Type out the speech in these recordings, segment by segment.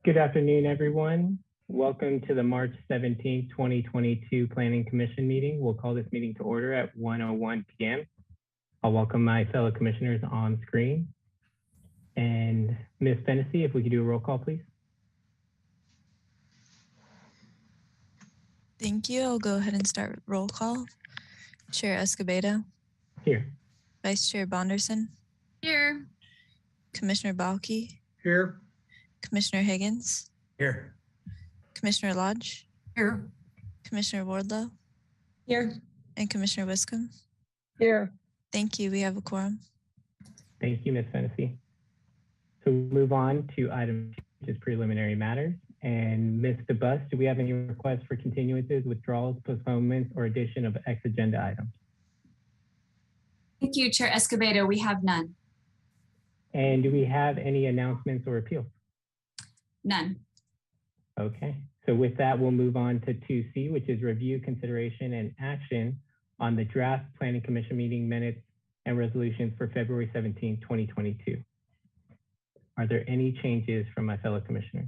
Good afternoon, everyone. Welcome to the March 17th, 2022 Planning Commission meeting. We'll call this meeting to order at 1:01 p.m. I'll welcome my fellow commissioners on screen. And Ms. Fennessy, if we could do a roll call, please. Thank you. I'll go ahead and start roll call. Chair Escobedo. Here. Vice Chair Bonderson. Here. Commissioner Balke. Here. Commissioner Higgins. Here. Commissioner Lodge. Here. Commissioner Wardlow. Here. And Commissioner Wiscombe. Here. Thank you. We have a quorum. Thank you, Ms. Fennessy. So we'll move on to item 2, which is preliminary matters. And Ms. DeBus, do we have any requests for continuances, withdrawals, postponements, or addition of X agenda items? Thank you, Chair Escobedo. We have none. And do we have any announcements or appeals? None. Okay, so with that, we'll move on to 2C, which is review, consideration, and action on the draft Planning Commission meeting minutes and resolutions for February 17, 2022. Are there any changes from my fellow commissioners?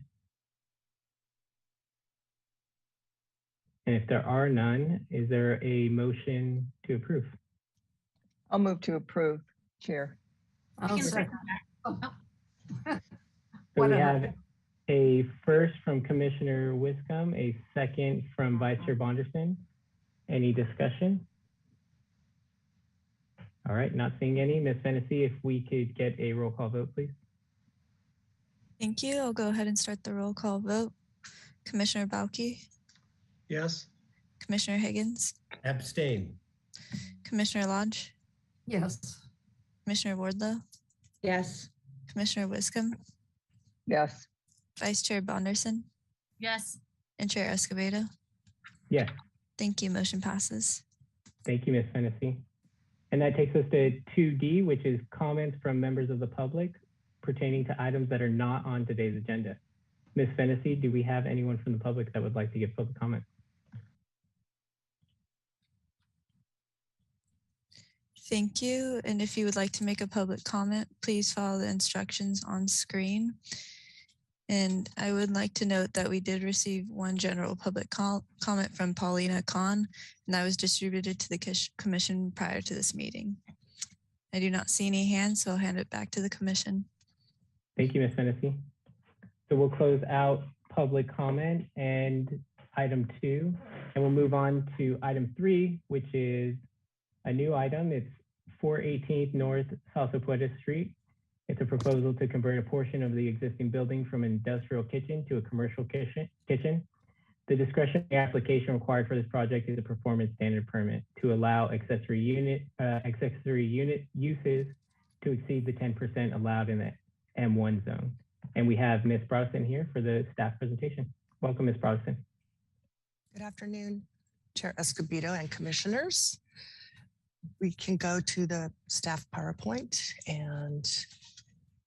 And if there are none, is there a motion to approve? I'll move to approve, Chair. I'll second So we have a first from Commissioner Wiscombe, a second from Vice Chair Bonderson. Any discussion? All right, not seeing any. Ms. Fennessy, if we could get a roll call vote, please. Thank you. I'll go ahead and start the roll call vote. Commissioner Balke. Yes. Commissioner Higgins. Abstain. Commissioner Lodge. Yes. Commissioner Wardlow. Yes. Commissioner Wiscombe. Yes. Vice Chair Bonderson. Yes. And Chair Escobedo. Yes. Thank you. Motion passes. Thank you, Ms. Fennessy. And that takes us to 2D, which is comments from members of the public pertaining to items that are not on today's agenda. Ms. Fennessy, do we have anyone from the public that would like to give public comment? Thank you. And if you would like to make a public comment, please follow the instructions on screen. And I would like to note that we did receive one general public comment from Paulina Kahn, and that was distributed to the commission prior to this meeting. I do not see any hands, so I'll hand it back to the commission. Thank you, Ms. Fennessy. So we'll close out public comment and item 2, and we'll move on to item 3, which is a new item. It's 418th North Salsapuerta Street. It's a proposal to convert a portion of the existing building from an industrial kitchen to a commercial kitchen. The discretionary application required for this project is a performance standard permit to allow accessory unit uses to exceed the 10% allowed in the M1 zone. And we have Ms. Browson here for the staff presentation. Welcome, Ms. Browson. Good afternoon, Chair Escobedo and commissioners. We can go to the staff PowerPoint and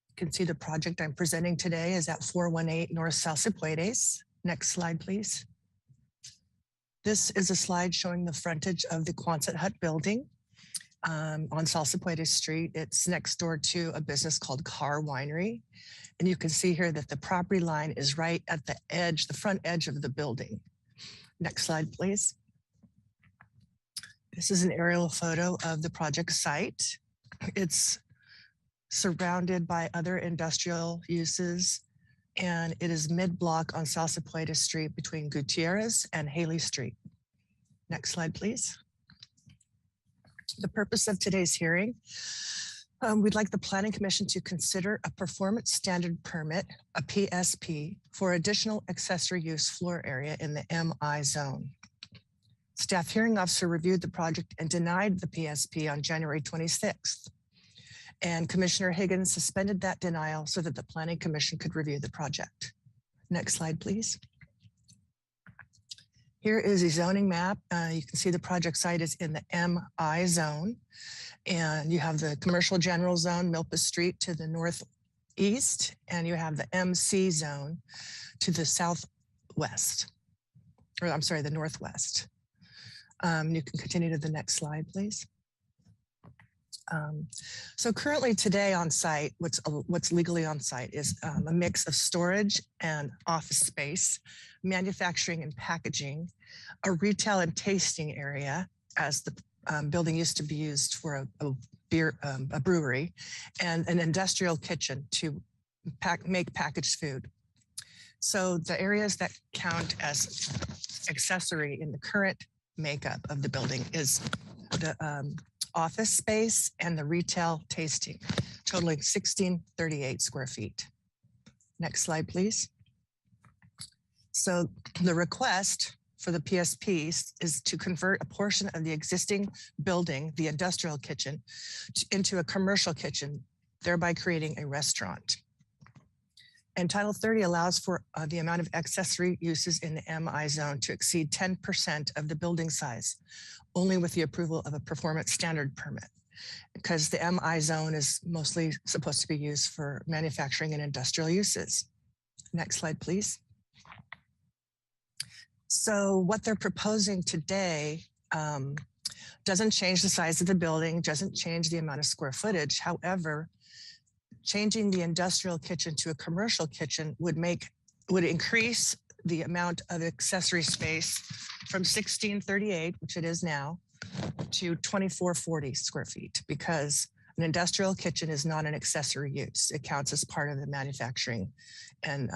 you can see the project I'm presenting today is at 418 North Salsapuertas. Next slide, please. This is a slide showing the frontage of the Quonset Hut building on Salsapuerta Street. It's next door to a business called Carr Winery. And you can see here that the property line is right at the edge, the front edge of the building. Next slide, please. This is an aerial photo of the project site. It's surrounded by other industrial uses, and it is mid-block on Salsapuerta Street between Gutierrez and Haley Street. Next slide, please. The purpose of today's hearing, we'd like the Planning Commission to consider a performance standard permit, a PSP, for additional accessory use floor area in the MI zone. Staff hearing officer reviewed the project and denied the PSP on January 26th. And Commissioner Higgins suspended that denial so that the Planning Commission could review the project. Next slide, please. Here is a zoning map. You can see the project site is in the MI zone. And you have the commercial general zone, Milpas Street to the northeast, and you have the MC zone to the southwest, or I'm sorry, the northwest. You can continue to the next slide, please. So currently today on site, what's legally on site is a mix of storage and office space, manufacturing and packaging, a retail and tasting area, as the building used to be used for a brewery, and an industrial kitchen to make packaged food. So the areas that count as accessory in the current makeup of the building is the office space and the retail tasting, totaling 1638 square feet. Next slide, please. So the request for the PSP is to convert a portion of the existing building, the industrial kitchen, into a commercial kitchen, thereby creating a restaurant. And Title 30 allows for the amount of accessory uses in the MI zone to exceed 10% of the building size, only with the approval of a performance standard permit, because the MI zone is mostly supposed to be used for manufacturing and industrial uses. Next slide, please. So what they're proposing today doesn't change the size of the building, doesn't change the amount of square footage. However, changing the industrial kitchen to a commercial kitchen would increase the amount of accessory space from 1638, which it is now, to 2440 square feet, because an industrial kitchen is not an accessory use. It counts as part of the manufacturing and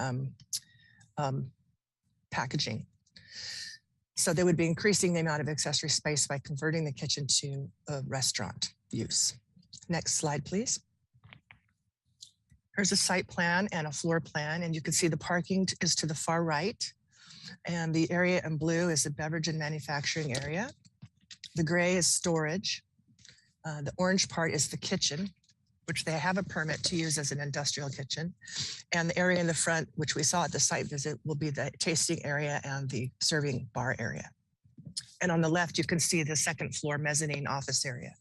packaging. So they would be increasing the amount of accessory space by converting the kitchen to a restaurant use. Next slide, please. Here's a site plan and a floor plan, and you can see the parking is to the far right. And the area in blue is the beverage and manufacturing area. The gray is storage. The orange part is the kitchen, which they have a permit to use as an industrial kitchen. And the area in the front, which we saw at the site visit, will be the tasting area and the serving bar area. And on the left, you can see the second floor mezzanine office area.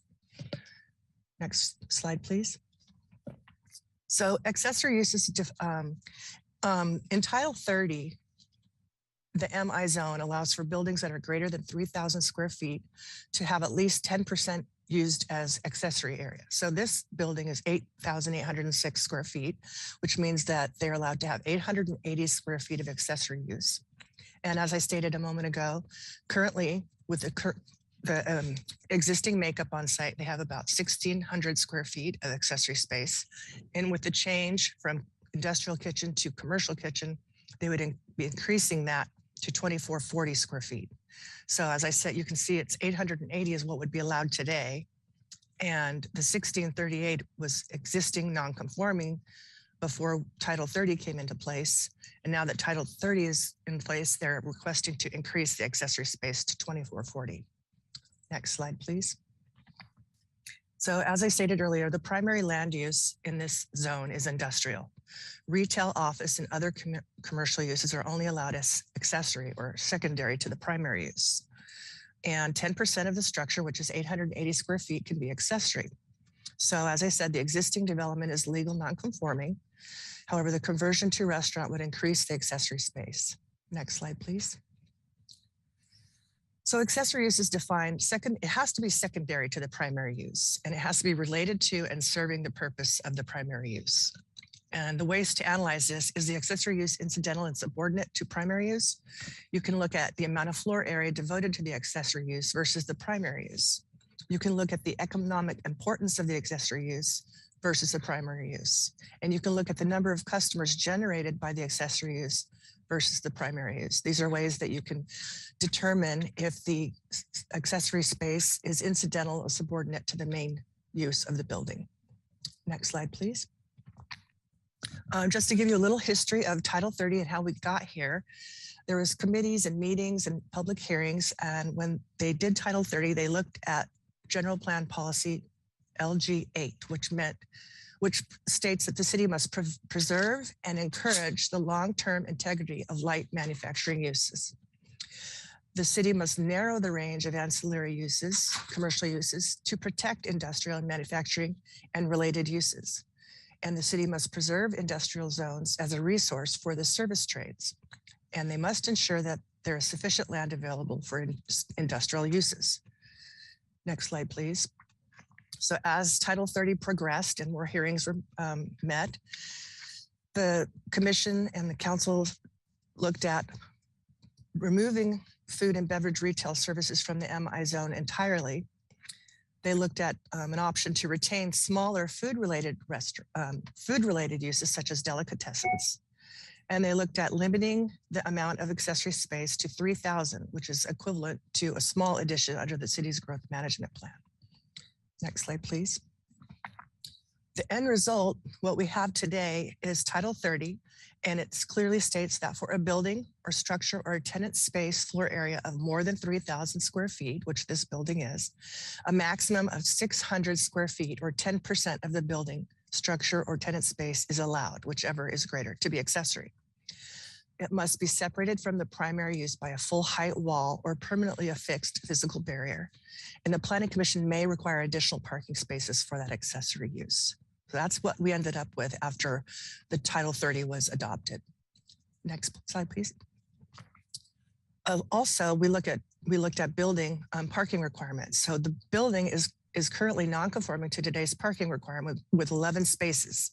Next slide, please. So accessory uses, in Title 30, the MI zone allows for buildings that are greater than 3,000 square feet to have at least 10% used as accessory area. So this building is 8,806 square feet, which means that they're allowed to have 880 square feet of accessory use. And as I stated a moment ago, currently with the existing makeup on site, they have about 1,600 square feet of accessory space. And with the change from industrial kitchen to commercial kitchen, they would be increasing that to 2,440 square feet. So as I said, you can see it's 880 is what would be allowed today. And the 1638 was existing non-conforming before Title 30 came into place. And now that Title 30 is in place, they're requesting to increase the accessory space to 2440. Next slide, please. So as I stated earlier, the primary land use in this zone is industrial. Retail, office, and other commercial uses are only allowed as accessory or secondary to the primary use. And 10% of the structure, which is 880 square feet, can be accessory. So as I said, the existing development is legal non-conforming. However, the conversion to restaurant would increase the accessory space. Next slide, please. So accessory use is defined it has to be secondary to the primary use, and it has to be related to and serving the purpose of the primary use. And the ways to analyze this is the accessory use incidental and subordinate to primary use. You can look at the amount of floor area devoted to the accessory use versus the primary use. You can look at the economic importance of the accessory use versus the primary use. And you can look at the number of customers generated by the accessory use versus the primary use. These are ways that you can determine if the accessory space is incidental or subordinate to the main use of the building. Next slide, please. Just to give you a little history of Title 30 and how we got here, there was committees and meetings and public hearings. And when they did Title 30, they looked at General Plan Policy LG8, which states that the city must preserve and encourage the long-term integrity of light manufacturing uses. The city must narrow the range of ancillary uses, commercial uses, to protect industrial and manufacturing and related uses. And the city must preserve industrial zones as a resource for the service trades. And they must ensure that there is sufficient land available for industrial uses. Next slide, please. So as Title 30 progressed and more hearings were met, the commission and the council looked at removing food and beverage retail services from the MI zone entirely. They looked at an option to retain smaller food-related uses such as delicatessens. And they looked at limiting the amount of accessory space to 3,000, which is equivalent to a small addition under the city's growth management plan. Next slide, please. The end result, what we have today is Title 30, and it clearly states that for a building or structure or a tenant space floor area of more than 3,000 square feet, which this building is, a maximum of 600 square feet or 10% of the building, structure, or tenant space is allowed, whichever is greater, to be accessory. It must be separated from the primary use by a full height wall or permanently affixed physical barrier. And the Planning Commission may require additional parking spaces for that accessory use. So that's what we ended up with after the Title 30 was adopted. Next slide, please. Also, we looked at building parking requirements. So the building is currently non-conforming to today's parking requirement with 11 spaces.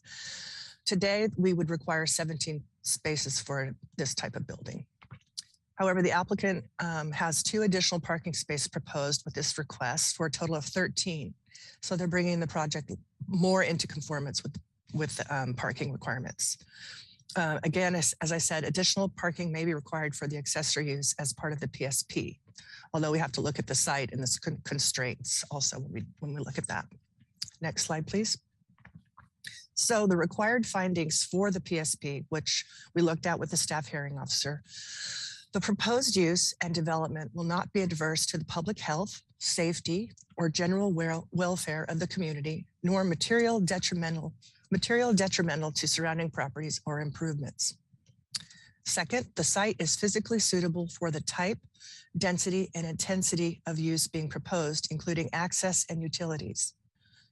Today, we would require 17 spaces for this type of building. However, the applicant has 2 additional parking spaces proposed with this request for a total of 13. So they're bringing the project more into conformance with parking requirements. Again, as I said, additional parking may be required for the accessory use as part of the PSP, although we have to look at the site and the constraints also when we look at that. Next slide, please. So the required findings for the PSP, which we looked at with the staff hearing officer, the proposed use and development will not be adverse to the public health, safety, or general welfare of the community, nor material detrimental to surrounding properties or improvements. Second, the site is physically suitable for the type, density, and intensity of use being proposed, including access and utilities.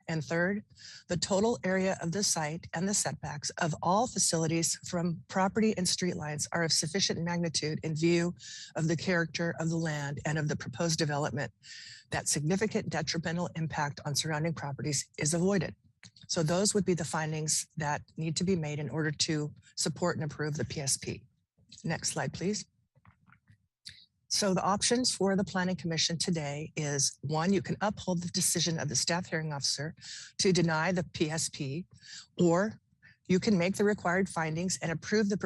And third, the total area of the site and the setbacks of all facilities from property and street lines are of sufficient magnitude in view of the character of the land and of the proposed development that significant detrimental impact on surrounding properties is avoided. So those would be the findings that need to be made in order to support and approve the PSP. Next slide, please. So the options for the Planning Commission today is 1, you can uphold the decision of the staff hearing officer to deny the PSP, or you can make the required findings and approve the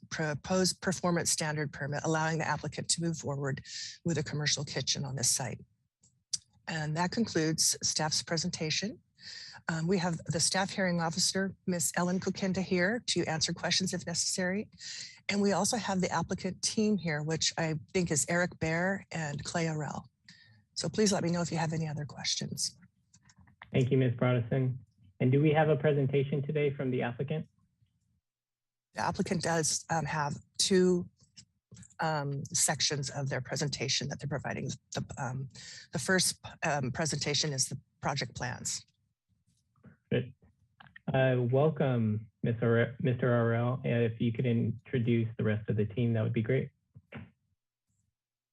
proposed performance standard permit, allowing the applicant to move forward with a commercial kitchen on this site. And that concludes staff's presentation. We have the staff hearing officer, Ms. Ellen Kukinda, here to answer questions if necessary. And we also have the applicant team here, which I think is Eric Bear and Clay Arell. So please let me know if you have any other questions. Thank you, Ms. Broderson. And do we have a presentation today from the applicant? The applicant does have two sections of their presentation that they're providing. The first presentation is the project plans. Good. Welcome, Mr. Arell. If you could introduce the rest of the team, that would be great.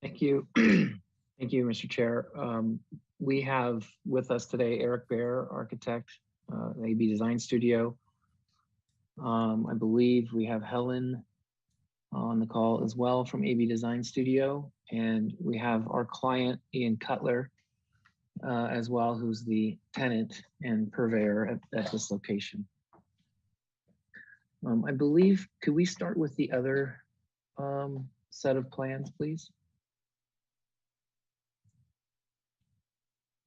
Thank you. Thank you, Mr. Chair. We have with us today Eric Bear, architect, AB Design Studio. I believe we have Helen on the call as well from AB Design Studio. And we have our client, Ian Cutler, as well, who's the tenant and purveyor at this location. I believe, could we start with the other set of plans, please?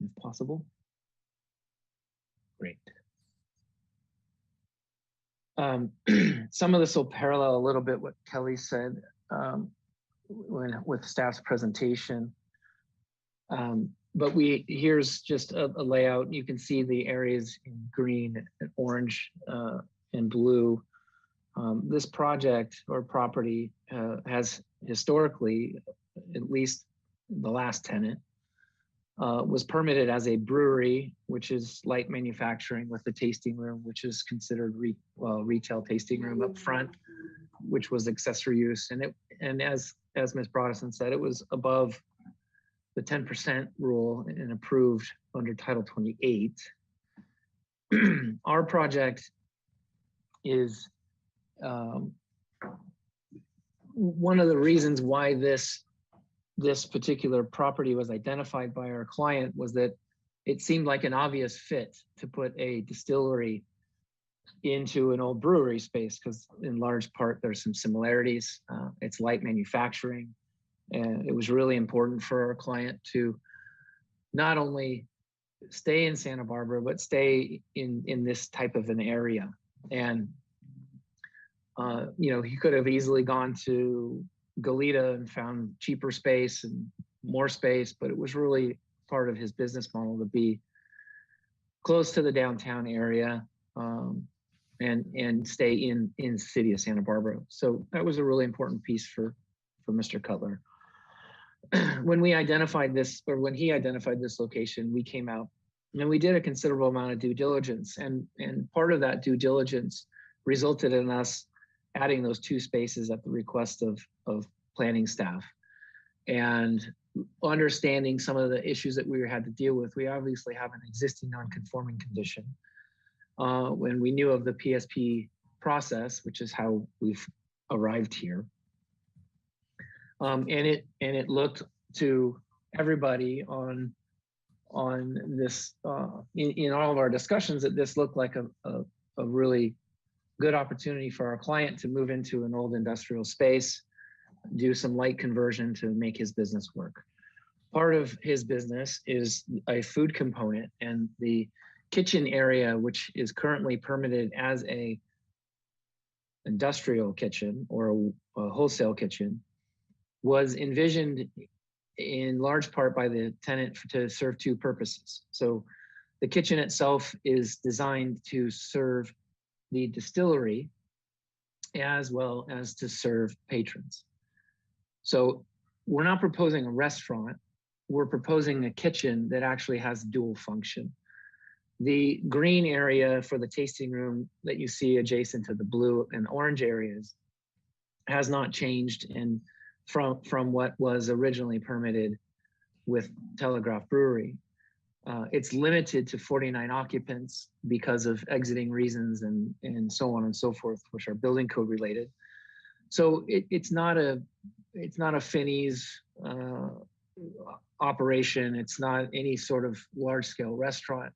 If possible. Great. Some of this will parallel a little bit what Kelly said with staff's presentation. But here's just a layout. You can see the areas in green and orange and blue. This project or property has historically, at least the last tenant, was permitted as a brewery, which is light manufacturing, with the tasting room, which is considered retail tasting room up front, which was accessory use. And as Ms. Broderson said, it was above the 10% rule and approved under Title 28. Our project is one of the reasons why this particular property was identified by our client was that it seemed like an obvious fit to put a distillery into an old brewery space, because in large part there's some similarities. It's light manufacturing, and it was really important for our client to not only stay in Santa Barbara, but stay in this type of an area. And he could have easily gone to Goleta and found cheaper space and more space, but it was really part of his business model to be close to the downtown area and stay in the city of Santa Barbara. So that was a really important piece for Mr. Cutler. When we identified this, or when he identified this location, we came out and we did a considerable amount of due diligence, and part of that due diligence resulted in us adding those two spaces at the request of planning staff. And understanding some of the issues that we had to deal with, we obviously have an existing non-conforming condition. When we knew of the PSP process, which is how we've arrived here. And it looked to everybody on this, in all of our discussions, that this looked like a really good opportunity for our client to move into an old industrial space, do some light conversion to make his business work. Part of his business is a food component, and the kitchen area, which is currently permitted as a industrial kitchen or a wholesale kitchen, was envisioned in large part by the tenant to serve two purposes. So the kitchen itself is designed to serve the distillery as well as to serve patrons. So we're not proposing a restaurant, we're proposing a kitchen that actually has dual function. The green area for the tasting room that you see adjacent to the blue and orange areas has not changed from what was originally permitted with Telegraph Brewery. It's limited to 49 occupants because of exiting reasons and so on and so forth, which are building code related. So it's not a Finney's operation. It's not any sort of large scale restaurant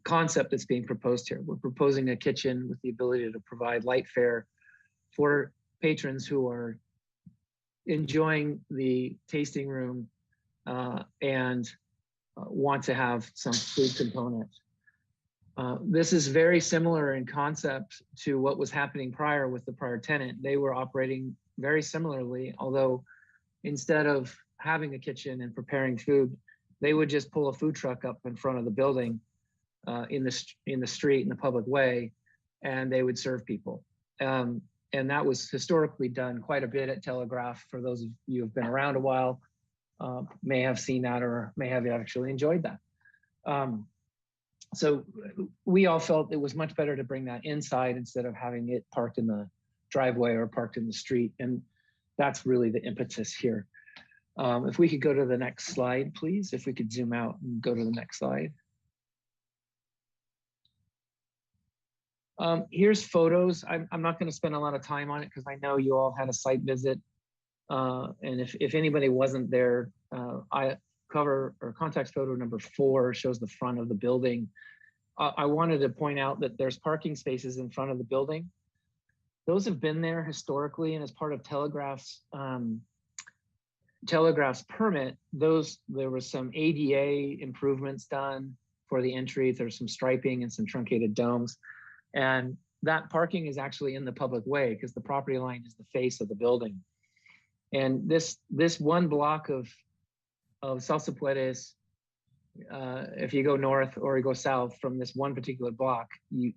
concept that's being proposed here. We're proposing a kitchen with the ability to provide light fare for patrons who are enjoying the tasting room and want to have some food component. This is very similar in concept to what was happening prior with the prior tenant. They were operating very similarly, although instead of having a kitchen and preparing food, they would just pull a food truck up in front of the building in the street, in the public way, and they would serve people. And that was historically done quite a bit at Telegraph. For those of you who've been around a while, may have seen that or may have actually enjoyed that. So we all felt it was much better to bring that inside instead of having it parked in the driveway or parked in the street. And that's really the impetus here. If we could go to the next slide, please. If we could zoom out and go to the next slide. Here's photos. I'm not going to spend a lot of time on it because I know you all had a site visit. And if anybody wasn't there, context photo number 4 shows the front of the building. I wanted to point out that there's parking spaces in front of the building. Those have been there historically, and as part of Telegraph's permit, there was some ADA improvements done for the entry. There's some striping and some truncated domes. And that parking is actually in the public way because the property line is the face of the building. And this one block of Salsa Puedes, if you go north or you go south from this one particular block, you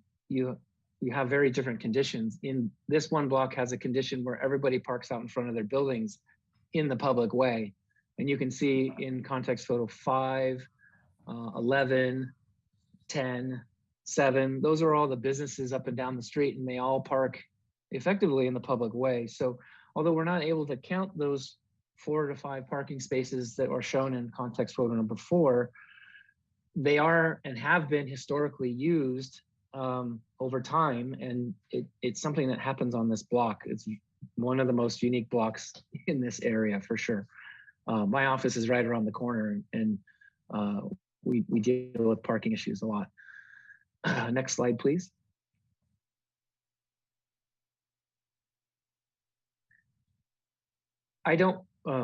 have very different conditions. In this one block has a condition where everybody parks out in front of their buildings in the public way. And you can see in context photo 5, 11, 10, 7, those are all the businesses up and down the street, and they all park effectively in the public way. So although we're not able to count those 4 to 5 parking spaces that are shown in context photo number 4, they are and have been historically used over time, and it's something that happens on this block. It's one of the most unique blocks in this area for sure. My office is right around the corner, and we deal with parking issues a lot. Next slide, please.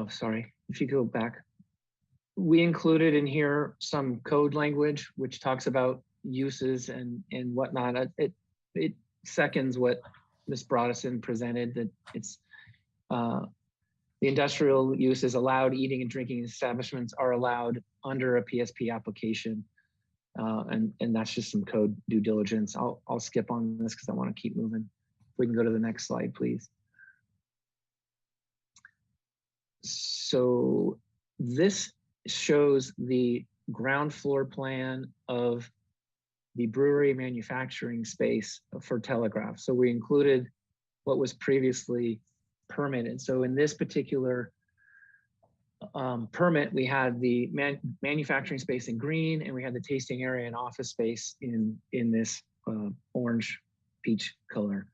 Sorry, if you go back. We included in here some code language, which talks about uses and whatnot. It seconds what Ms. Broadison presented, that it's the industrial uses allowed, eating and drinking establishments are allowed under a PSP application. And that's just some code due diligence. I'll skip on this because I want to keep moving. If we can go to the next slide, please. So this shows the ground floor plan of the brewery manufacturing space for Telegraph. So we included what was previously permitted. So in this particular permit, we had the manufacturing space in green, and we had the tasting area and office space in this orange peach color.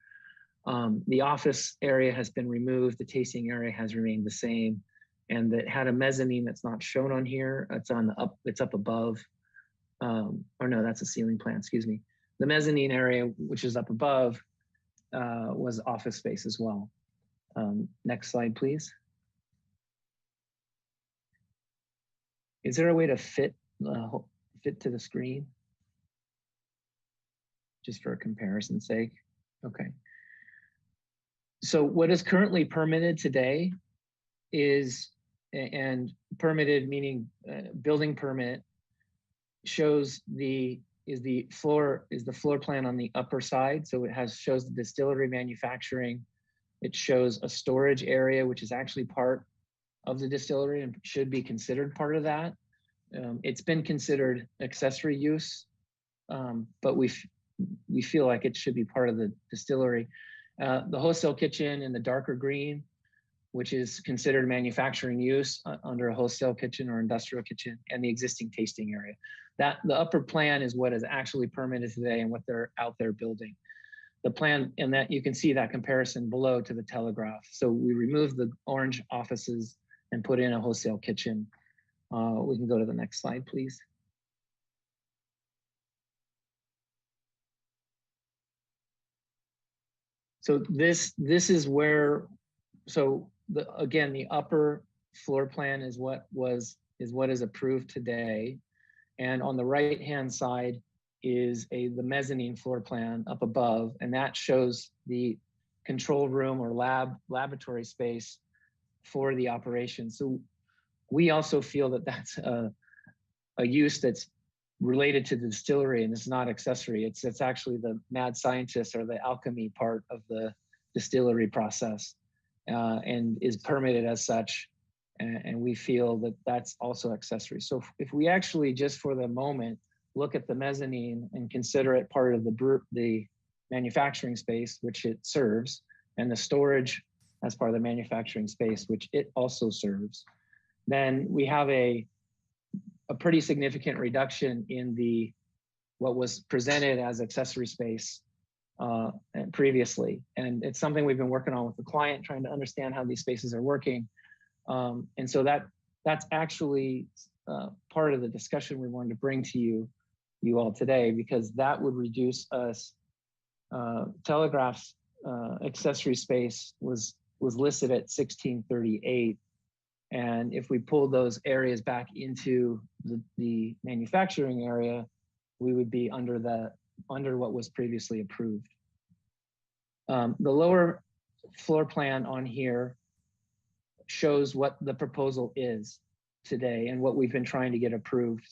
The office area has been removed. The tasting area has remained the same, and it had a mezzanine that's not shown on here. It's it's up above. Or no, that's a ceiling plan, excuse me. The mezzanine area, which is up above, was office space as well. Next slide, please. Is there a way to fit to the screen? Just for comparison's sake. Okay. So what is currently permitted today is, and permitted meaning building permit, shows the floor plan on the upper side. So it shows the distillery manufacturing. It shows a storage area, which is actually part of the distillery and should be considered part of that. It's been considered accessory use, but we feel like it should be part of the distillery. The wholesale kitchen in the darker green, which is considered manufacturing use under a wholesale kitchen or industrial kitchen, and the existing tasting area. The upper plan is what is actually permitted today and what they're out there building. The plan, and that you can see that comparison below to the Telegraph. So we removed the orange offices and put in a wholesale kitchen. We can go to the next slide, please. So this is where, so again, the upper floor plan is what is approved today. And on the right-hand side is the mezzanine floor plan up above, and that shows the control room or laboratory space for the operation. So we also feel that that's a use that's related to the distillery and it's not accessory. It's actually the mad scientist or the alchemy part of the distillery process, and is permitted as such. And we feel that that's also accessory. So if we actually just for the moment look at the mezzanine and consider it part of the manufacturing space, which it serves, and the storage as part of the manufacturing space, which it also serves, then we have a pretty significant reduction in what was presented as accessory space previously. And it's something we've been working on with the client, trying to understand how these spaces are working. And so that's actually part of the discussion we wanted to bring to you all today, because that would reduce us. Telegraph's accessory space was listed at 1638. And if we pull those areas back into the manufacturing area, we would be under what was previously approved. The lower floor plan on here shows what the proposal is today and what we've been trying to get approved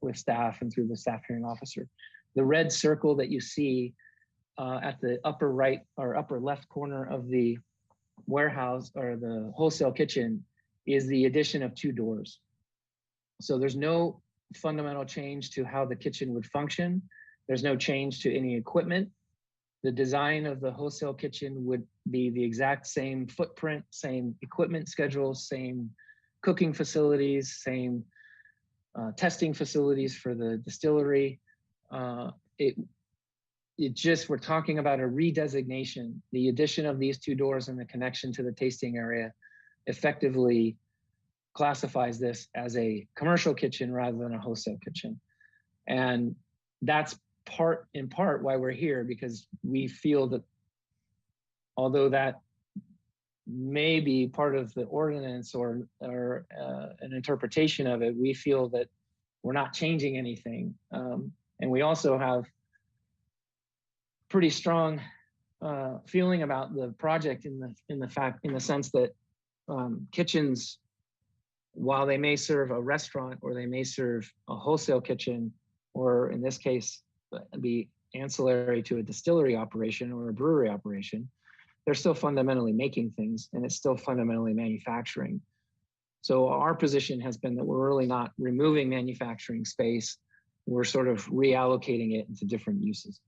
with staff and through the staff hearing officer. The red circle that you see at the upper right or upper left corner of the warehouse or the wholesale kitchen is the addition of 2 doors. So there's no fundamental change to how the kitchen would function. There's no change to any equipment. The design of the wholesale kitchen would be the exact same footprint, same equipment schedule, same cooking facilities, same testing facilities for the distillery. It just, we're talking about a redesignation. The addition of these 2 doors and the connection to the tasting area effectively classifies this as a commercial kitchen rather than a wholesale kitchen. And that's in part why we're here, because we feel that although that may be part of the ordinance or an interpretation of it, we feel that we're not changing anything. And we also have pretty strong feeling about the project in the sense that kitchens, while they may serve a restaurant or they may serve a wholesale kitchen, or in this case, be ancillary to a distillery operation or a brewery operation, they're still fundamentally making things and it's still fundamentally manufacturing. So our position has been that we're really not removing manufacturing space. We're sort of reallocating it into different uses.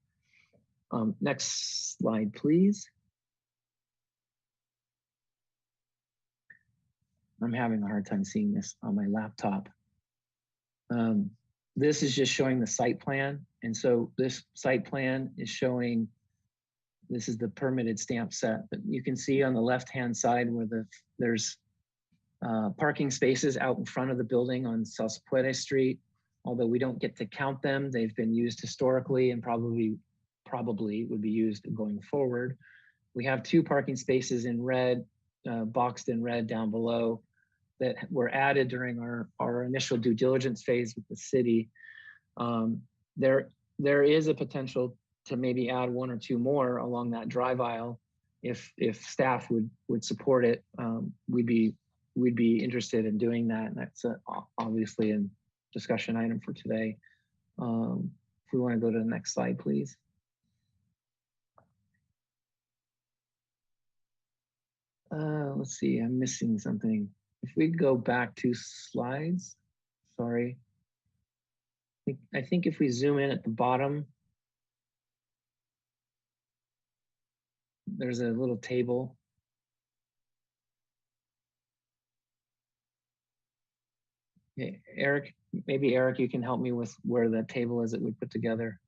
Next slide, please. I'm having a hard time seeing this on my laptop. This is just showing the site plan. And so this site plan is showing, this is the permitted stamp set, but you can see on the left-hand side where there's parking spaces out in front of the building on Salspuede Street. Although we don't get to count them, they've been used historically and probably would be used going forward. We have 2 parking spaces in red, boxed in red down below, that were added during our initial due diligence phase with the city. There is a potential to maybe add 1 or 2 more along that drive aisle. If staff would support it, we'd be interested in doing that. And that's obviously a discussion item for today. If we want to go to the next slide, please. Let's see, I'm missing something. If we go back 2 slides, sorry. I think if we zoom in at the bottom, there's a little table. Okay, Eric, maybe Eric, you can help me with where the table is that we put together.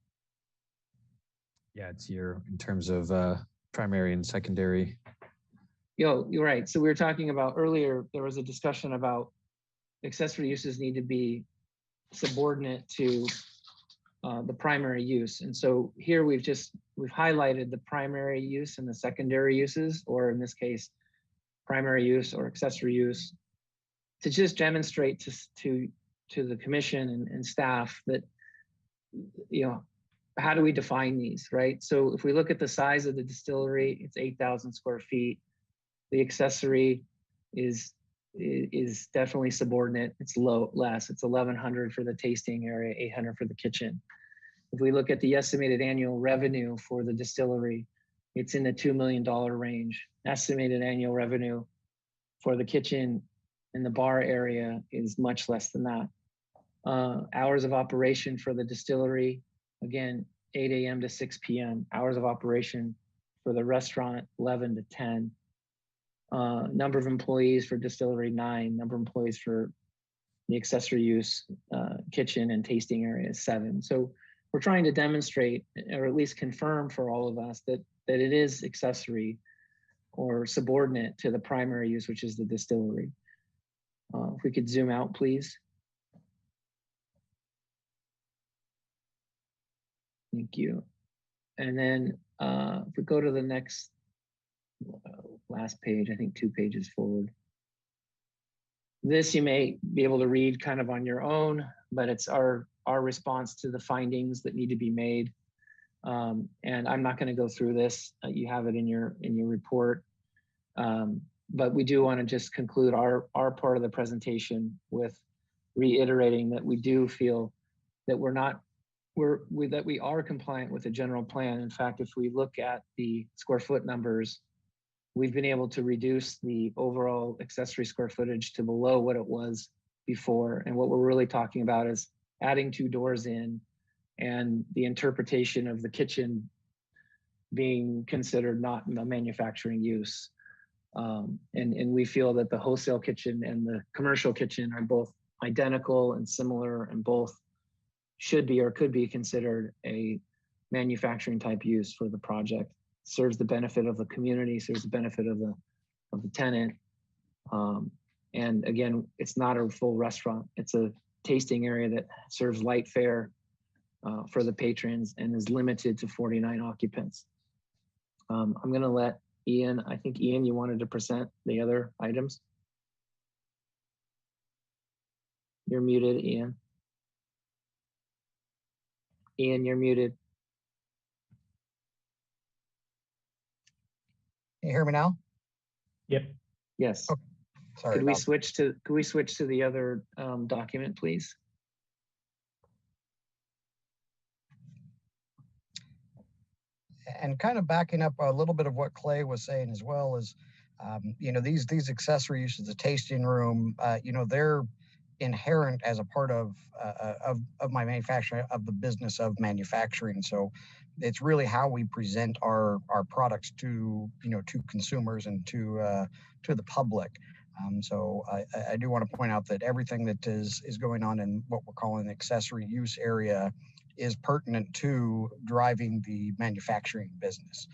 Yeah, it's here in terms of primary and secondary. You're right. So we were talking about earlier, there was a discussion about accessory uses need to be subordinate to the primary use. And so here we've highlighted the primary use and the secondary uses, or in this case, primary use or accessory use, to just demonstrate to to the commission and staff that, how do we define these, right? So if we look at the size of the distillery, it's 8,000 square feet. The accessory is definitely subordinate. It's less. It's 1,100 for the tasting area, 800 for the kitchen. If we look at the estimated annual revenue for the distillery, it's in the $2 million range. Estimated annual revenue for the kitchen and the bar area is much less than that. Hours of operation for the distillery, again, 8 a.m. to 6 p.m. Hours of operation for the restaurant, 11 to 10. Number of employees for distillery, 9. Number of employees for the accessory use kitchen and tasting area, 7. So we're trying to demonstrate, or at least confirm for all of us, that it is accessory or subordinate to the primary use, which is the distillery. If we could zoom out, please. Thank you. And then if we go to the next last page, I think 2 pages forward. This you may be able to read kind of on your own, but it's our response to the findings that need to be made. And I'm not going to go through this. You have it in your report. But we do want to just conclude our part of the presentation with reiterating that we do feel that we are compliant with the general plan. In fact, if we look at the square foot numbers, we've been able to reduce the overall accessory square footage to below what it was before. And what we're really talking about is adding 2 doors in and the interpretation of the kitchen being considered not a manufacturing use. And we feel that the wholesale kitchen and the commercial kitchen are both identical and similar, and both should be or could be considered a manufacturing type use for the project. Serves the benefit of the community, serves the benefit of the tenant. And again, it's not a full restaurant. It's a tasting area that serves light fare for the patrons and is limited to 49 occupants. I'm gonna let Ian, I think Ian, you wanted to present the other items. You're muted, Ian. Ian, you're muted. Can you hear me now? Yep. Yes. Okay. Sorry. Could we switch to the other document, please? And kind of backing up a little bit of what Clay was saying as well is, these accessory uses, the tasting room, they're inherent as a part of my manufacturing, of the business of manufacturing. So it's really how we present our products to consumers and to the public. So I do want to point out that everything that is going on in what we're calling the accessory use area is pertinent to driving the manufacturing business,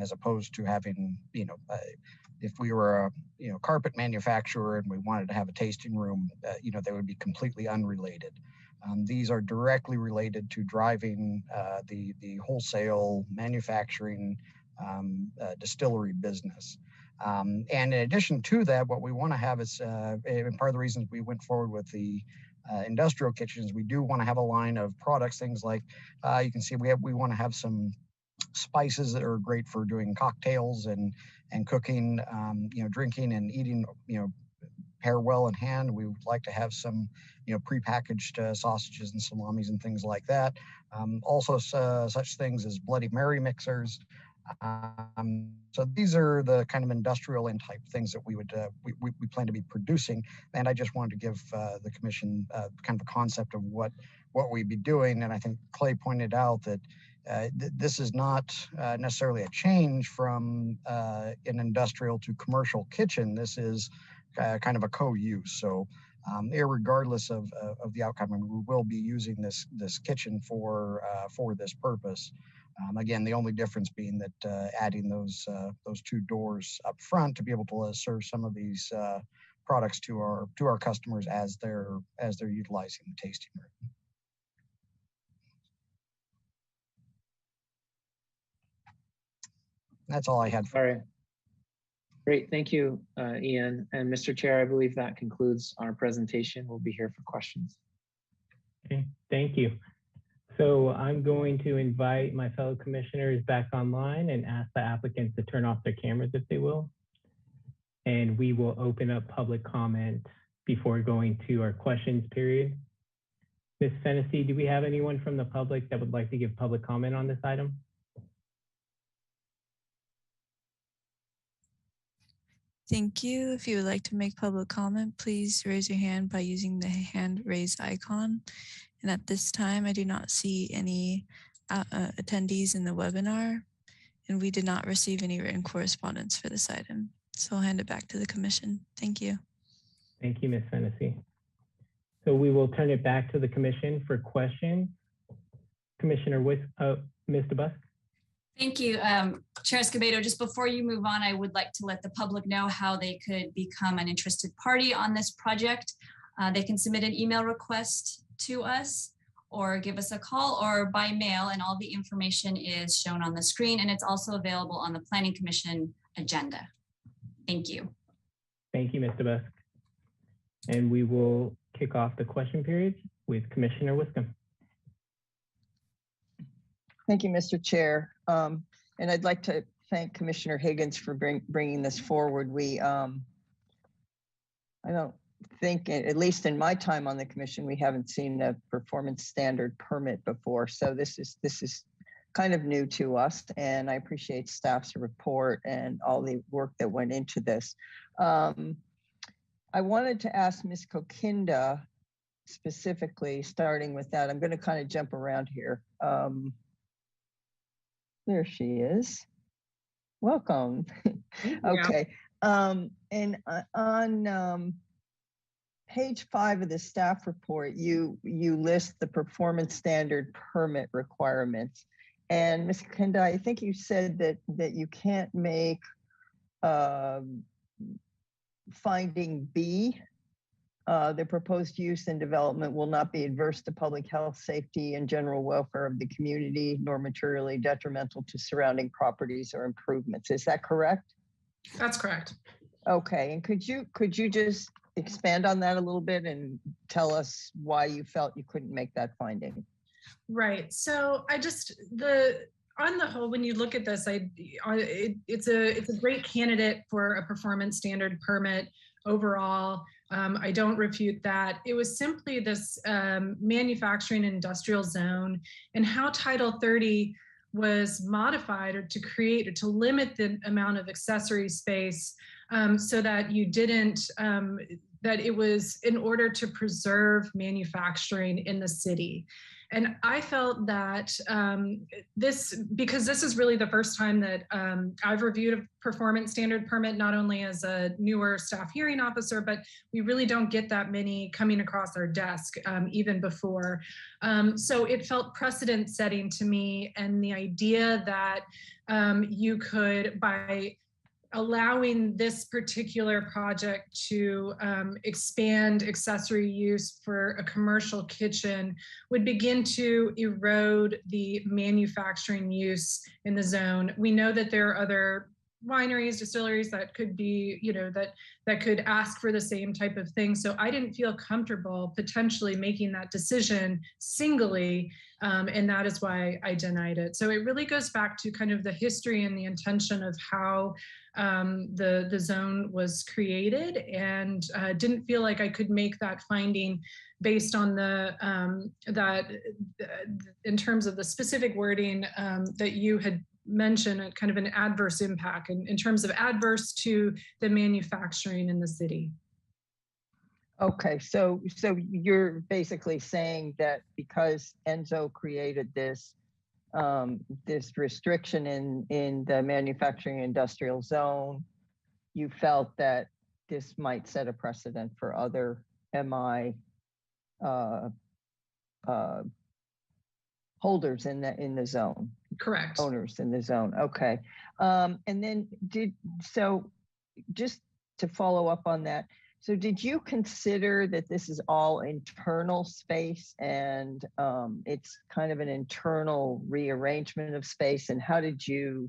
as opposed to having, if we were a carpet manufacturer and we wanted to have a tasting room, they would be completely unrelated. These are directly related to driving the wholesale manufacturing distillery business. And in addition to that, what we want to have is, and part of the reasons we went forward with the industrial kitchens, we do want to have a line of products, things like you can see we want to have some spices that are great for doing cocktails and cooking, drinking and eating, pair well in hand. We would like to have some, prepackaged sausages and salamis and things like that. Also such things as Bloody Mary mixers. So these are the kind of industrial and type things that we would we plan to be producing. And I just wanted to give the commission kind of a concept of what we'd be doing. And I think Clay pointed out that this is not necessarily a change from an industrial to commercial kitchen. This is kind of a co-use. So irregardless of the outcome, I mean, we will be using this kitchen for this purpose. Again, the only difference being that adding those 2 doors up front to be able to serve some of these products to our customers as they're utilizing the tasting room. That's all I had. All right. Great, thank you, Ian. And Mr. Chair, I believe that concludes our presentation. We'll be here for questions. Okay, thank you. So I'm going to invite my fellow commissioners back online and ask the applicants to turn off their cameras if they will. And we will open up public comment before going to our questions period. Ms. Fennessy, do we have anyone from the public that would like to give public comment on this item? Thank you. If you would like to make public comment, please raise your hand by using the hand raise icon. And at this time, I do not see any attendees in the webinar, and we did not receive any written correspondence for this item. So I'll hand it back to the commission. Thank you. Thank you, Ms. Fennessy. So we will turn it back to the commission for questions. Commissioner Mr. Busk. Thank you, Chair Escobedo. Just before you move on, I would like to let the public know how they could become an interested party on this project. They can submit an email request to us or give us a call or by mail, and all the information is shown on the screen, and it's also available on the Planning Commission agenda. Thank you. Thank you, Mr. Busk. And we will kick off the question period with Commissioner Wiscombe. Thank you, Mr. Chair. And I'd like to thank Commissioner Higgins for bringing this forward. I don't think, at least in my time on the commission, we haven't seen a performance standard permit before. So this is kind of new to us, and I appreciate staff's report and all the work that went into this. I wanted to ask Ms. Kokinda specifically, starting with that. I'm going to kind of jump around here. There she is. Welcome. Okay. And on page 5 of the staff report, you list the performance standard permit requirements. And Ms. Kokinda, I think you said that you can't make finding B, the proposed use and development will not be adverse to public health, safety, and general welfare of the community, nor materially detrimental to surrounding properties or improvements. Is that correct? That's correct. Okay, and could you just expand on that a little bit and tell us why you felt you couldn't make that finding? Right. So on the whole, when you look at this, it's a great candidate for a performance standard permit overall. I don't refute that. It was simply this manufacturing industrial zone and how Title 30 was modified or to limit the amount of accessory space so that you didn't, that it was in order to preserve manufacturing in the city. And I felt that because this is really the first time that I've reviewed a performance standard permit, not only as a newer staff hearing officer, but we really don't get that many coming across our desk even before. So it felt precedent setting to me, and the idea that you could, by allowing this particular project to expand accessory use for a commercial kitchen would begin to erode the manufacturing use in the zone. We know that there are other wineries, distilleries that could be, that could ask for the same type of thing. So I didn't feel comfortable potentially making that decision singly, and that is why I denied it. So it really goes back to kind of the history and the intention of how the zone was created, and didn't feel like I could make that finding based on in terms of the specific wording that you had mentioned, a kind of an adverse impact in terms of adverse to the manufacturing in the city. Okay, so you're basically saying that because Enzo created this this restriction in the manufacturing industrial zone, you felt that this might set a precedent for other MI holders in the zone. Correct. Owners in the zone. Okay. And then just to follow up on that, so did you consider that this is all internal space and it's kind of an internal rearrangement of space? And how did you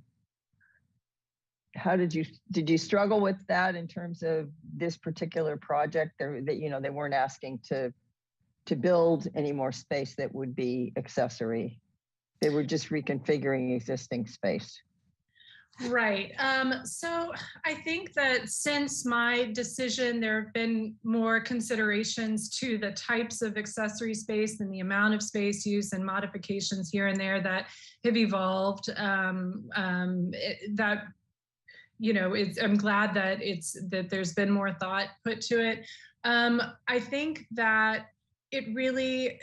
how did you struggle with that in terms of this particular project? That they weren't asking to build any more space that would be accessory. They were just reconfiguring existing space. Right. So I think that since my decision, there have been more considerations to the types of accessory space and the amount of space used and modifications here and there that have evolved. I'm glad that there's been more thought put to it. I think that it really,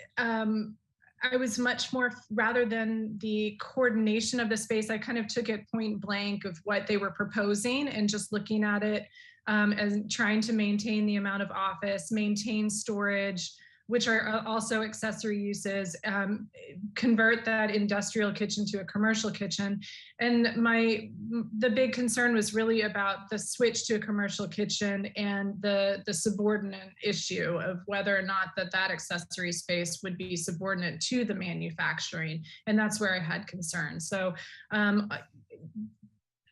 I was much more, rather than the coordination of the space, I kind of took it point blank of what they were proposing and just looking at it and trying to maintain the amount of office, maintain storage, which are also accessory uses, convert that industrial kitchen to a commercial kitchen. And the big concern was really about the switch to a commercial kitchen and the subordinate issue of whether or not that accessory space would be subordinate to the manufacturing. And that's where I had concerns. So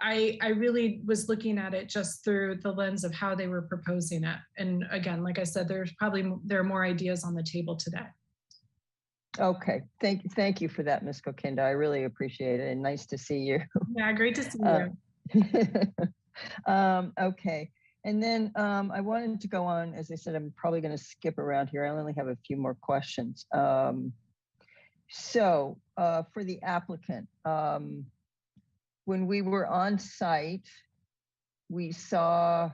I really was looking at it just through the lens of how they were proposing it. And again, like I said, there are more ideas on the table today. Okay, thank you for that, Ms. Kokinda. I really appreciate it, and nice to see you. Yeah, great to see you. Okay, and then I wanted to go on. As I said, I'm probably going to skip around here. I only have a few more questions. So for the applicant, when we were on site, we saw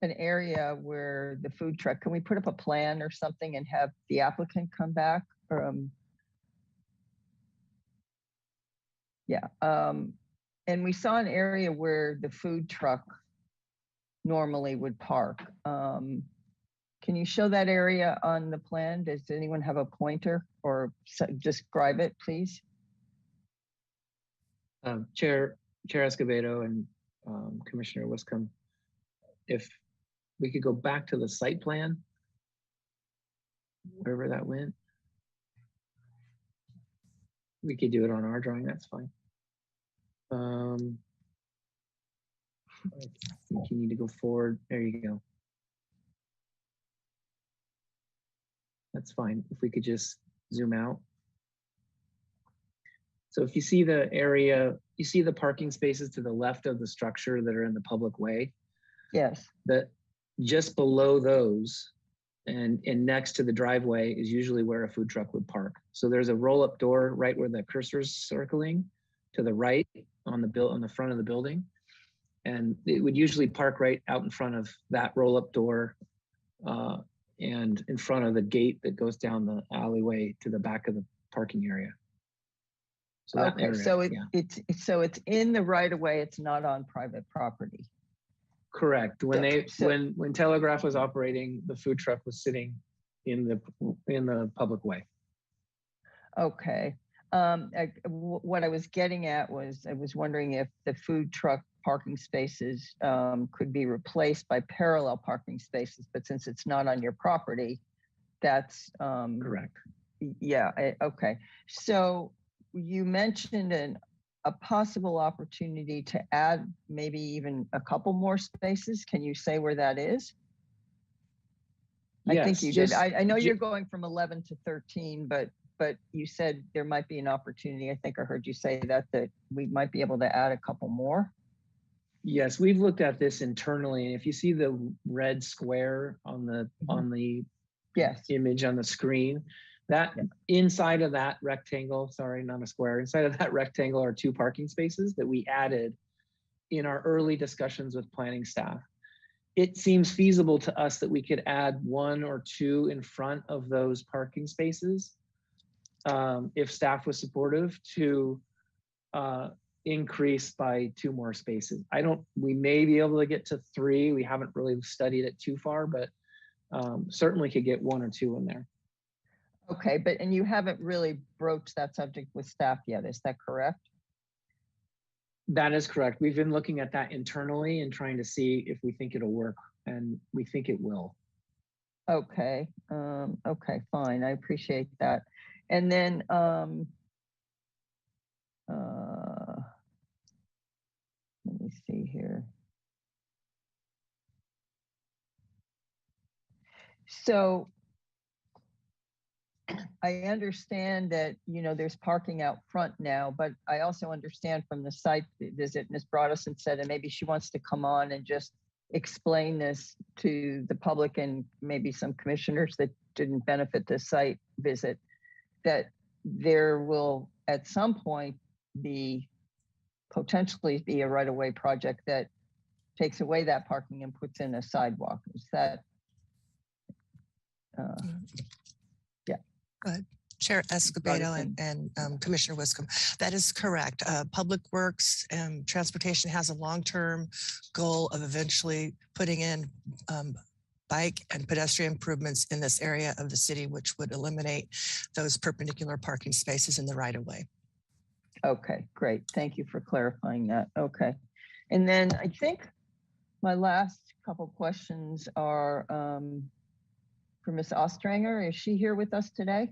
an area where the food truck, can we put up a plan or something and have the applicant come back? And we saw an area where the food truck normally would park. Can you show that area on the plan? Does anyone have a pointer or describe it, please? Chair Escobedo and Commissioner Wiscombe, if we could go back to the site plan, wherever that went. We could do it on our drawing, that's fine. I think you need to go forward. There you go. That's fine. If we could just zoom out. So if you see the area, you see the parking spaces to the left of the structure that are in the public way? Yes. That just below those and next to the driveway is usually where a food truck would park. So there's a roll-up door right where the cursor's circling to the right on the front of the building. And it would usually park right out in front of that roll-up door and in front of the gate that goes down the alleyway to the back of the parking area. So okay, area, so it's in the right of way. It's not on private property. Correct. When Telegraph was operating, the food truck was sitting in the public way. Okay. What I was getting at was I was wondering if the food truck parking spaces could be replaced by parallel parking spaces, but since it's not on your property, that's correct. Yeah. Okay. So you mentioned a possible opportunity to add maybe even a couple more spaces. Can you say where that is? Yes, I think you did. I know you're going from 11 to 13, but you said there might be an opportunity. I think I heard you say that we might be able to add a couple more. Yes, we've looked at this internally. And if you see the red square on the yes image on the screen, that inside of that rectangle, sorry, not a square, inside of that rectangle are 2 parking spaces that we added in our early discussions with planning staff. It seems feasible to us that we could add 1 or 2 in front of those parking spaces if staff was supportive to increase by 2 more spaces. We may be able to get to 3. We haven't really studied it too far, but certainly could get 1 or 2 in there. Okay, and you haven't really broached that subject with staff yet, is that correct? That is correct. We've been looking at that internally and trying to see if we think it'll work, and we think it will. Okay, okay, fine, I appreciate that. And then, let me me see here. So I understand that, you know, there's parking out front now, but I also understand from the site visit, Ms. Broadison said, and maybe she wants to come on and just explain this to the public and maybe some commissioners that didn't benefit the site visit, that there will at some point be potentially be a right-of-way project that takes away that parking and puts in a sidewalk. Is that? Yeah. Go ahead. Chair Escobedo and Commissioner Wiscombe. That is correct. Public Works and Transportation has a long-term goal of eventually putting in bike and pedestrian improvements in this area of the city, which would eliminate those perpendicular parking spaces in the right-of-way. Okay, great. Thank you for clarifying that. Okay. And then I think my last couple questions are for Ms. Ostranger. Is she here with us today?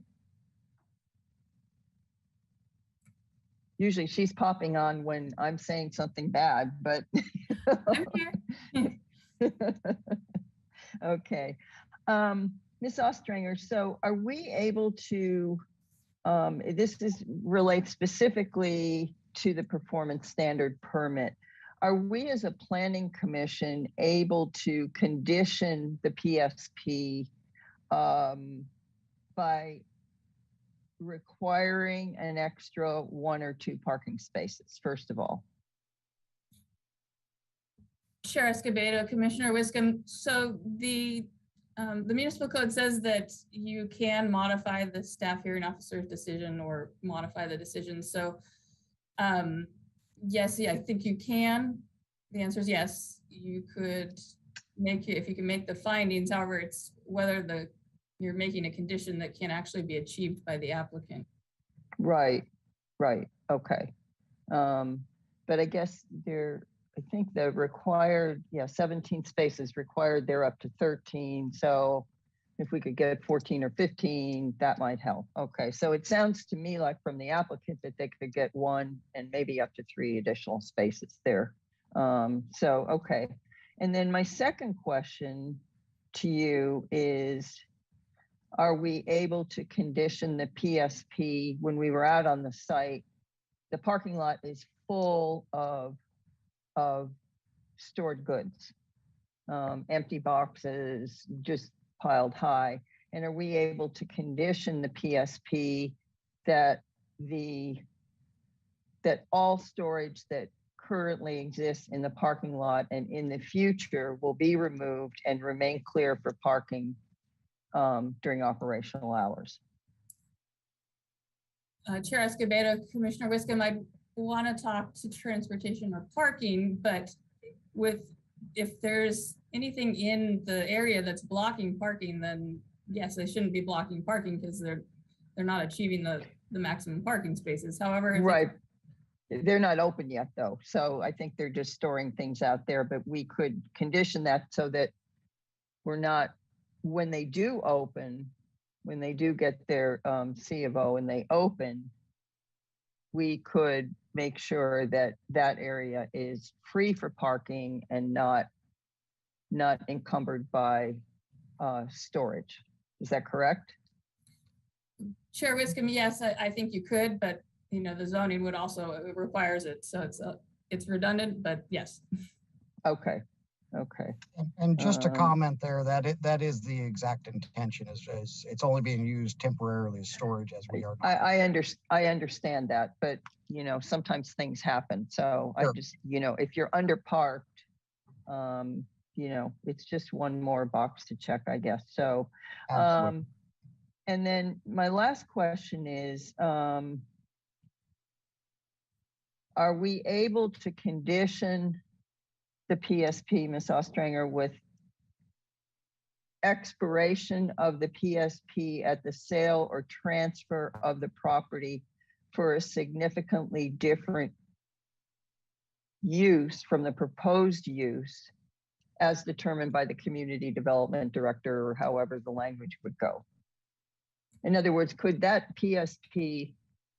Usually she's popping on when I'm saying something bad, but. I'm here. Okay. Ms. Ostranger, so are we able to, relates specifically to the performance standard permit. Are we as a planning commission able to condition the PSP by requiring an extra 1 or 2 parking spaces, first of all? Chair Escobedo, Commissioner Wiscombe. So the municipal code says that you can modify the staff hearing officer's decision or modify the decision. So yes, yeah, I think you can. The answer is yes. You could make it if you can make the findings. However, it's whether you're making a condition that can actually be achieved by the applicant. Right. Okay. But I guess I think the required, 17 spaces required, they're up to 13. So if we could get 14 or 15, that might help. Okay, so it sounds to me like from the applicant that they could get 1 and maybe up to 3 additional spaces there. Okay. And then my second question to you is, are we able to condition the PSP? When we were out on the site, the parking lot is full of stored goods, empty boxes just piled high. And are we able to condition the PSP that all storage that currently exists in the parking lot and in the future will be removed and remain clear for parking during operational hours? Chair Escobedo, Commissioner Wiscombe, I want to talk to transportation or parking, but if there's anything in the area that's blocking parking, then yes, they shouldn't be blocking parking because they're not achieving the maximum parking spaces. However, right, they're not open yet though, so I think they're just storing things out there. But we could condition that so that we're not, when they do open, when they do get their C of O and they open, we could make sure that that area is free for parking and not encumbered by storage. Is that correct? Chair Wiscombe, yes, I think you could, but you know the zoning would also, it requires it, so it's redundant, but yes. Okay. And just to comment there, that is the exact intention. Is it's only being used temporarily as storage as we are. I understand that, but you know sometimes things happen. So sure. I just, you know, if you're underparked, you know, it's just one more box to check, I guess. So, and then my last question is, are we able to condition the PSP, Ms. Ostranger, with expiration of the PSP at the sale or transfer of the property for a significantly different use from the proposed use as determined by the community development director, or however the language would go? In other words, could that PSP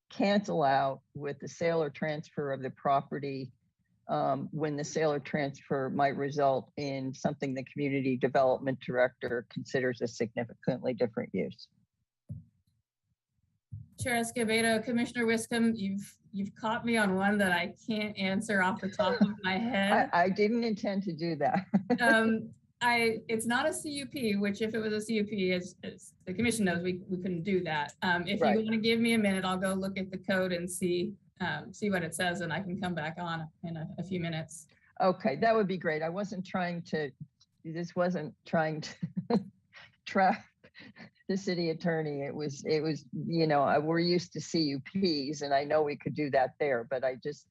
cancel out with the sale or transfer of the property when the sale or transfer might result in something the community development director considers a significantly different use. Chair Escobedo, Commissioner Wiscombe, you've caught me on one that I can't answer off the top of my head. I didn't intend to do that. It's not a CUP, which if it was a CUP, as the commission knows, we couldn't do that. If Right. you want to give me a minute, I'll go look at the code and see what it says, and I can come back on in a few minutes. Okay, that would be great. I wasn't trying to, this wasn't trying to trap the city attorney. It was, you know, we're used to CUPs and I know we could do that there, but I just,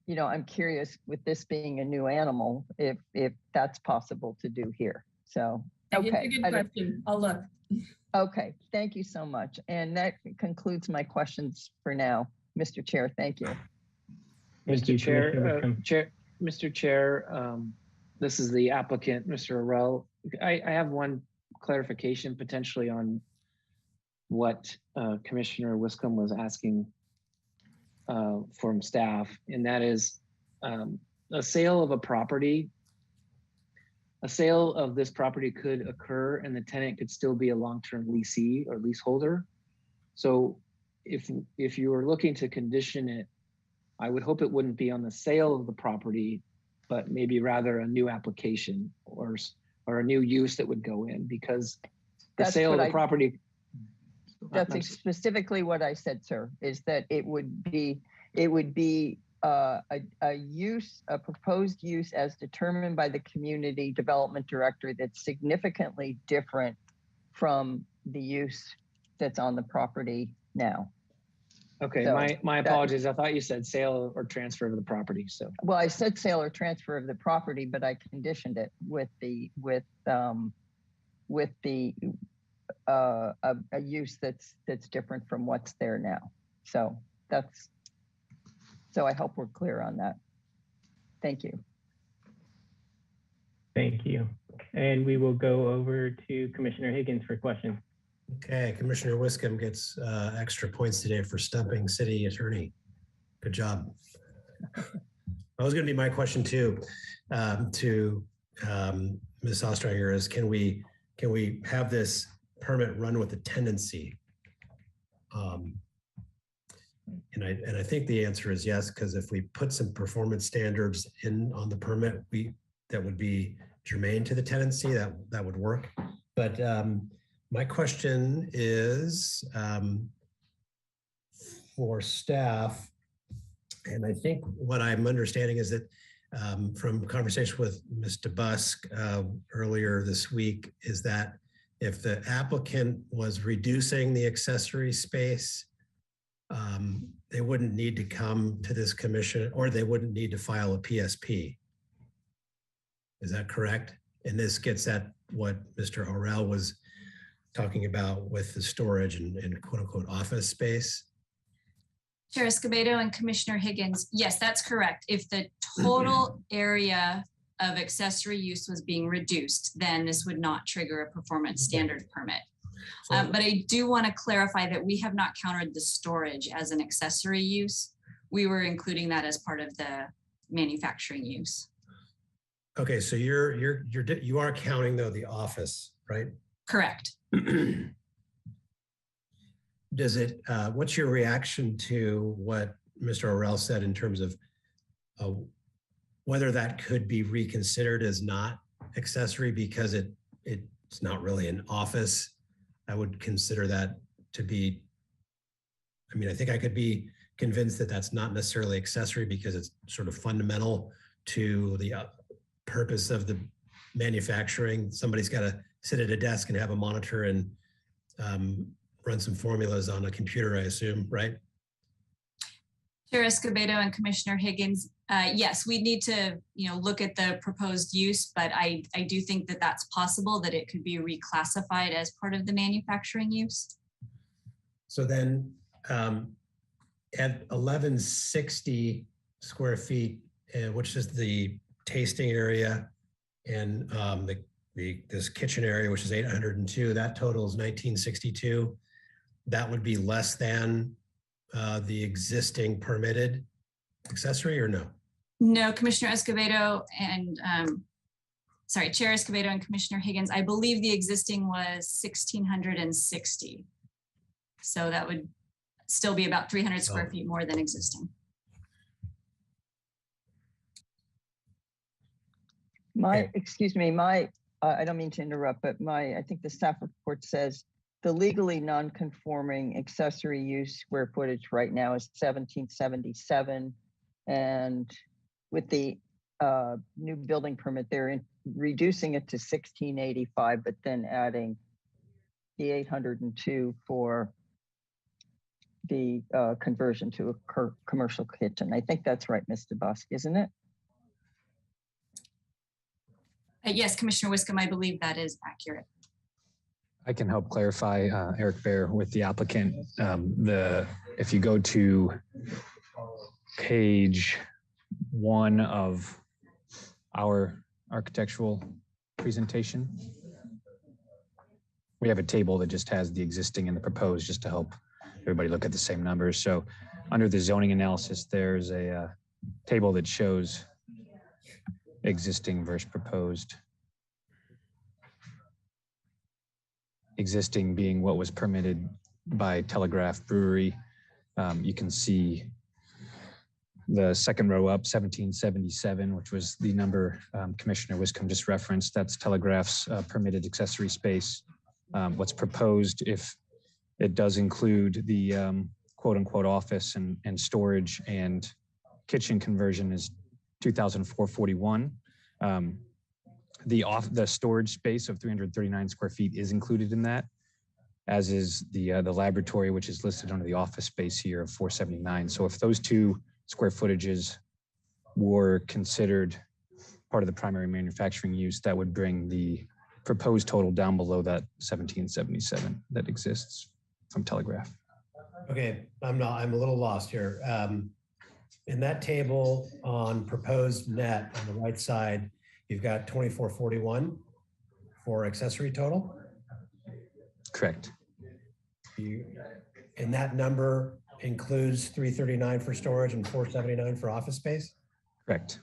you know, I'm curious with this being a new animal, if that's possible to do here. So, It's okay. a good question. I'll look. Okay, thank you so much. And that concludes my questions for now. Mr. Chair, thank you. Thank you, Commissioner Wickham. Mr. Chair, this is the applicant, Mr. Arel. I have one clarification potentially on what Commissioner Wiscombe was asking from staff, and that is a sale of a property. A sale of this property could occur and the tenant could still be a long-term leasee or leaseholder. So if you were looking to condition it, I would hope it wouldn't be on the sale of the property, but maybe rather a new application or a new use that would go in, because the sale of the property. That's specifically what I said, sir, is that it would be a use, a proposed use as determined by the community development director that's significantly different from the use that's on the property now. Okay, So my apologies. I thought you said sale or transfer of the property. So well, I said sale or transfer of the property, but I conditioned it with a use that's different from what's there now. So I hope we're clear on that. Thank you. Thank you. And we will go over to Commissioner Higgins for questions. Okay, Commissioner Wiscombe gets extra points today for stumping city attorney. Good job. That was going to be my question too, to Ms. Ostrager, is can we have this permit run with a tendency? And I think the answer is yes, because if we put some performance standards in on the permit, that would be germane to the tenancy, that would work. But my question is for staff, and I think what I'm understanding is that from conversation with Ms. DeBusk earlier this week, is that if the applicant was reducing the accessory space, they wouldn't need to come to this commission, or they wouldn't need to file a PSP. Is that correct? And this gets at what Mr. Arel was talking about with the storage and quote unquote office space. Chair Escobedo and Commissioner Higgins, yes, that's correct. If the total area of accessory use was being reduced, then this would not trigger a performance standard permit. But I do want to clarify that we have not counted the storage as an accessory use. We were including that as part of the manufacturing use. Okay, so you are counting though the office, right? Correct. Does it, what's your reaction to what Mr. Arel said in terms of whether that could be reconsidered as not accessory because it's not really an office? I would consider that to be, I mean, I think I could be convinced that that's not necessarily accessory because it's sort of fundamental to the purpose of the manufacturing. Somebody's got to sit at a desk and have a monitor and run some formulas on a computer, I assume, right? Chair Escobedo and Commissioner Higgins, yes, we need to look at the proposed use, but I do think that that's possible, that it could be reclassified as part of the manufacturing use. So then at 1160 square feet, which is the tasting area, and this kitchen area, which is 802, that totals 1962. That would be less than the existing permitted accessory, or no? No, Commissioner Escobedo and, sorry, Chair Escobedo and Commissioner Higgins, I believe the existing was 1,660. So that would still be about 300 square feet more than existing. Excuse me, I don't mean to interrupt, but I think the staff report says the legally non-conforming accessory use square footage right now is 1,777. And with the new building permit, they're reducing it to 1,685, but then adding the 802 for the conversion to a commercial kitchen. I think that's right, Mr. Busk, isn't it? Yes, Commissioner Wiscombe, I believe that is accurate. I can help clarify, Eric Bear, with the applicant. If you go to page 1 of our architectural presentation, we have a table that just has the existing and the proposed, just to help everybody look at the same numbers. So under the zoning analysis, there's a table that shows existing versus proposed. Existing being what was permitted by Telegraph Brewery. You can see the second row up, 1777, which was the number Commissioner Wiscombe just referenced. That's Telegraph's permitted accessory space. What's proposed, if it does include the quote unquote office and storage and kitchen conversion, is 2,441. The storage space of 339 square feet is included in that, as is the laboratory, which is listed under the office space here of 479. So if those two square footages were considered part of the primary manufacturing use, that would bring the proposed total down below that 1777 that exists from Telegraph. Okay, I'm a little lost here. In that table on proposed net on the right side, you've got 2441 for accessory total. Correct. And that number includes 339 for storage and 479 for office space? Correct.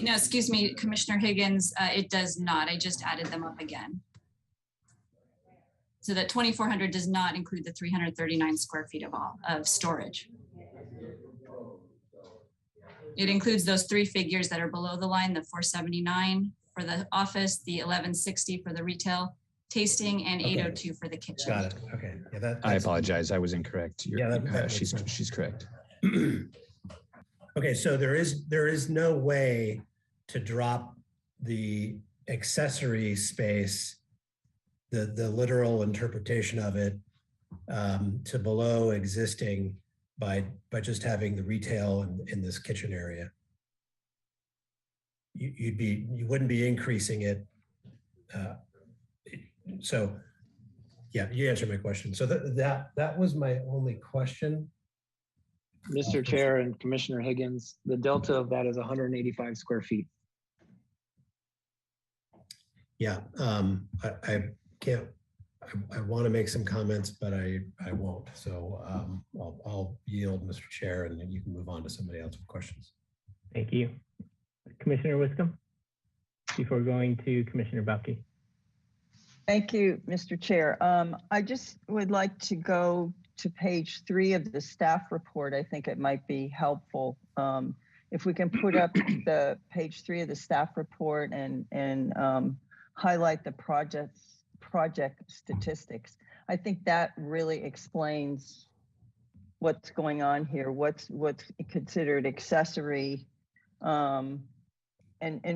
No, excuse me, Commissioner Higgins, it does not. I just added them up again. So that 2,400 does not include the 339 square feet of storage. It includes those three figures that are below the line, the 479 for the office, the 1160 for the retail tasting, and 802 for the kitchen. Got it. Okay. Yeah, I apologize. I was incorrect. She's correct. Okay, so there is no way to drop the accessory space, the literal interpretation of it, to below existing by just having the retail in this kitchen area. You wouldn't be increasing it. So yeah, you answered my question. So that was my only question. Mr. Chair and Commissioner Higgins, the delta of that is 185 square feet. Yeah, I can't. I want to make some comments, but I won't. So I'll yield, Mr. Chair, and then you can move on to somebody else with questions. Thank you. Commissioner Wiscombe, before going to Commissioner Buckley. Thank you, Mr. Chair. I just would like to go to page 3 of the staff report. I think it might be helpful if we can put up the page 3 of the staff report and highlight the project statistics. I think that really explains what's going on here, what's considered accessory, and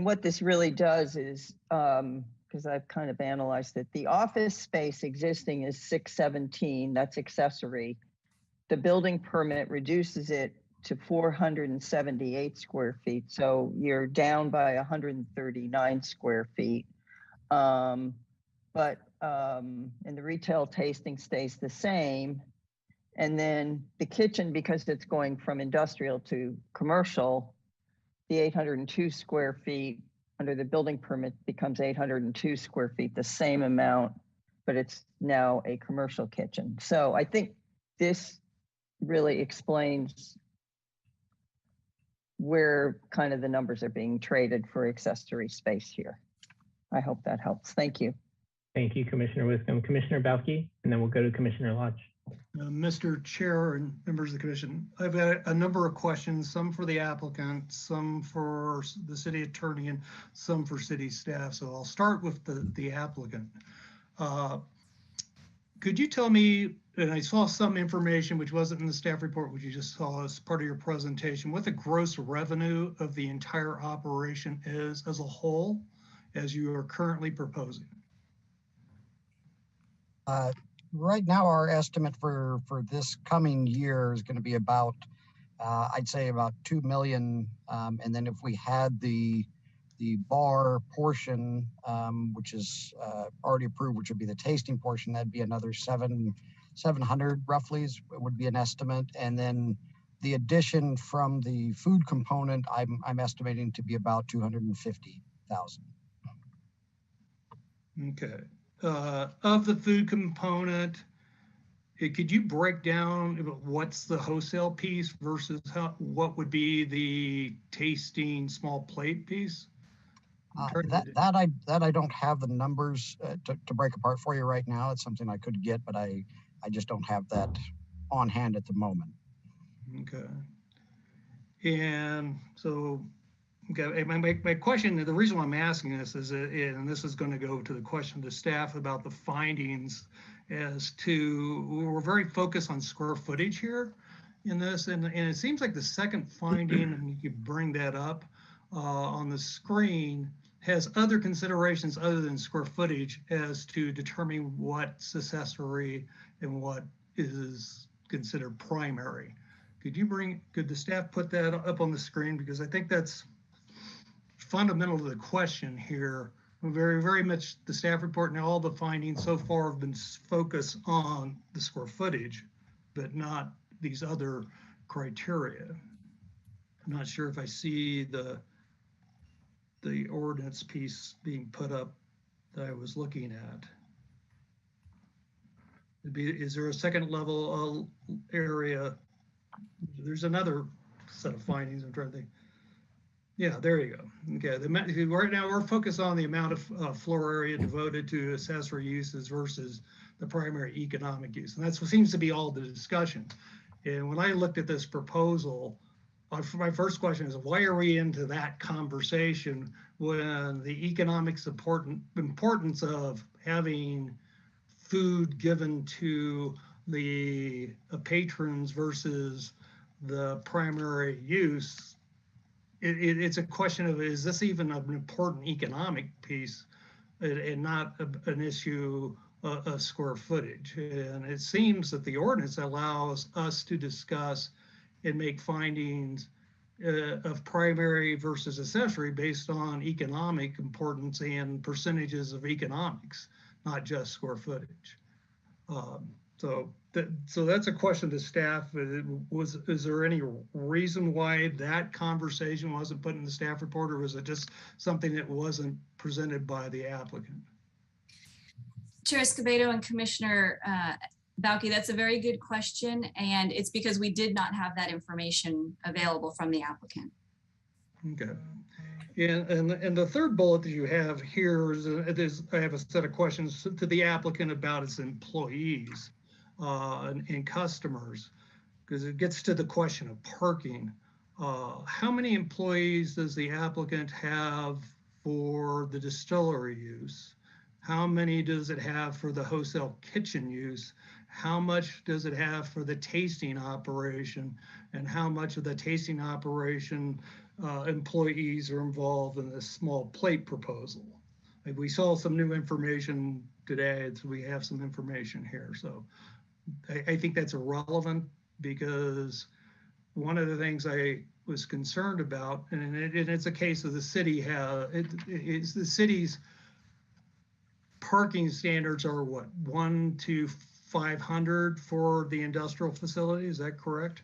what this really does is, because I've kind of analyzed it, the office space existing is 617, that's accessory. The building permit reduces it to 478 square feet, so you're down by 139 square feet. And the retail tasting stays the same. And then the kitchen, because it's going from industrial to commercial, the 802 square feet under the building permit becomes 802 square feet, the same amount, but it's now a commercial kitchen. So I think this really explains where kind of the numbers are being traded for accessory space here. I hope that helps. Thank you. Thank you, Commissioner Wiscombe. Commissioner Balke, and then we'll go to Commissioner Lodge. Mr. Chair and members of the commission, I've got a number of questions, some for the applicant, some for the city attorney, and some for city staff. So I'll start with the applicant. Could you tell me, and I saw some information which wasn't in the staff report, which you just saw as part of your presentation, what the gross revenue of the entire operation is as a whole, as you are currently proposing? Right now, our estimate for this coming year is going to be about, I'd say about 2 million. And then if we had the bar portion, which is already approved, which would be the tasting portion, that'd be another 700 roughly would be an estimate. And then the addition from the food component, I'm estimating to be about 250,000. Okay. Of the food component, could you break down what's the wholesale piece versus what would be the tasting small plate piece? That I don't have the numbers to break apart for you right now. It's something I could get, but I just don't have that on hand at the moment. Okay. And so, okay, my question, the reason why I'm asking this is, and this is going to go to the question to staff about the findings, as to, we're very focused on square footage here in this, and it seems like the second finding, and you could bring that up on the screen, has other considerations other than square footage as to determining what's accessory and what is considered primary. Could the staff put that up on the screen? Because I think that's fundamental to the question here. Very, very much the staff report and all the findings so far have been focused on the square footage, but not these other criteria. I'm not sure if I see the ordinance piece being put up that I was looking at. Is there a second level area? There's another set of findings I'm trying to think. Yeah, there you go. Okay, right now we're focused on the amount of floor area devoted to accessory uses versus the primary economic use. And that's what seems to be all the discussion. And when I looked at this proposal, my first question is, why are we into that conversation when the economics importance of having food given to the patrons versus the primary use? It's a question of, is this even an important economic piece and not an issue of square footage? And it seems that the ordinance allows us to discuss and make findings of primary versus accessory based on economic importance and percentages of economics, not just square footage. So that's a question to staff. Is there any reason why that conversation wasn't put in the staff report, or was it just something that wasn't presented by the applicant? Chair Escobedo and Commissioner Balke, that's a very good question. And it's because we did not have that information available from the applicant. Okay. And the third bullet that you have here is I have a set of questions to the applicant about its employees and customers, because it gets to the question of parking. How many employees does the applicant have for the distillery use? How many does it have for the wholesale kitchen use? How much does it have for the tasting operation? And how much of the tasting operation employees are involved in this small plate proposal? Like, we saw some new information today, so we have some information here. So I think that's irrelevant, because one of the things I was concerned about, and it's a case of the city, it's the city's parking standards are what, 1 to 500 for the industrial facility, is that correct?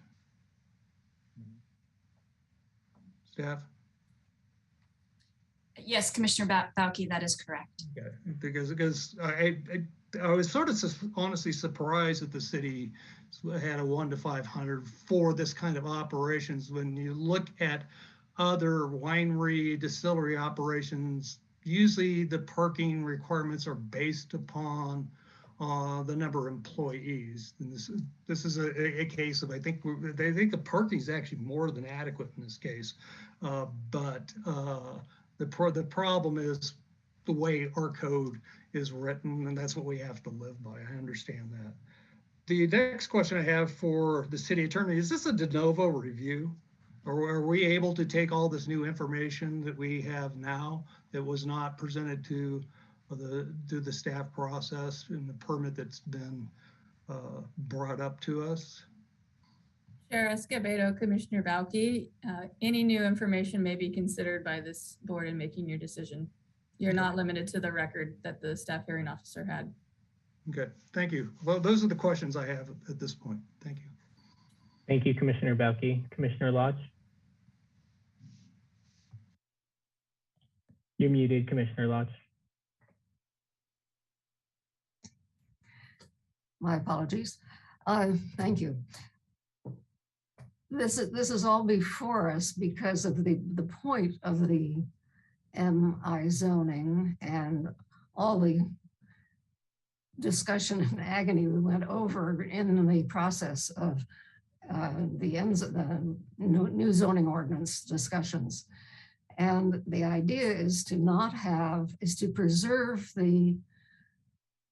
Staff? Yes, Commissioner Balke, that is correct. Okay, because I was sort of honestly surprised that the city had a 1 to 500 for this kind of operations. When you look at other winery, distillery operations, usually the parking requirements are based upon the number of employees. And this is a case of, I think the parking is actually more than adequate in this case. But the problem is the way our code is written, and that's what we have to live by. I understand that. The next question I have for the city attorney, is this a de novo review? Or are we able to take all this new information that we have now that was not presented to the staff process in the permit that's been brought up to us? Chair Escobedo, Commissioner Bauke, any new information may be considered by this board in making your decision. You're not limited to the record that the staff hearing officer had. Okay, thank you. Well, those are the questions I have at this point. Thank you. Thank you, Commissioner Bauke. Commissioner Lodge? You're muted, Commissioner Lodge. My apologies. Thank you. This is all before us because of the point of the MI zoning and all the discussion and agony we went over in the process of the new zoning ordinance discussions. And the idea is to preserve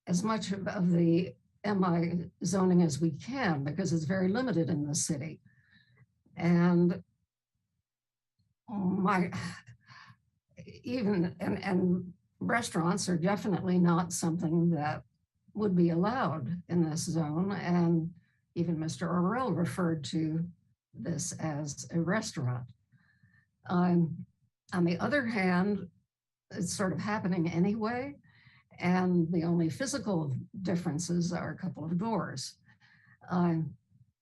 as much of the MI zoning as we can, because it's very limited in the city. And restaurants are definitely not something that would be allowed in this zone. And even Mr. Orwell referred to this as a restaurant. On the other hand, it's sort of happening anyway. And the only physical differences are a couple of doors.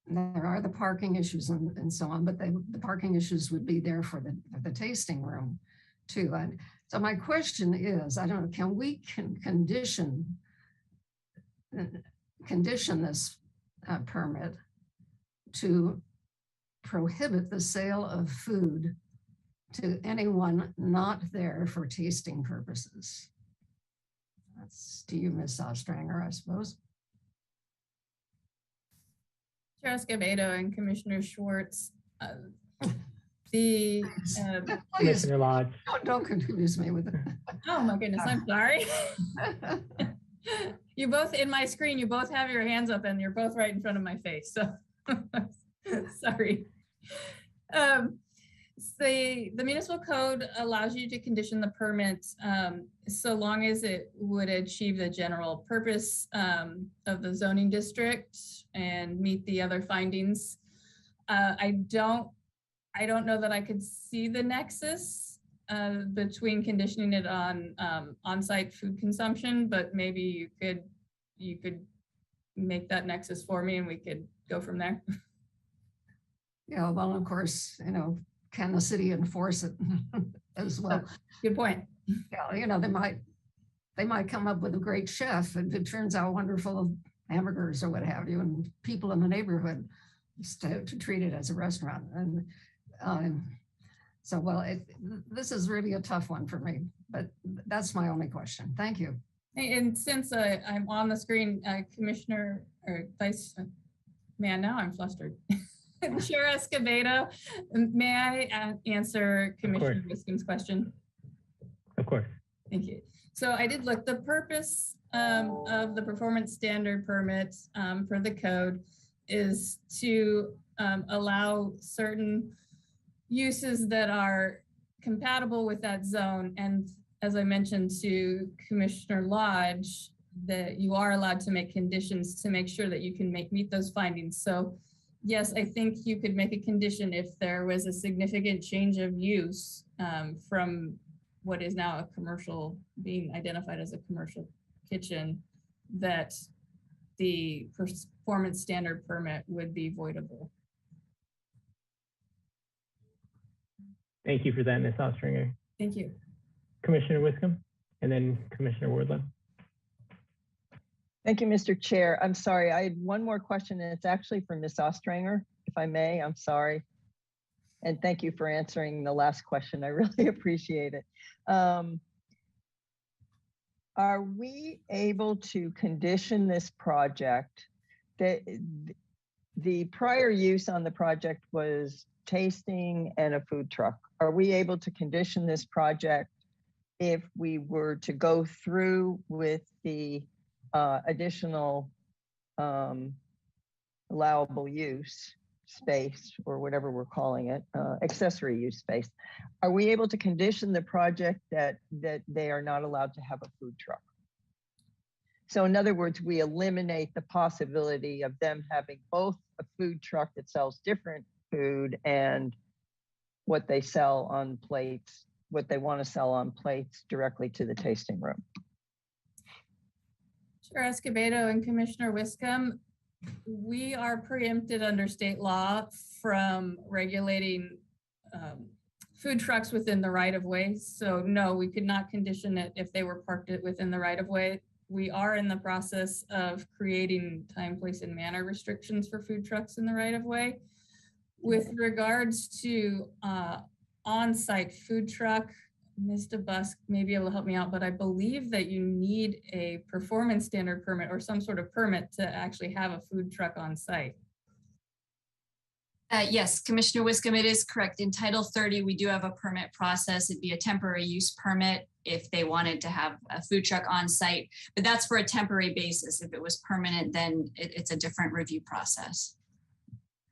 There are the parking issues and so on, but the parking issues would be there for the tasting room too. And so my question is, I don't know, can we condition this permit to prohibit the sale of food to anyone not there for tasting purposes? That's to you, Ms. Ostranger, I suppose. Chair Escobedo and Commissioner Schwartz, Commissioner Lodge. Don't confuse me with it. Oh my goodness, I'm sorry. You both, in my screen, you both have your hands up and you're both right in front of my face, so sorry. The municipal code allows you to condition the permit so long as it would achieve the general purpose of the zoning district and meet the other findings. I don't know that I could see the nexus between conditioning it on on-site food consumption, but maybe you could make that nexus for me and we could go from there. Yeah, well, of course, can the city enforce it as well? Good point. Yeah, they might come up with a great chef and it turns out wonderful hamburgers or what have you, and people in the neighborhood to treat it as a restaurant. And this is really a tough one for me, but that's my only question. Thank you. And since I'm on the screen, Commissioner or Vice, man, now I'm flustered. Chair Escobedo, may I answer Commissioner Wiskin's question? Of course. Thank you. So I did look, the purpose of the performance standard permit for the code is to allow certain uses that are compatible with that zone. And as I mentioned to Commissioner Lodge, that you are allowed to make conditions to make sure that you can meet those findings. So yes, I think you could make a condition if there was a significant change of use from what is now a commercial, being identified as a commercial kitchen, that the performance standard permit would be voidable. Thank you for that, Ms. Ostringer. Thank you. Commissioner Wiscombe, and then Commissioner Wardlow. Thank you, Mr. Chair. I'm sorry, I had one more question, and it's actually for Ms. Ostranger, if I may. I'm sorry. And thank you for answering the last question. I really appreciate it. Are we able to condition this project? The prior use on the project was tasting and a food truck. Are we able to condition this project if we were to go through with the additional allowable use space, or whatever we're calling it, accessory use space? Are we able to condition the project that they are not allowed to have a food truck? So in other words, we eliminate the possibility of them having both a food truck that sells different food and what they sell on plates, what they want to sell on plates directly to the tasting room. Chair Escobedo and Commissioner Wiscombe, we are preempted under state law from regulating food trucks within the right of way. So no, we could not condition it if they were parked within the right of way. We are in the process of creating time, place, and manner restrictions for food trucks in the right of way. With regards to on-site food truck, Mr. Busk may be able to help me out, but I believe that you need a performance standard permit or some sort of permit to actually have a food truck on site. Yes, Commissioner Wiscombe, it is correct. In Title 30, we do have a permit process. It'd be a temporary use permit if they wanted to have a food truck on site, but that's for a temporary basis. If it was permanent, then it's a different review process.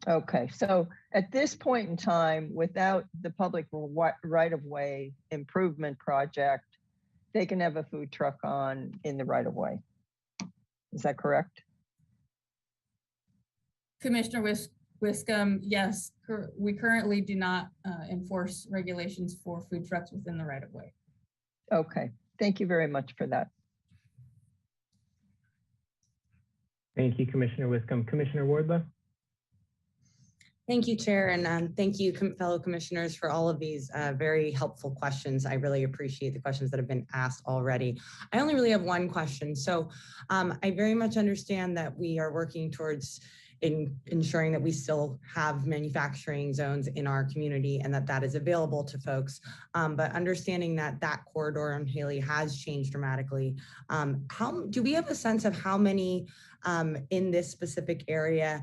Okay, so at this point in time, without the public right-of-way improvement project, they can have a food truck in the right-of-way. Is that correct? Commissioner Wiscombe, yes, we currently do not enforce regulations for food trucks within the right-of-way. Okay, thank you very much for that. Thank you, Commissioner Wiscombe. Commissioner Wardlow? Thank you, Chair, and thank you, fellow commissioners, for all of these very helpful questions. I really appreciate the questions that have been asked already. I only really have one question. So I very much understand that we are working towards ensuring that we still have manufacturing zones in our community and that is available to folks. But understanding that corridor on Haley has changed dramatically, do we have a sense of how many in this specific area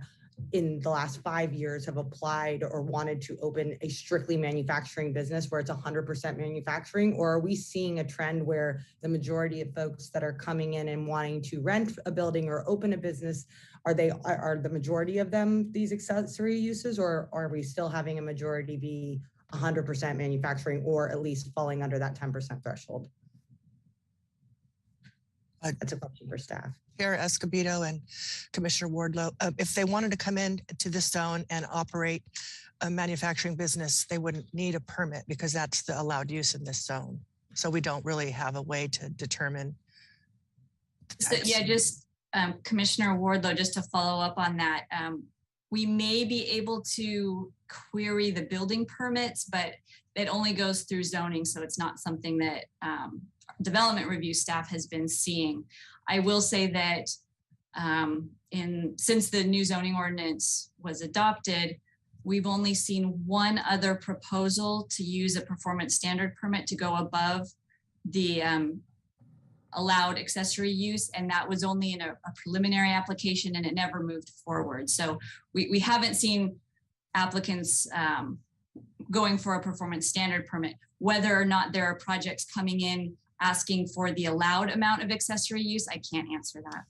in the last 5 years have applied or wanted to open a strictly manufacturing business where it's 100% manufacturing? Or are we seeing a trend where the majority of folks that are coming in and wanting to rent a building or open a business, are the majority of them these accessory uses, or are we still having a majority be 100% manufacturing or at least falling under that 10% threshold? That's a question for staff. Chair Escobedo and Commissioner Wardlow, if they wanted to come in to this zone and operate a manufacturing business, they wouldn't need a permit because that's the allowed use in this zone. So we don't really have a way to determine. So, yeah, just Commissioner Wardlow, just to follow up on that, we may be able to query the building permits, but it only goes through zoning. So it's not something that development review staff has been seeing. I will say that since the new zoning ordinance was adopted, we've only seen one other proposal to use a performance standard permit to go above the allowed accessory use, and that was only in a preliminary application and it never moved forward. So we haven't seen applicants going for a performance standard permit. Whether or not there are projects coming in asking for the allowed amount of accessory use, I can't answer that.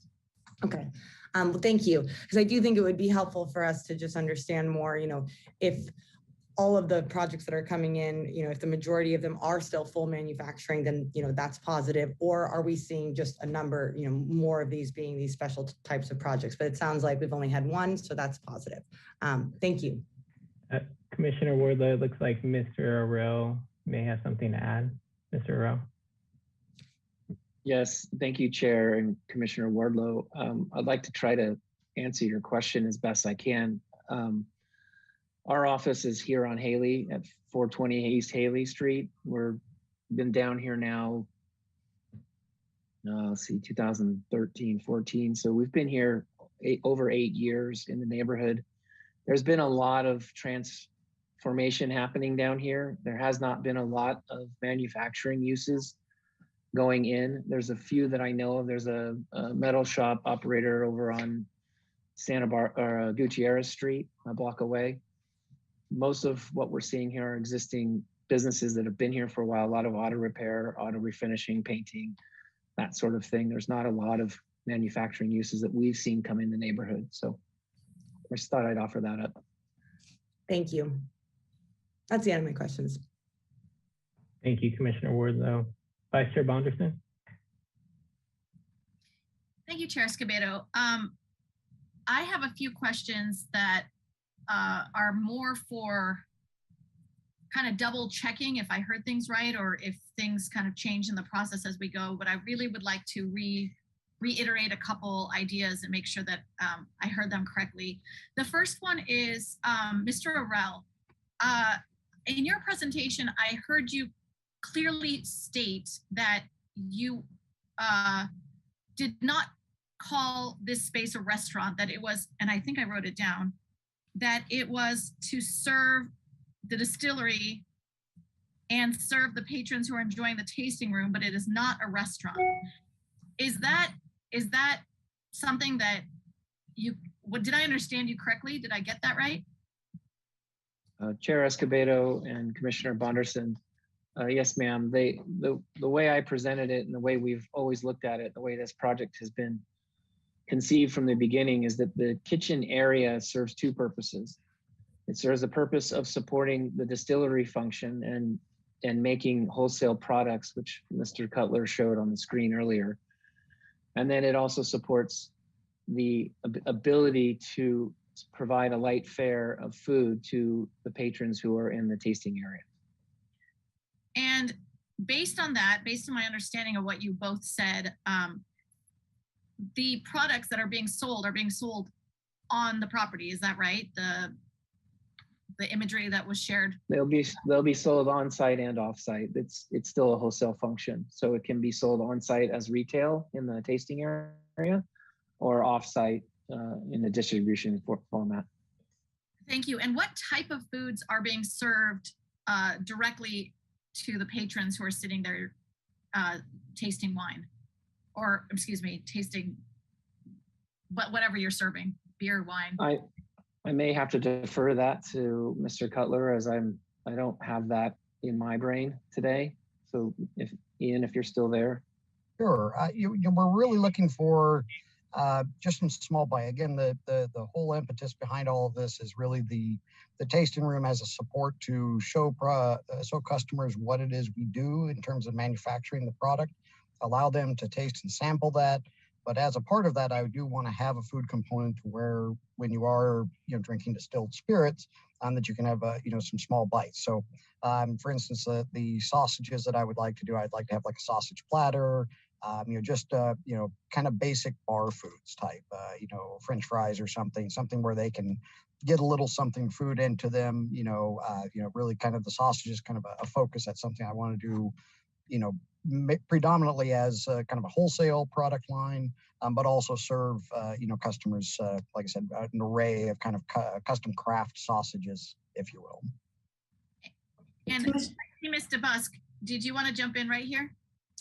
Okay, well, thank you. Because I do think it would be helpful for us to just understand more, if all of the projects that are coming in, if the majority of them are still full manufacturing, then, that's positive. Or are we seeing just a number, more of these being these special types of projects? But it sounds like we've only had one, so that's positive. Thank you. Commissioner Wardlow, it looks like Mr. Arell may have something to add. Mr. Arell. Yes, thank you, Chair and Commissioner Wardlow. I'd like to try to answer your question as best I can. Our office is here on Haley at 420 East Haley Street. We've been down here now let's see, 2013, 14. So we've been here over 8 years in the neighborhood. There's been a lot of transformation happening down here. There has not been a lot of manufacturing uses going in. There's a few that I know of. There's a metal shop operator over on Gutierrez Street, a block away. Most of what we're seeing here are existing businesses that have been here for a while, a lot of auto repair, auto refinishing, painting, that sort of thing. There's not a lot of manufacturing uses that we've seen come in the neighborhood. So I just thought I'd offer that up. Thank you. That's the end of my questions. Thank you, Commissioner Wardlow. Vice Chair Bonderson. Thank you, Chair Escobedo. I have a few questions that are more for kind of double checking if I heard things right or if things kind of change in the process as we go, but I really would like to reiterate a couple ideas and make sure that I heard them correctly. The first one is Mr. Orell. In your presentation, I heard you clearly state that you did not call this space a restaurant, that it was, and I think I wrote it down, that it was to serve the distillery and serve the patrons who are enjoying the tasting room, but it is not a restaurant. Is that something that did I understand you correctly? Did I get that right? Chair Escobedo and Commissioner Bonderson, yes, ma'am. The way I presented it and the way we've always looked at it, the way this project has been conceived from the beginning is that the kitchen area serves two purposes. It serves the purpose of supporting the distillery function and making wholesale products, which Mr. Cutler showed on the screen earlier. And then it also supports the ability to provide a light fare of food to the patrons who are in the tasting area. And based on that, based on my understanding of what you both said, the products that are being sold on the property. Is that right? The imagery that was shared. They'll be sold on site and off site. It's still a wholesale function, so it can be sold on site as retail in the tasting area, or off site in the distribution format. Thank you. And what type of foods are being served directly to the patrons who are sitting there tasting wine, or excuse me, tasting whatever you're serving, beer, wine? I may have to defer that to Mr. Cutler, as I don't have that in my brain today. So if Ian, if you're still there. Sure. We're really looking for just some small bite. Again, the whole impetus behind all of this is really the tasting room as a support to show customers what it is we do in terms of manufacturing the product, allow them to taste and sample that. But as a part of that, I do want to have a food component where when you are, drinking distilled spirits, that you can have, some small bites. So, for instance, the sausages that I would like to do, I'd like to have like a sausage platter, kind of basic bar foods type, French fries or something where they can get a little something food into them, really kind of the sausage is kind of a focus. That's something I want to do, predominantly as kind of a wholesale product line, but also serve, customers, like I said, an array of kind of custom craft sausages, if you will. And Ms. DeBusk, did you want to jump in right here?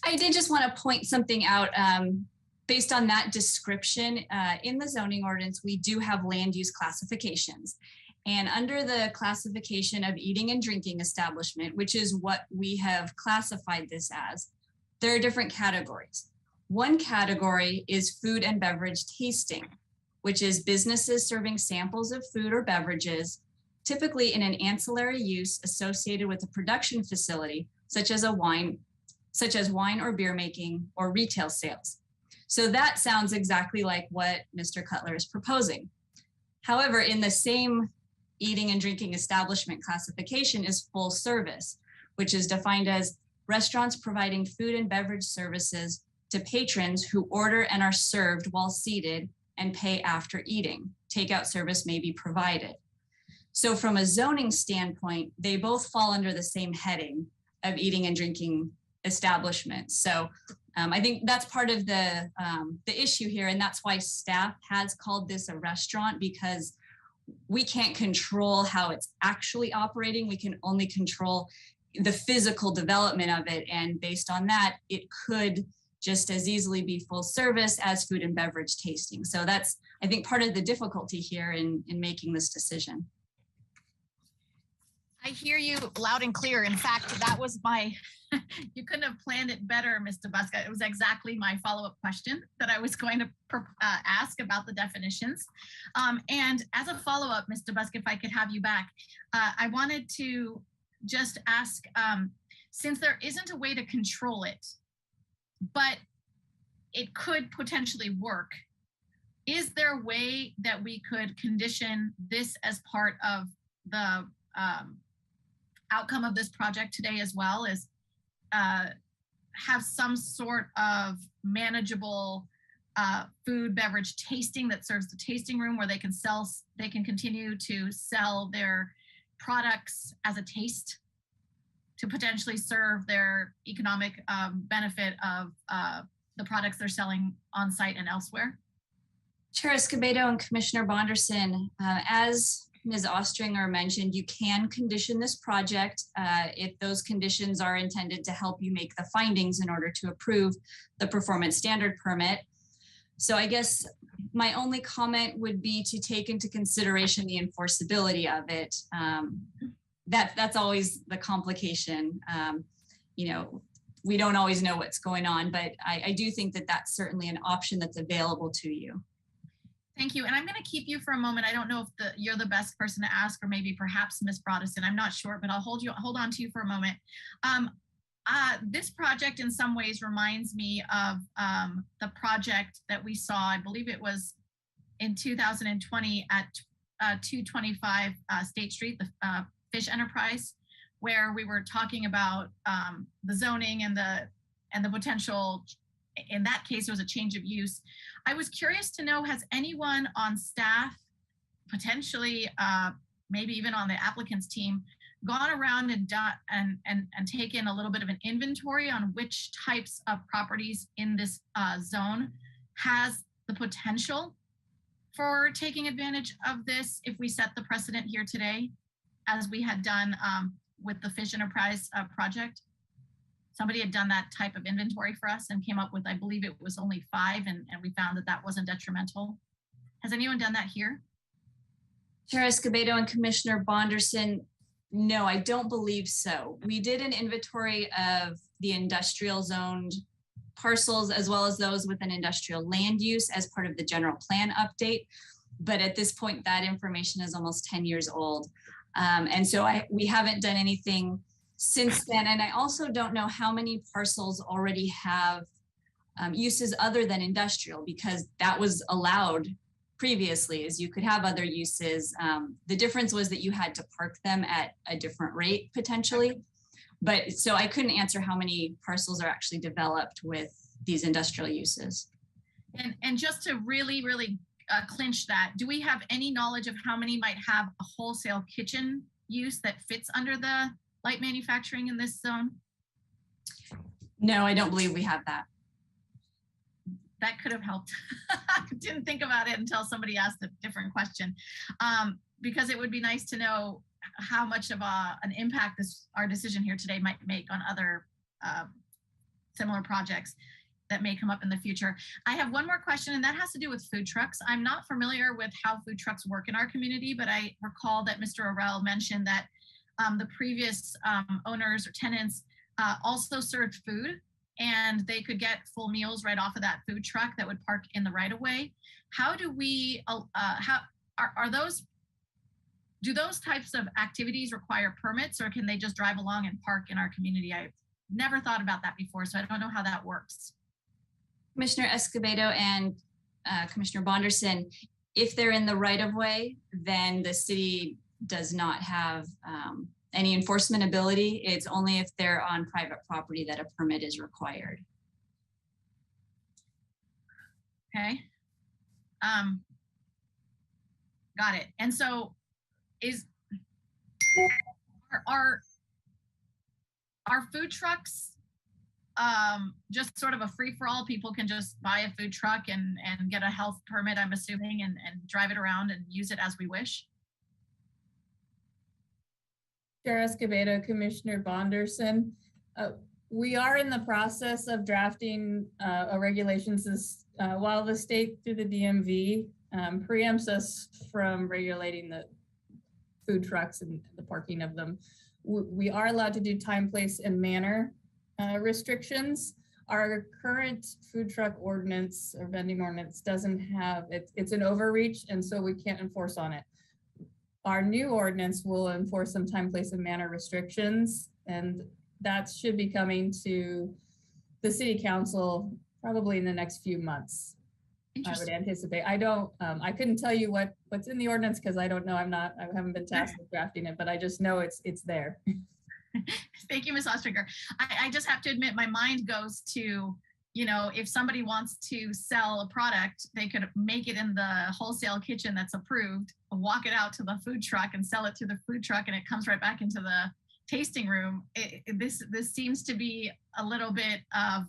I did just want to point something out. Based on that description, in the zoning ordinance, we do have land use classifications. And under the classification of eating and drinking establishment, which is what we have classified this as, there are different categories. One category is food and beverage tasting, which is businesses serving samples of food or beverages, typically in an ancillary use associated with a production facility, such as wine or beer making or retail sales. So that sounds exactly like what Mr. Cutler is proposing. However, in the same eating and drinking establishment classification is full service, which is defined as restaurants providing food and beverage services to patrons who order and are served while seated and pay after eating. Takeout service may be provided. So from a zoning standpoint, they both fall under the same heading of eating and drinking establishments. So I think that's part of the issue here, and that's why staff has called this a restaurant, because we can't control how it's actually operating. We can only control the physical development of it, and based on that, it could just as easily be full service as food and beverage tasting. So that's, I think, part of the difficulty here in making this decision. I hear you loud and clear. In fact, that was my, you couldn't have planned it better, Mr. Busk. It was exactly my follow-up question that I was going to ask about the definitions. And as a follow-up, Mr. Busk, if I could have you back, I wanted to just ask, since there isn't a way to control it, but it could potentially work, is there a way that we could condition this as part of the outcome of this project today as well, as have some sort of manageable food beverage tasting that serves the tasting room, where they can continue to sell their products as a taste to potentially serve their economic benefit of the products they're selling on site and elsewhere? Chair Escobedo and Commissioner Bonderson, as Ms. Ostringer mentioned, you can condition this project if those conditions are intended to help you make the findings in order to approve the performance standard permit. So I guess my only comment would be to take into consideration the enforceability of it. That's always the complication. You know, we don't always know what's going on, but I do think that that's certainly an option that's available to you. Thank you. And I'm going to keep you for a moment. I don't know if you're the best person to ask, or maybe perhaps Ms. Broderson. I'm not sure, but I'll hold on to you for a moment. This project in some ways reminds me of the project that we saw, I believe it was in 2020 at 225 State Street, the Fish Enterprise, where we were talking about the zoning and the potential. In that case, it was a change of use. I was curious to know, has anyone on staff, potentially maybe even on the applicant's team, gone around and taken a little bit of an inventory on which types of properties in this zone has the potential for taking advantage of this if we set the precedent here today, as we had done with the Fish Enterprise project? Somebody had done that type of inventory for us and came up with, I believe it was only 5, and we found that wasn't detrimental. Has anyone done that here? Chair Escobedo and Commissioner Bonderson, no, I don't believe so. We did an inventory of the industrial zoned parcels as well as those with an industrial land use as part of the general plan update. But at this point, that information is almost 10 years old. And so we haven't done anything since then. And I also don't know how many parcels already have uses other than industrial, because that was allowed previously, as you could have other uses. The difference was that you had to park them at a different rate potentially. But so I couldn't answer how many parcels are actually developed with these industrial uses. And just to really clinch that, do we have any knowledge of how many might have a wholesale kitchen use that fits under the light manufacturing in this zone? No, I don't believe we have that. That could have helped. I didn't think about it until somebody asked a different question, because it would be nice to know how much of an impact our decision here today might make on other similar projects that may come up in the future. I have one more question, and that has to do with food trucks. I'm not familiar with how food trucks work in our community, but I recall that Mr. Orell mentioned that the previous owners or tenants also served food, and they could get full meals right off of that food truck that would park in the right of way. How do we, do those types of activities require permits, or can they just drive along and park in our community? I've never thought about that before, so I don't know how that works. Commissioner Escobedo and Commissioner Bonderson, if they're in the right of way, then the city does not have any enforcement ability. It's only if they're on private property that a permit is required. Okay. Got it. And so are food trucks just sort of a free-for-all? People can just buy a food truck and get a health permit, I'm assuming, and drive it around and use it as we wish? Chair Escobedo, Commissioner Bonderson, we are in the process of drafting a regulations while the state through the DMV preempts us from regulating the food trucks and the parking of them. We are allowed to do time, place, and manner restrictions. Our current food truck ordinance or vending ordinance doesn't have, it's an overreach, and so we can't enforce on it. Our new ordinance will enforce some time, place, and manner restrictions, and that should be coming to the city council probably in the next few months. I would anticipate. I couldn't tell you what's in the ordinance because I don't know. I haven't been tasked with drafting it, but I just know it's there. Thank you, Ms. Ostringer. I just have to admit, my mind goes to, if somebody wants to sell a product, they could make it in the wholesale kitchen that's approved, walk it out to the food truck and sell it to the food truck, and it comes right back into the tasting room. This seems to be a little bit of,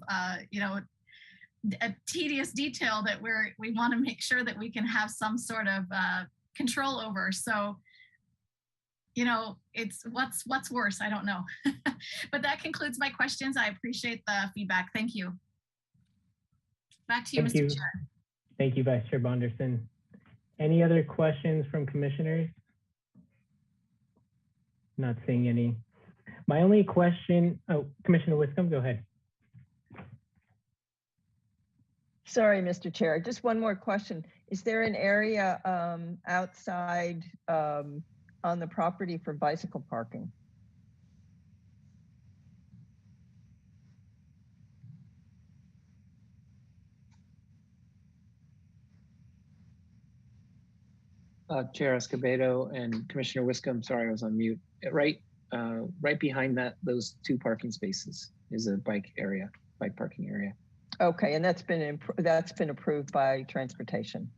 a tedious detail that we want to make sure that we can have some sort of control over. So, it's what's worse, I don't know. But that concludes my questions. I appreciate the feedback. Thank you. Back to you, Mr. Chair. Thank you, Vice Chair Bonderson. Any other questions from commissioners? Not seeing any. My only question, Commissioner Wiscombe, go ahead. Sorry, Mr. Chair, just one more question. Is there an area outside on the property for bicycle parking? Chair Escobedo and Commissioner Wiscombe, sorry, I was on mute. Right behind those two parking spaces is a bike parking area. Okay, and that's been approved by transportation.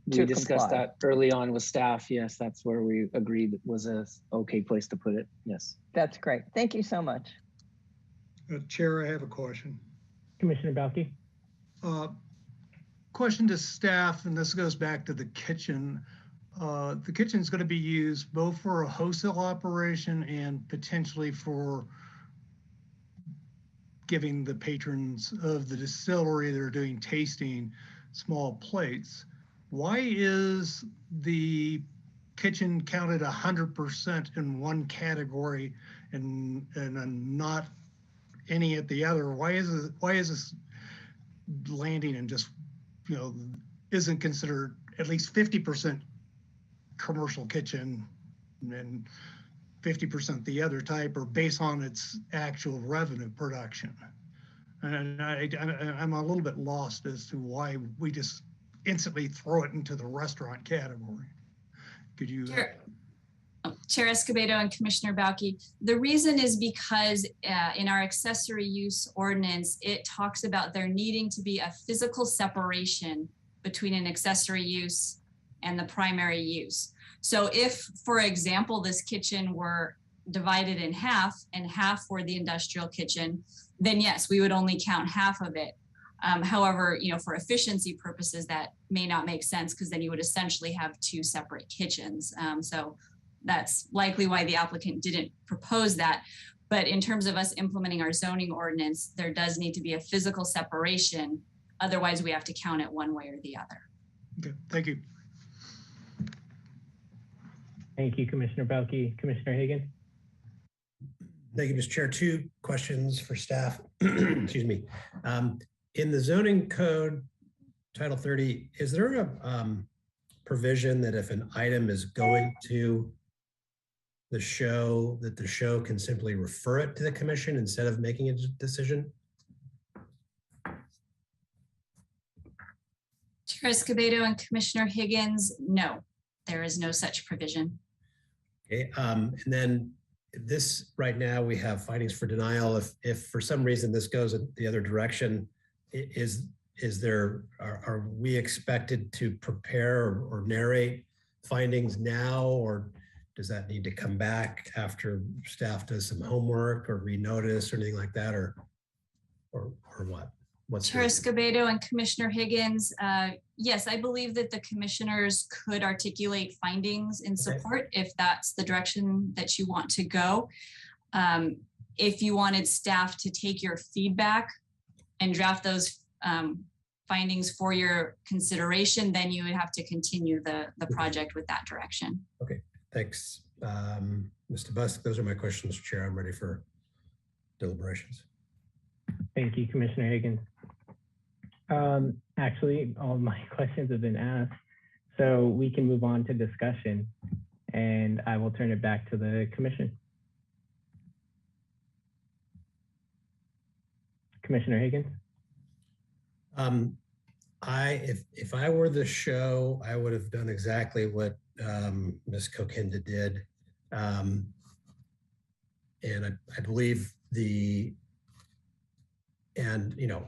We discussed that early on with staff. Yes, that's where we agreed it was a okay place to put it. Yes. That's great. Thank you so much. Chair, I have a question. Commissioner Balke. Question to staff, and this goes back to the kitchen. The kitchen is going to be used both for a wholesale operation and potentially for giving the patrons of the distillery that are doing tasting small plates. Why is the kitchen counted 100% in one category and not any at the other? Why is this landing and just, isn't considered at least 50% commercial kitchen and 50% the other type, or based on its actual revenue production? And I'm a little bit lost as to why we just instantly throw it into the restaurant category. Could you? Sure. Chair Escobedo and Commissioner Balke, the reason is because in our accessory use ordinance, it talks about there needing to be a physical separation between an accessory use and the primary use. So if, for example, this kitchen were divided in half and half were the industrial kitchen, then yes, we would only count half of it. However, for efficiency purposes, that may not make sense because then you would essentially have two separate kitchens. So that's likely why the applicant didn't propose that. But in terms of us implementing our zoning ordinance, there does need to be a physical separation. Otherwise, we have to count it one way or the other. Okay, thank you. Thank you, Commissioner Balke. Commissioner Higgins. Thank you, Mr. Chair. Two questions for staff. Excuse me. In the zoning code, Title 30, is there a provision that if an item is going to the show, that the show can simply refer it to the commission instead of making a decision? Chair Escobedo and Commissioner Higgins, no, there is no such provision. Okay, and then this right now we have findings for denial. If for some reason this goes in the other direction, are we expected to prepare or narrate findings now, or does that need to come back after staff does some homework or renotice or anything like that? Or or what? Chair Escobedo and Commissioner Higgins, yes, I believe that the commissioners could articulate findings in support if that's the direction that you want to go. If you wanted staff to take your feedback and draft those findings for your consideration, then you would have to continue the project with that direction. Okay, thanks. Mr. Busk, those are my questions, Chair. I'm ready for deliberations. Thank you, Commissioner Higgins. Actually, all of my questions have been asked, so we can move on to discussion, and I will turn it back to the commission. Commissioner Higgins? If I were the show, I would have done exactly what Ms. Kokinda did. And I believe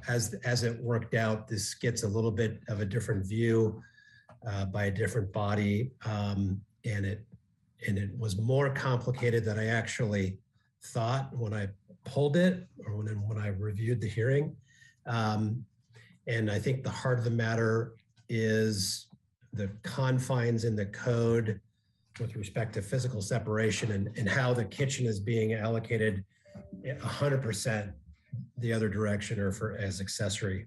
as it worked out, this gets a little bit of a different view by a different body. And it was more complicated than I actually thought when I pulled it or when I reviewed the hearing. And I think the heart of the matter is the confines in the code with respect to physical separation and how the kitchen is being allocated 100% the other direction or as accessory.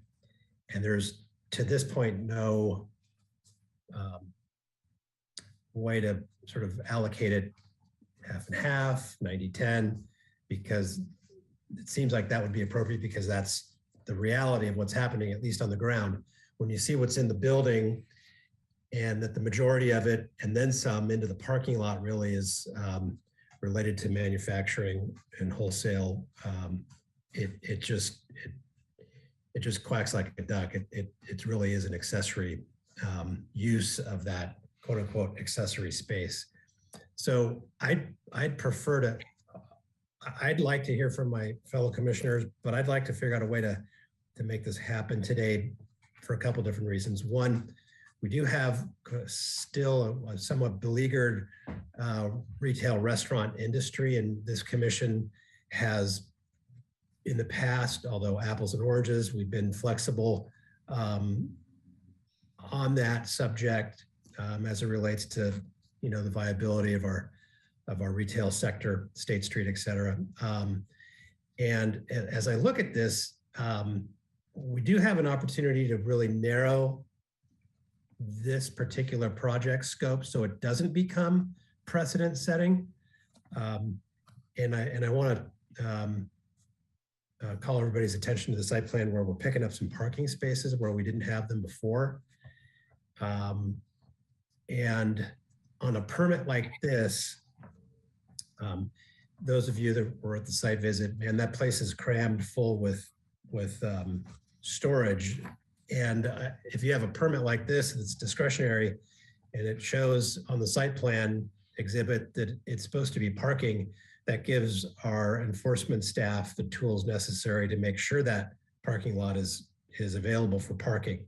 And there's, to this point, no way to sort of allocate it half and half, 90-10, because it seems like that would be appropriate because that's the reality of what's happening, at least on the ground. When you see what's in the building and that the majority of it and then some into the parking lot really is related to manufacturing and wholesale, it just quacks like a duck. It really is an accessory use of that quote unquote accessory space. So I'd prefer to, I'd like to hear from my fellow commissioners, but I'd like to figure out a way to make this happen today for a couple different reasons. One, we do have still a somewhat beleaguered retail restaurant industry, and this commission has in the past, although apples and oranges, we've been flexible on that subject as it relates to, the viability of our retail sector, State Street, et cetera. And as I look at this, we do have an opportunity to really narrow this particular project scope so it doesn't become precedent setting. And I want to call everybody's attention to the site plan where we're picking up some parking spaces where we didn't have them before. And on a permit like this, those of you that were at the site visit, man, that place is crammed full with storage. And if you have a permit like this, it's discretionary, and it shows on the site plan exhibit that it's supposed to be parking, that gives our enforcement staff the tools necessary to make sure that parking lot is available for parking.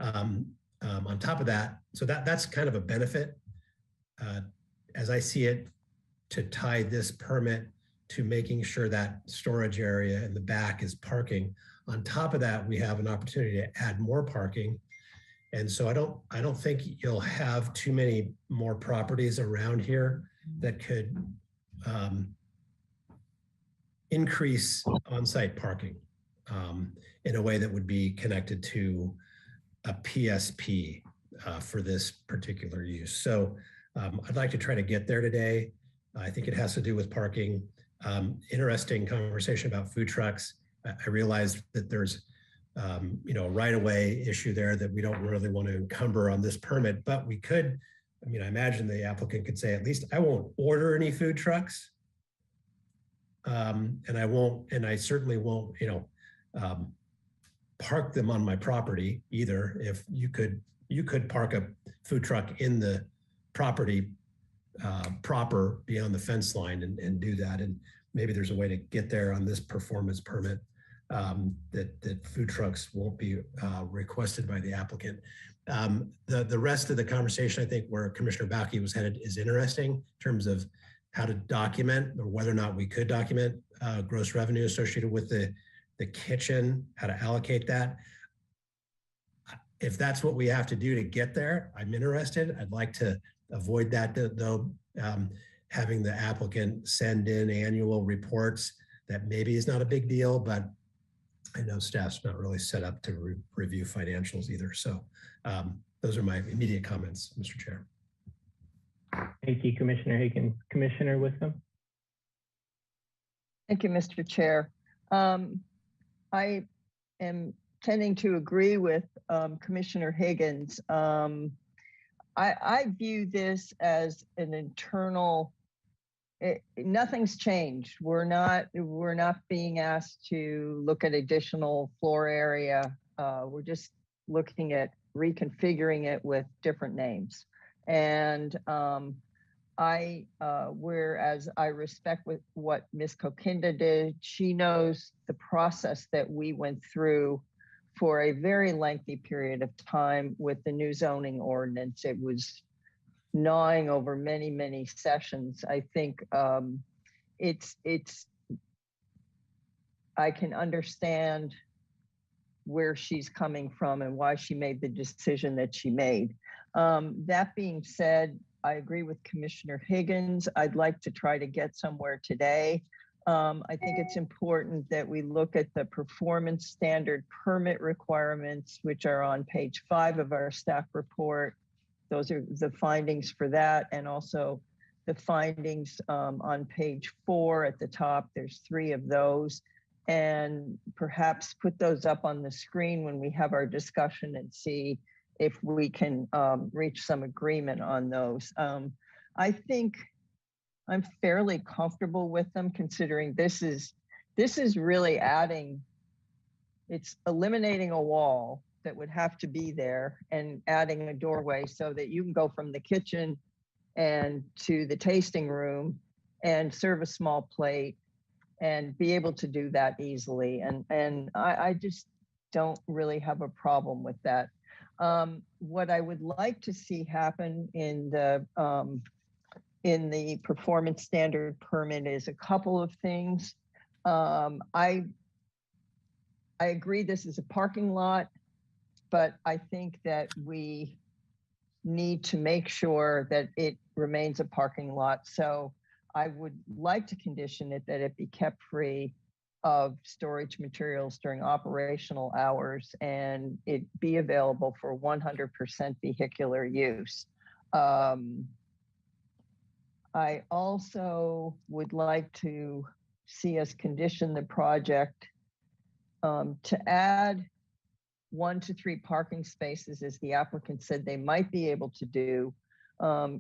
On top of that, so that's kind of a benefit, as I see it, to tie this permit to making sure that storage area in the back is parking. On top of that, we have an opportunity to add more parking. And so I don't think you'll have too many more properties around here that could increase on-site parking in a way that would be connected to a PSP for this particular use. So I'd like to try to get there today. I think it has to do with parking. Interesting conversation about food trucks. I realized that there's a right-of-way issue there that we don't really want to encumber on this permit, but we could, I imagine the applicant could say, at least I won't order any food trucks. And I certainly won't, park them on my property either. If you could park a food truck in the property proper beyond the fence line and do that. And maybe there's a way to get there on this performance permit that food trucks won't be requested by the applicant. The rest of the conversation, I think, where Commissioner Bauke was headed is interesting in terms of how to document or whether or not we could document gross revenue associated with the the kitchen, how to allocate that. If that's what we have to do to get there, I'm interested. I'd like to avoid that though. Having the applicant send in annual reports, that maybe is not a big deal, but I know staff's not really set up to review financials either. So those are my immediate comments, Mr. Chair. Thank you, Commissioner Higgins. Commissioner Wisdom. Thank you, Mr. Chair. I am tending to agree with Commissioner Higgins. I view this as an internal, nothing's changed. We're not being asked to look at additional floor area. We're just looking at reconfiguring it with different names. And whereas I respect with what Ms. Kokinda did, she knows the process that we went through for a very lengthy period of time with the new zoning ordinance. It was gnawing over many, many sessions. I think I can understand where she's coming from and why she made the decision that she made. That being said, I agree with Commissioner Higgins. I'd like to try to get somewhere today. I think it's important that we look at the performance standard permit requirements, which are on page 5 of our staff report. Those are the findings for that, and also the findings on page 4 at the top. There's 3 of those, and perhaps put those up on the screen when we have our discussion and see if we can reach some agreement on those. I think I'm fairly comfortable with them, considering this is really it's eliminating a wall that would have to be there and adding a doorway so that you can go from the kitchen and to the tasting room and serve a small plate and be able to do that easily. And I just don't really have a problem with that. What I would like to see happen in the performance standard permit is a couple of things. I agree this is a parking lot, but I think that we need to make sure that it remains a parking lot. So I would like to condition it that it be kept free of storage materials during operational hours and it be available for 100% vehicular use. I also would like to see us condition the project to add 1 to 3 parking spaces, as the applicant said they might be able to do,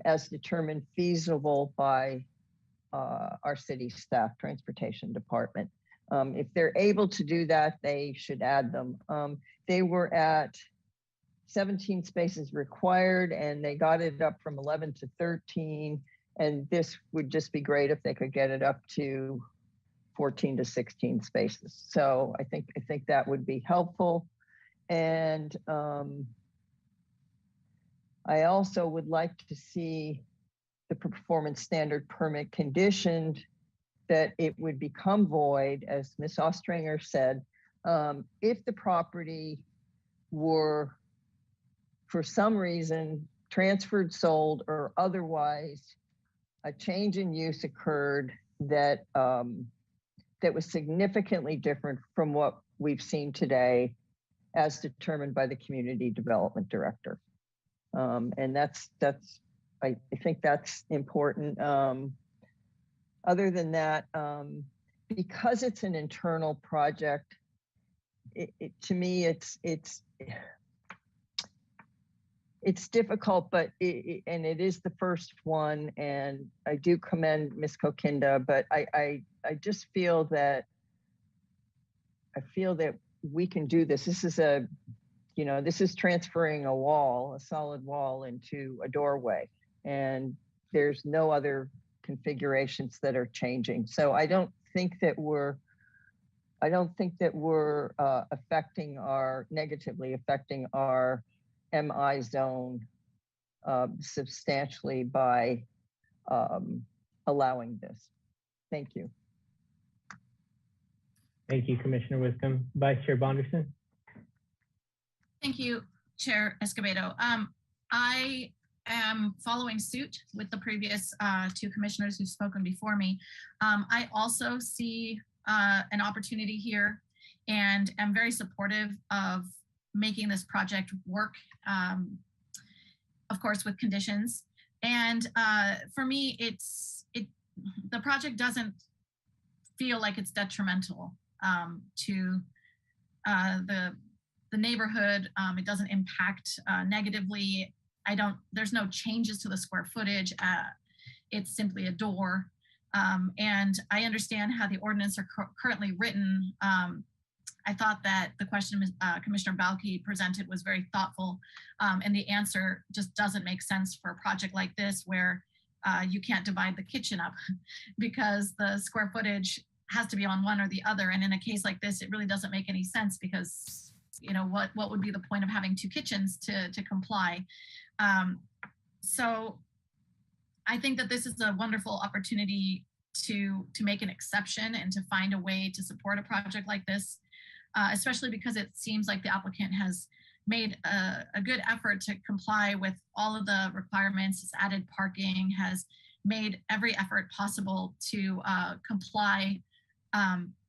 as determined feasible by our city staff transportation department. If they're able to do that, they should add them. They were at 17 spaces required and they got it up from 11 to 13. And this would just be great if they could get it up to 14 to 16 spaces. So I think that would be helpful. And I also would like to see the performance standard permit conditioned that it would become void, as Ms. Ostranger said, if the property were for some reason transferred, sold, or otherwise a change in use occurred that that was significantly different from what we've seen today as determined by the community development director. And I think that's important. Other than that, because it's an internal project, to me, it's difficult, but it is the first one, and I do commend Ms. Kokinda, but I just feel that we can do this. This is transferring a wall, a solid wall, into a doorway, and there's no other configurations that are changing. So I don't think that we're negatively affecting our MI zone substantially by allowing this. Thank you. Thank you, Commissioner Wiscombe. Vice Chair Bonderson. Thank you, Chair Escobedo. I am following suit with the previous two commissioners who've spoken before me. I also see an opportunity here and am very supportive of making this project work, of course, with conditions. And for me, the project doesn't feel like it's detrimental to the neighborhood. It doesn't impact negatively. There's no changes to the square footage. It's simply a door. And I understand how the ordinance are currently written. I thought that the question Commissioner Balke presented was very thoughtful, and the answer just doesn't make sense for a project like this where you can't divide the kitchen up because the square footage has to be on one or the other. And in a case like this, it really doesn't make any sense because, you know, what would be the point of having two kitchens to comply? So I think that this is a wonderful opportunity to make an exception and to find a way to support a project like this, especially because it seems like the applicant has made a good effort to comply with all of the requirements, has added parking, has made every effort possible to comply.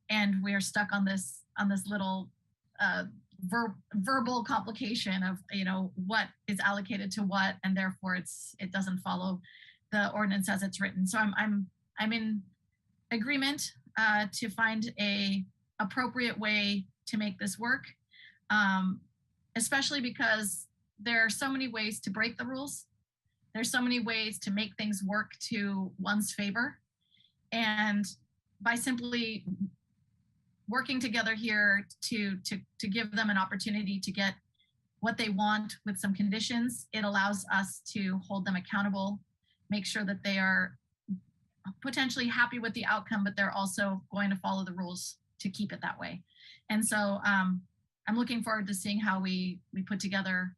And we're stuck on this little verbal complication of, you know, what is allocated to what, and therefore it doesn't follow the ordinance as it's written. So I'm in agreement to find a appropriate way to make this work, especially because there are so many ways to break the rules. There's so many ways to make things work to one's favor. And by simply working together here to give them an opportunity to get what they want with some conditions, it allows us to hold them accountable, make sure that they are potentially happy with the outcome, but they're also going to follow the rules to keep it that way. And so I'm looking forward to seeing how we put together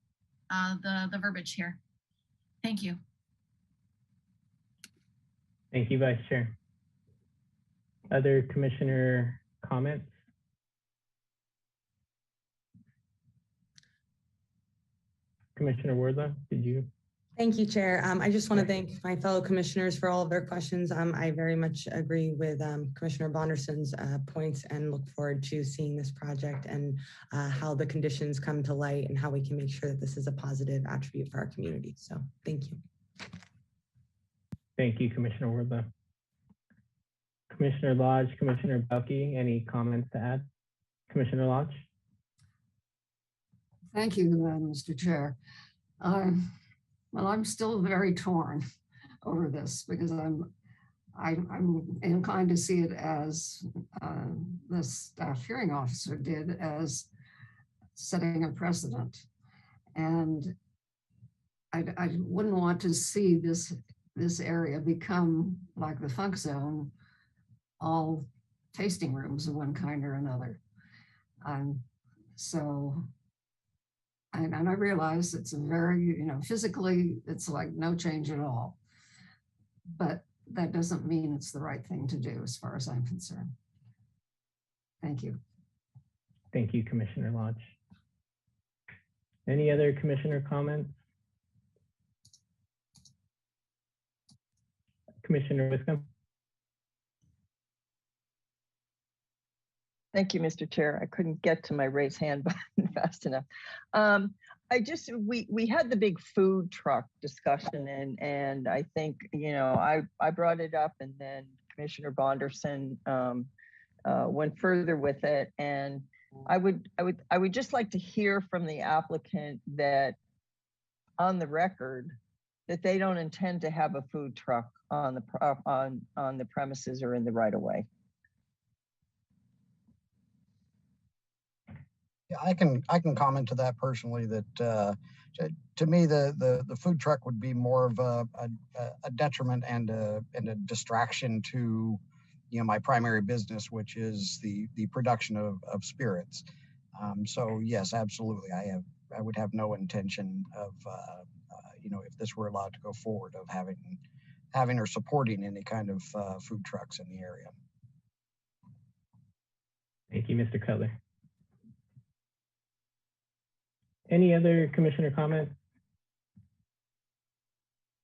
the verbiage here. Thank you. Thank you, Vice Chair. Other commissioner comments? Commissioner Wardlaw, did you? Thank you, Chair. I just want to thank my fellow commissioners for all of their questions. I very much agree with Commissioner Bonderson's points and look forward to seeing this project and how the conditions come to light and how we can make sure that this is a positive attribute for our community. So thank you. Thank you, Commissioner Wardlaw. Commissioner Lodge, Commissioner Balke, any comments to add? Commissioner Lodge? Thank you, Mr. Chair. Well, I'm still very torn over this because I'm inclined to see it as the staff hearing officer did, as setting a precedent. And I wouldn't want to see this area become like the Funk Zone, all tasting rooms of one kind or another. And I realize it's a very, physically, it's like no change at all. But that doesn't mean it's the right thing to do as far as I'm concerned. Thank you. Thank you, Commissioner Lodge. Any other commissioner comments? Commissioner Wiscombe? Thank you, Mr. Chair. I couldn't get to my raise hand button fast enough. We had the big food truck discussion and I think, I brought it up and then Commissioner Bonderson went further with it. And I would just like to hear from the applicant that on the record that they don't intend to have a food truck on the premises or in the right of way. Yeah, I can comment to that personally that to me the food truck would be more of a detriment and a distraction to my primary business, which is the production of spirits. So yes, absolutely, I would have no intention of if this were allowed to go forward, of having or supporting any kind of food trucks in the area. Thank you, Mr. Cutler. Any other commissioner comments?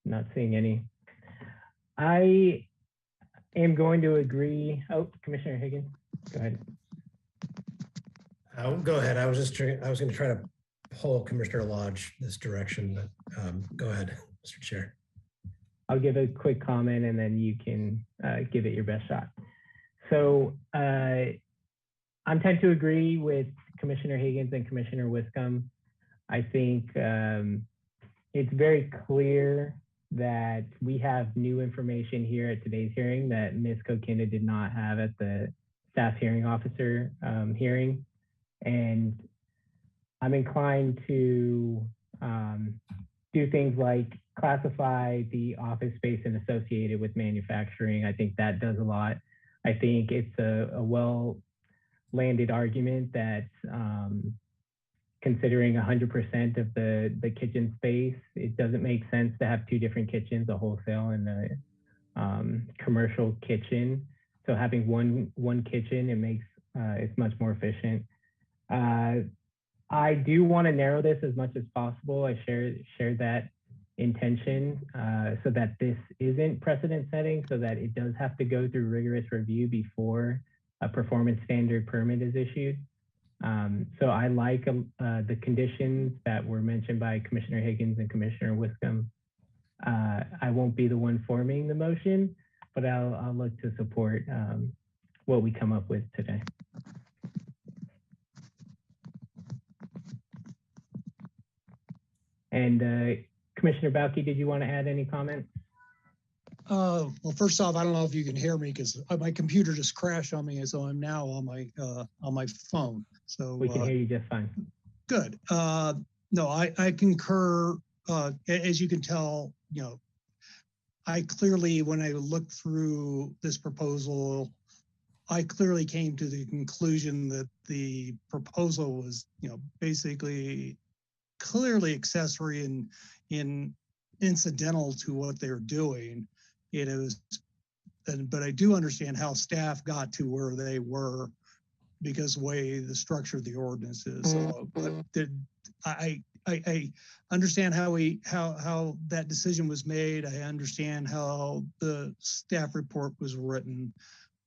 Not seeing any. I am going to agree. Oh, Commissioner Higgins, go ahead. Go ahead. I was going to try to pull Commissioner Lodge this direction, but go ahead, Mr. Chair. I'll give a quick comment and then you can give it your best shot. So I'm tend to agree with Commissioner Higgins and Commissioner Wiscombe. I think it's very clear that we have new information here at today's hearing that Ms. Kokinda did not have at the staff hearing officer hearing. And I'm inclined to do things like classify the office space and associated with manufacturing. I think that does a lot. I think it's a well-landed argument that considering 100% of the kitchen space, it doesn't make sense to have two different kitchens, a wholesale and a commercial kitchen. So having one kitchen, it makes it's much more efficient. I do want to narrow this as much as possible. I share that intention so that this isn't precedent setting, so that it does have to go through rigorous review before a performance standard permit is issued. So I like the conditions that were mentioned by Commissioner Higgins and Commissioner Wiscombe. I won't be the one forming the motion, but I'll look to support what we come up with today. And Commissioner Bauke, did you want to add any comments? Well, first off, I don't know if you can hear me because my computer just crashed on me, so I'm now on my phone. So we can hear you just fine. Good. No, I concur. As you can tell, I clearly, when I looked through this proposal, I clearly came to the conclusion that the proposal was, basically clearly accessory and incidental to what they're doing. It is, but I do understand how staff got to where they were because the structure of the ordinance is. So, but I understand how that decision was made. I understand how the staff report was written,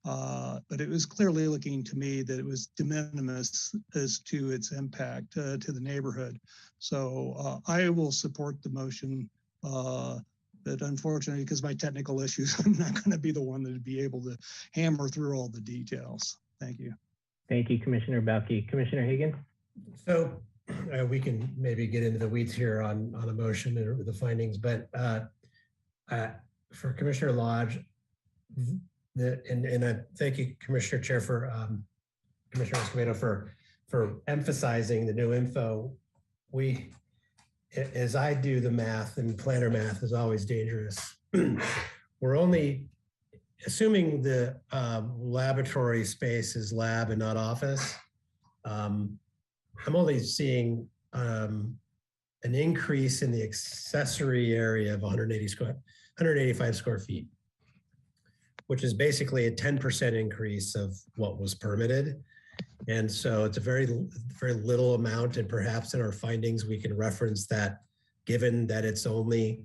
but it was clearly looking to me that it was de minimis as to its impact to the neighborhood. So I will support the motion. But unfortunately, because my technical issues, I'm not going to be the one that would be able to hammer through all the details. Thank you. Thank you, Commissioner Bauke. Commissioner Higgins? So we can maybe get into the weeds here on the motion or the findings, but for Commissioner Lodge, and I thank you, Commissioner Chair, for Commissioner Escobedo for emphasizing the new info. As I do the math, and planner math is always dangerous, we're only assuming the laboratory space is lab and not office. I'm only seeing an increase in the accessory area of 185 square feet, which is basically a 10% increase of what was permitted. And so it's a very, very little amount, and perhaps in our findings, we can reference that given that it's only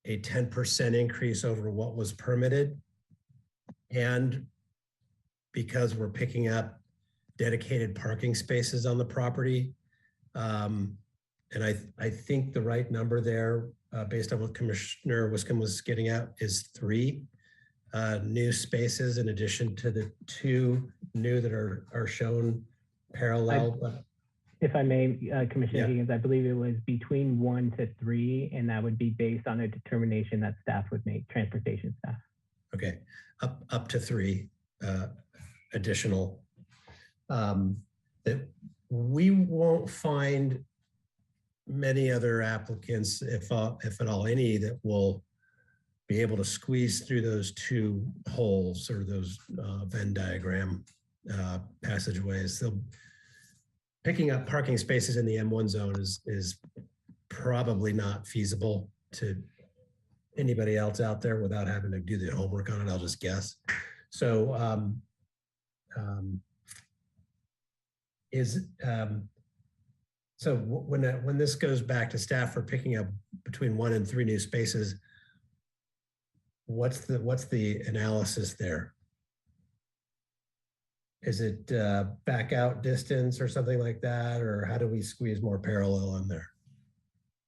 a 10% increase over what was permitted. And because we're picking up dedicated parking spaces on the property. And I think the right number there, based on what Commissioner Wiscombe was getting at, is 3 new spaces in addition to the 2 new that are shown parallel. If I may, Commissioner Higgins, I believe it was between 1 to 3, and that would be based on a determination that staff would make, transportation staff. Okay, up to 3 additional. That we won't find many other applicants, if at all any, that will be able to squeeze through those 2 holes or those Venn diagram passageways. Picking up parking spaces in the M1 zone is probably not feasible to anybody else out there without having to do the homework on it, I'll just guess. So is, so when this goes back to staff for picking up between 1 and 3 new spaces, what's the analysis there? Is it back out distance or something like that? Or how do we squeeze more parallel in there?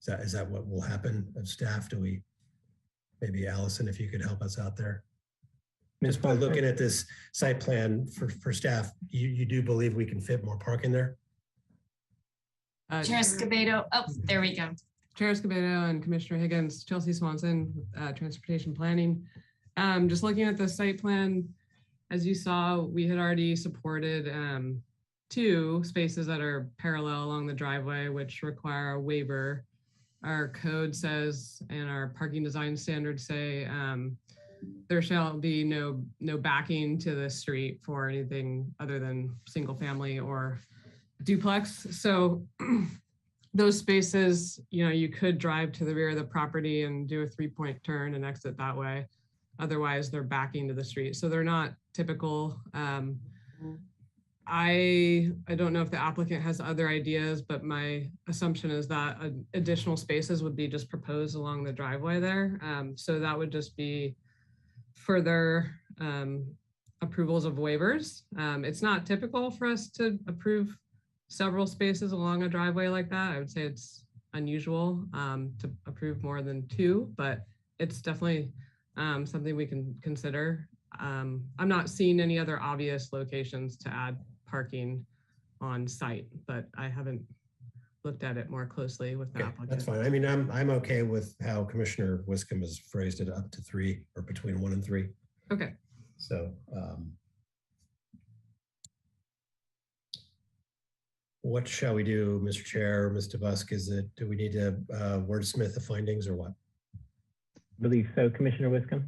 Is that what will happen of staff? Do we, maybe Allison, if you could help us out there? Just by looking at this site plan for staff, you do believe we can fit more parking there? Chair Escobedo, oh, there we go. Chair Escobedo and Commissioner Higgins, Chelsea Swanson, Transportation Planning. Just looking at the site plan, as you saw, we had already supported 2 spaces that are parallel along the driveway, which require a waiver. Our code says, and our parking design standards say, there shall be no backing to the street for anything other than single family or duplex. So those spaces, you could drive to the rear of the property and do a 3-point turn and exit that way. Otherwise, they're backing to the street. So they're not typical. I don't know if the applicant has other ideas, but my assumption is that additional spaces would be just proposed along the driveway there. So that would just be further approvals of waivers. It's not typical for us to approve several spaces along a driveway like that. I would say it's unusual to approve more than 2, but it's definitely something we can consider. I'm not seeing any other obvious locations to add parking on site, but I haven't looked at it more closely with the applicant. That's fine. I mean, I'm okay with how Commissioner Wiscombe has phrased it, up to 3 or between 1 and 3. Okay. So what shall we do, Mr. Chair, Mr. Busk? Do we need to wordsmith the findings or what? I believe so. Commissioner Wiscombe.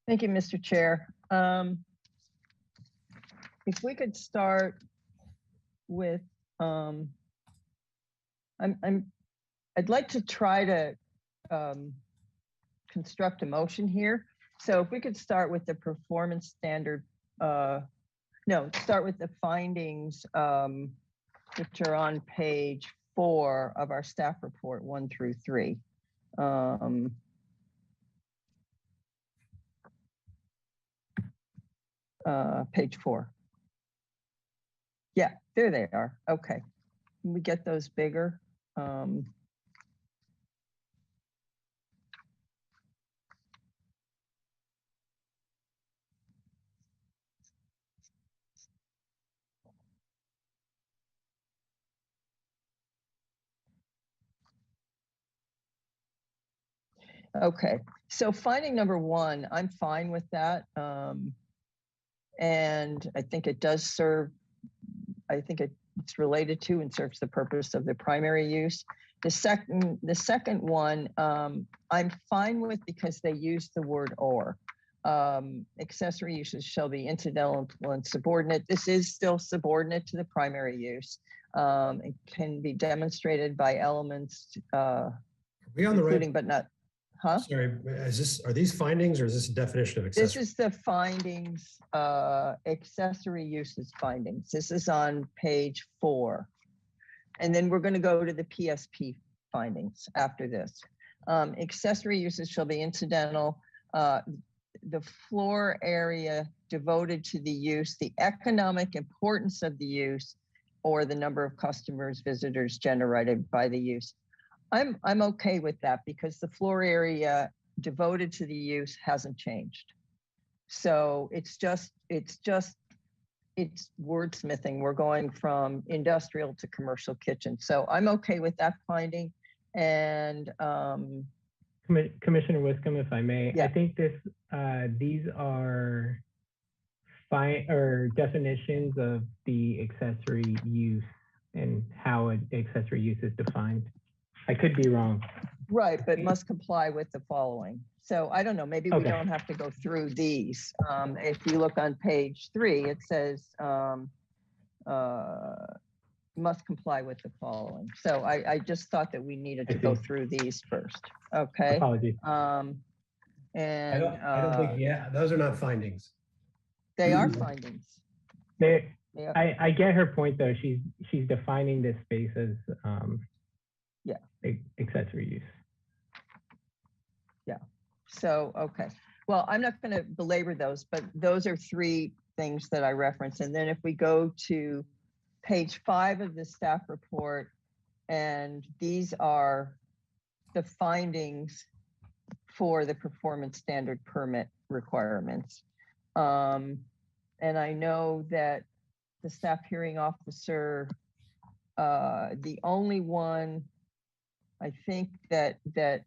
Thank you, Mr. Chair. If we could start with, I'd like to try to construct a motion here. So if we could start with the performance standard, start with the findings, which are on page 4 of our staff report, 1 through 3. Page 4. Yeah, there they are. Okay. Can we get those bigger? Okay, so finding number 1, I'm fine with that. And I think it does serve, I think it's related to and serves the purpose of the primary use. The second one, I'm fine with because they use the word or. Accessory uses shall be incidental and subordinate. This is still subordinate to the primary use. It can be demonstrated by elements, Are we on the including right? but not, huh? Sorry, are these findings or is this a definition of accessory? This is the findings, accessory uses findings. This is on page 4. And then we're going to go to the PSP findings after this. Accessory uses shall be incidental. The floor area devoted to the use, the economic importance of the use, or the number of customers, visitors generated by the use. I'm okay with that because the floor area devoted to the use hasn't changed. So it's wordsmithing. We're going from industrial to commercial kitchen. So I'm okay with that finding. And Commissioner Wiscombe, if I may, yeah. I think these are definitions of the accessory use and how an accessory use is defined. I could be wrong. Right, but must comply with the following. So I don't know, maybe we don't have to go through these. If you look on page 3, it says must comply with the following. So I just thought that we needed to go through these first. Okay. Apologies. And I don't think, those are not findings. they are findings. Yeah. I get her point though. She's defining this space as Yeah. accessory use. Yeah. So, okay. Well, I'm not going to belabor those, but those are three things that I referenced. And then if we go to page 5 of the staff report, and these are the findings for the performance standard permit requirements. And I know that the staff hearing officer, the only one, I think that,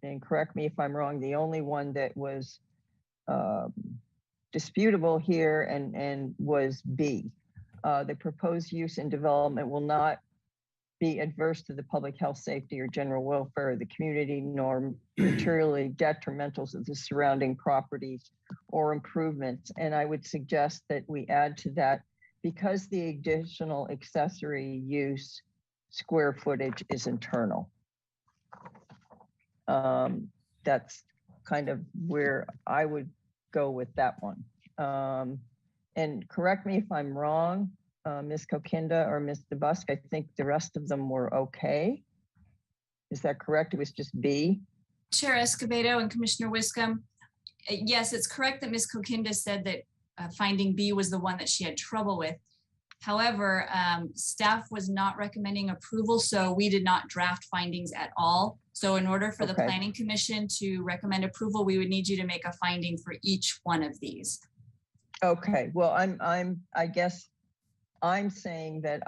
and correct me if I'm wrong, the only one that was disputable here and was B. The proposed use and development will not be adverse to the public health, safety, or general welfare of the community, nor materially detrimental to the surrounding properties or improvements. And I would suggest that we add to that, because the additional accessory use square footage is internal. That's kind of where I would go with that one. And correct me if I'm wrong, Ms. Kokinda or Ms. DeBusk, I think the rest of them were okay. Is that correct? It was just B? Chair Escobedo and Commissioner Wiscombe, yes, it's correct that Ms. Kokinda said that finding B was the one that she had trouble with. However, staff was not recommending approval, so we did not draft findings at all. So in order for the Planning Commission to recommend approval, we would need you to make a finding for each one of these. Okay, well, I guess I'm saying that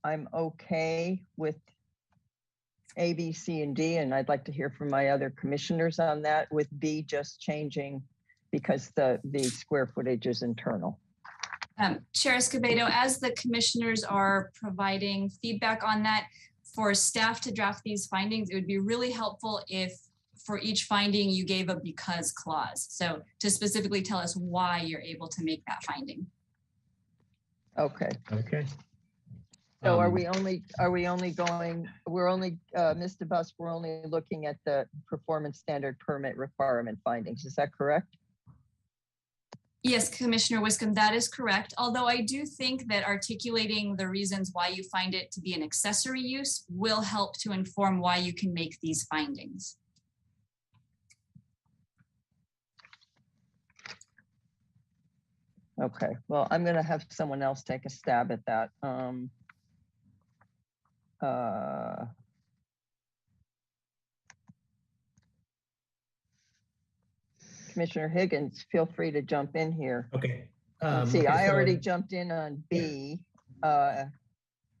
I'm okay with A, B, C, and D, and I'd like to hear from my other commissioners on that, with B just changing because the square footage is internal. Chair Escobedo, as the commissioners are providing feedback on that, for staff to draft these findings, it would be really helpful if for each finding you gave a because clause. So to specifically tell us why you're able to make that finding. Okay. Okay. So are we only going, we're only, Ms. DeBusk, we're only looking at the performance standard permit requirement findings. Is that correct? Yes, Commissioner Wiscombe, that is correct. Although I do think that articulating the reasons why you find it to be an accessory use will help to inform why you can make these findings. Okay, well, I'm gonna have someone else take a stab at that. Commissioner Higgins, feel free to jump in here. Okay. See, okay, I already so- jumped in on B.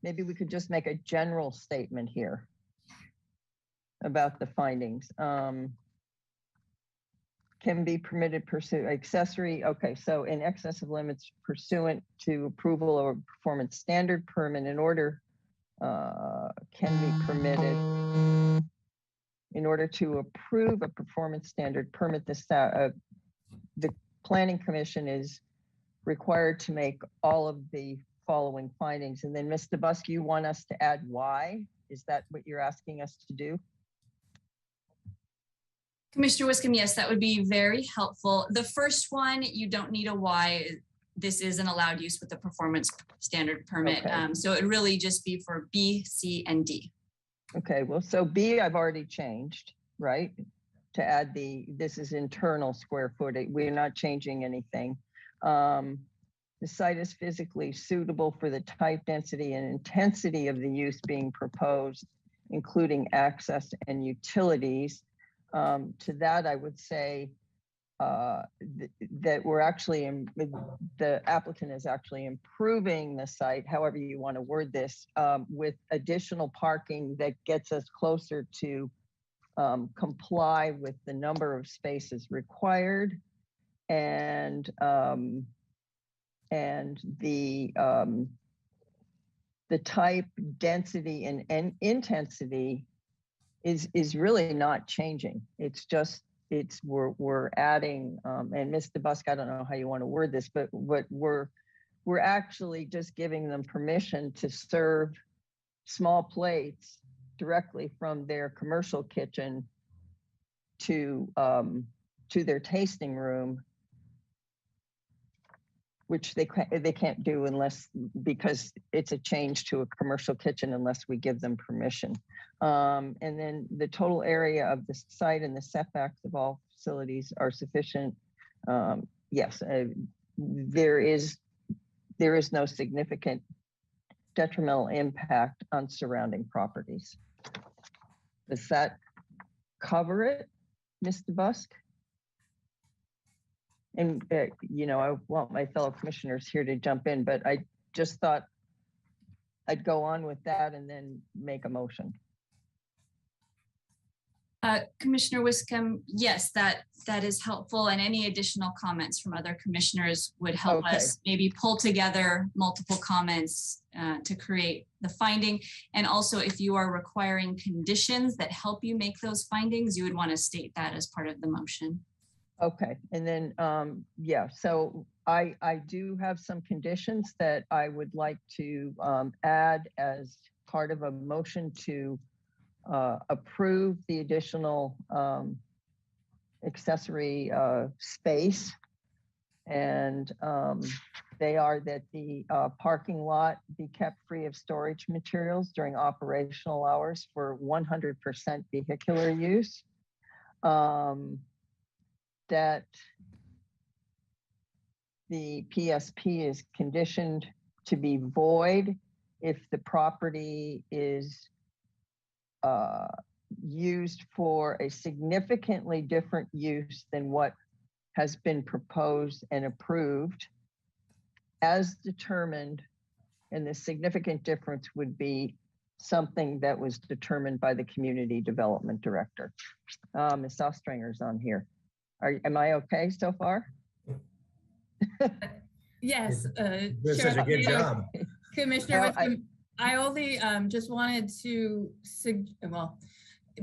Maybe we could just make a general statement here about the findings. Can be permitted pursue accessory. Okay, so in excess of limits pursuant to approval or performance standard permit in order can be permitted. In order to approve a performance standard permit, the Planning Commission is required to make all of the following findings. And then Ms. DeBusk, you want us to add why? Is that what you're asking us to do? Commissioner Wiscombe, yes, that would be very helpful. The first one, you don't need a why. This is an allowed use with the performance standard permit. Okay. So it really just be for B, C, and D. Okay, well, so B I've already changed, right? To add this is internal square footage. We're not changing anything. The site is physically suitable for the type, density, and intensity of the use being proposed, including access and utilities. To that, I would say that we're actually, the applicant is actually improving the site, however you want to word this, with additional parking that gets us closer to comply with the number of spaces required, and the type, density, and intensity is really not changing. It's just, we're adding, and Ms. DeBusk, I don't know how you want to word this, but we're actually just giving them permission to serve small plates directly from their commercial kitchen to their tasting room which they can't do unless, because it's a change to a commercial kitchen unless we give them permission. And then the total area of the site and the setbacks of all facilities are sufficient. Yes, there is no significant detrimental impact on surrounding properties. Does that cover it, Mr. Busk? And, you know, I want my fellow commissioners here to jump in, but I just thought I'd go on with that and then make a motion. Commissioner Wiscombe, yes, that is helpful. And any additional comments from other commissioners would help us maybe pull together multiple comments to create the finding. And also, if you are requiring conditions that help you make those findings, you would want to state that as part of the motion. Okay, and then, yeah, so I do have some conditions that I would like to add as part of a motion to approve the additional accessory space. And they are that the parking lot be kept free of storage materials during operational hours for 100% vehicular use. That the PSP is conditioned to be void if the property is used for a significantly different use than what has been proposed and approved as determined, and the significant difference would be something that was determined by the community development director. Ms. Ostringer's on here. Am I okay so far? Yes. This is a good job. Commissioner Wiscombe, I only just wanted to, well,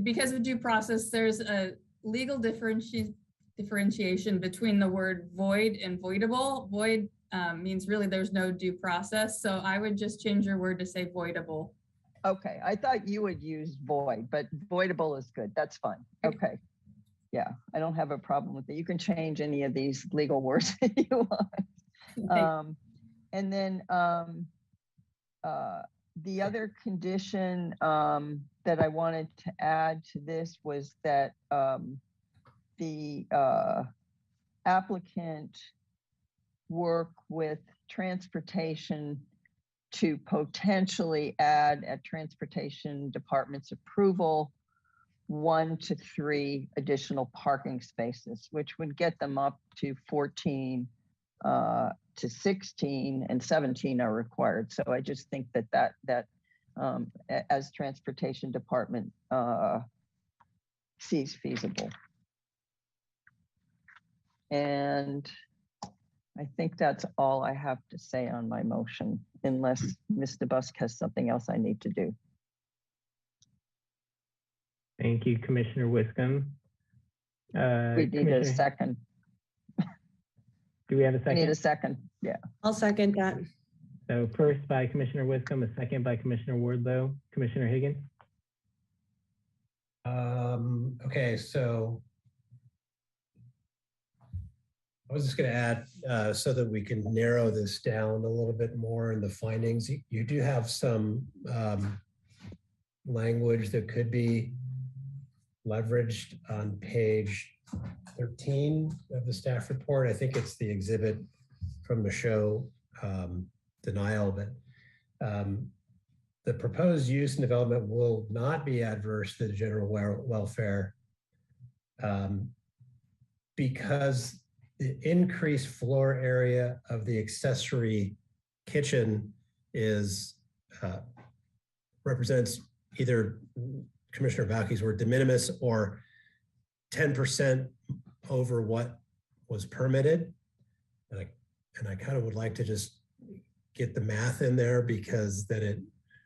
because of due process, there's a legal differentiation between the word void and voidable. Void means really there's no due process. So I would just change your word to say voidable. Okay, I thought you would use void, but voidable is good. That's fine. Okay. Yeah, I don't have a problem with it. You can change any of these legal words that you want. And then the other condition that I wanted to add to this was that the applicant work with transportation to potentially add at transportation department's approval 1 to 3 additional parking spaces, which would get them up to 14 to 16, and 17 are required. So I just think that as transportation department sees feasible. And I think that's all I have to say on my motion, unless Mr. Busk has something else I need to do. Thank you, Commissioner Wiscombe. We need a second. Do we have a second? We need a second, yeah. I'll second that. So first by Commissioner Wiscombe, a second by Commissioner Wardlow. Commissioner Higgins? Okay, so I was just going to add so that we can narrow this down a little bit more in the findings. You do have some language that could be leveraged on page 13 of the staff report. I think it's the exhibit from the show denial, but the proposed use and development will not be adverse to the general welfare because the increased floor area of the accessory kitchen is represents either Commissioner Vauque's word de minimis or 10% over what was permitted. And I kind of would like to just get the math in there because then it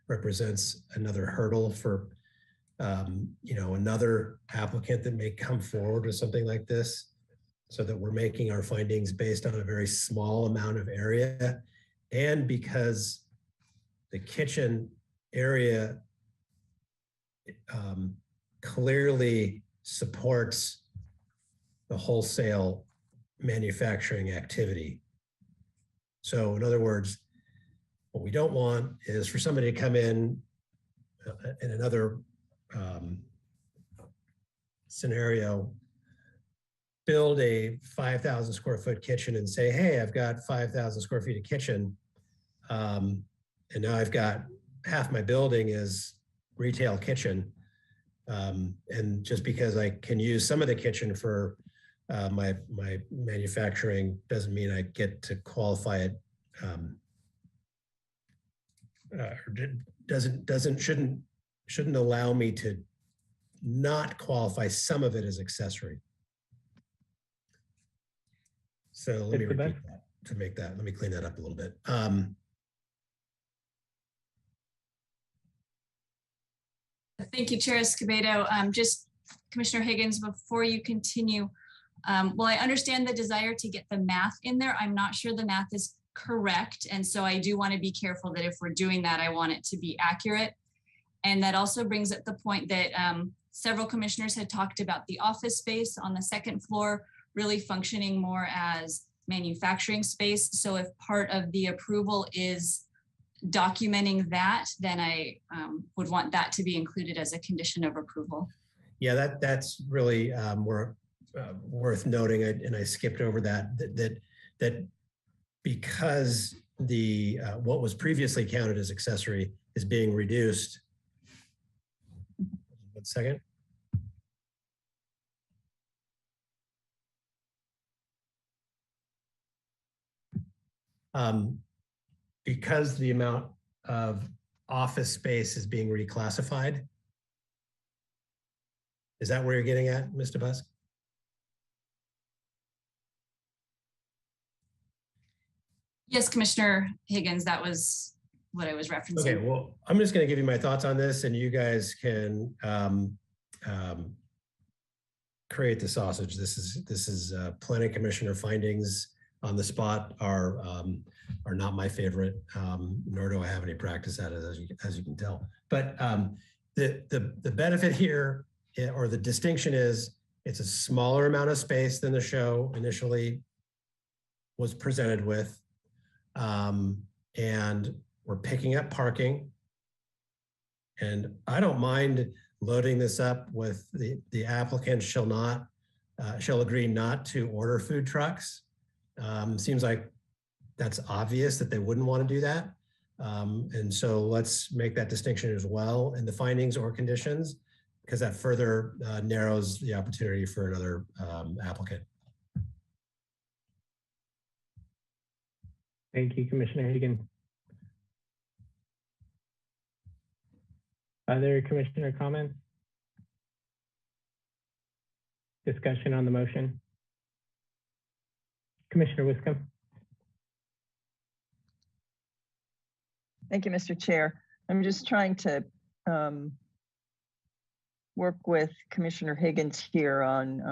represents another hurdle for you know, another applicant that may come forward with something like this, so that we're making our findings based on a very small amount of area. And because the kitchen area clearly supports the wholesale manufacturing activity. So in other words, what we don't want is for somebody to come in another scenario, build a 5,000 square foot kitchen and say, hey, I've got 5,000 square feet of kitchen. And now I've got half my building is retail kitchen. And just because I can use some of the kitchen for my manufacturing doesn't mean I get to qualify it. Shouldn't allow me to not qualify some of it as accessory. So let me repeat that to make that, let me clean that up a little bit. Thank you, Chair Escobedo. Just Commissioner Higgins, before you continue, well, I understand the desire to get the math in there. I'm not sure the math is correct. And so I do want to be careful that if we're doing that, I want it to be accurate. And that also brings up the point that several commissioners had talked about the office space on the second floor really functioning more as manufacturing space. So if part of the approval is documenting that, then I would want that to be included as a condition of approval. Yeah, that's really worth noting, and I skipped over that because the what was previously counted as accessory is being reduced. 1 second. Because the amount of office space is being reclassified. Is that where you're getting at, Mr. Busk? Yes, Commissioner Higgins, that was what I was referencing. Okay, well, I'm just going to give you my thoughts on this, and you guys can create the sausage. This is planning commissioner findings on the spot are not my favorite, nor do I have any practice at it, as you can tell. But the benefit here, or the distinction is, it's a smaller amount of space than the show initially was presented with, and we're picking up parking. And I don't mind loading this up with the applicant shall agree not to order food trucks. Seems like that's obvious that they wouldn't want to do that. And so let's make that distinction as well in the findings or conditions, because that further narrows the opportunity for another applicant. Thank you, Commissioner Higgins. Other commissioner comments? Discussion on the motion? Commissioner Wiscombe. Thank you, Mr. Chair. I'm just trying to work with Commissioner Higgins here on,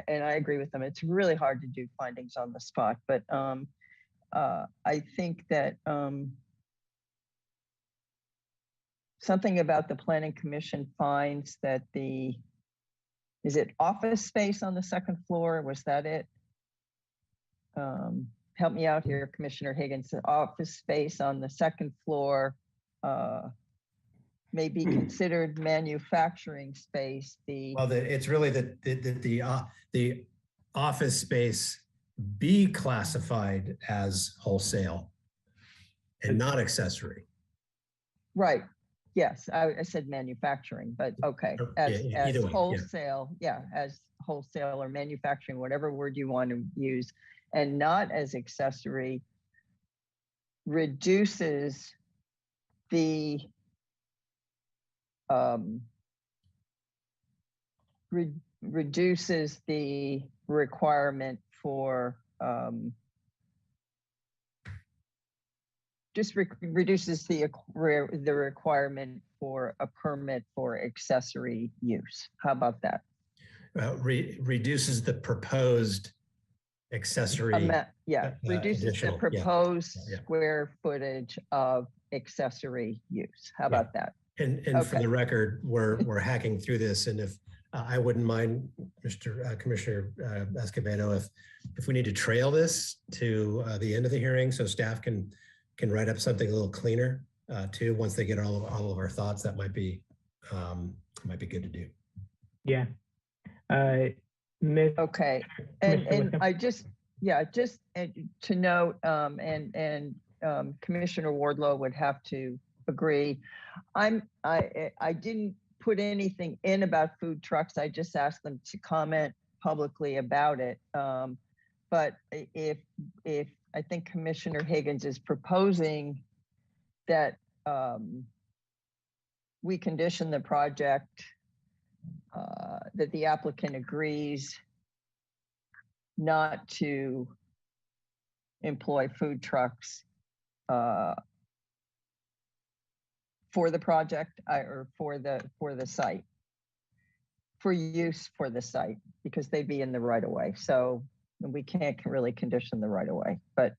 and I agree with them. It's really hard to do findings on the spot, but I think that something about the Planning Commission finds that is it office space on the second floor? Was that it? Help me out here, Commissioner Higgins. The office space on the second floor may be considered manufacturing space. Well, it's really the office space be classified as wholesale and not accessory. Right. Yes, I said manufacturing, but okay, as wholesale, yeah, as wholesale or manufacturing, whatever word you want to use, and not as accessory, reduces the reduces the requirement for reduces the requirement for a permit for accessory use. How about that? Reduces the proposed accessory. Reduces the proposed square footage of accessory use. How about that? And for the record, we're hacking through this, and if I wouldn't mind, Mr. Commissioner Escobedo, if we need to trail this to the end of the hearing so staff can write up something a little cleaner too, once they get all of our thoughts, that might be good to do. Yeah. Okay. And I just to note, and Commissioner Wardlow would have to agree. I didn't put anything in about food trucks. I just asked them to comment publicly about it. But if I think Commissioner Higgins is proposing that we condition the project, that the applicant agrees not to employ food trucks for the project or for the site, for use for the site, because they'd be in the right of way. So we can't really condition the right of way. But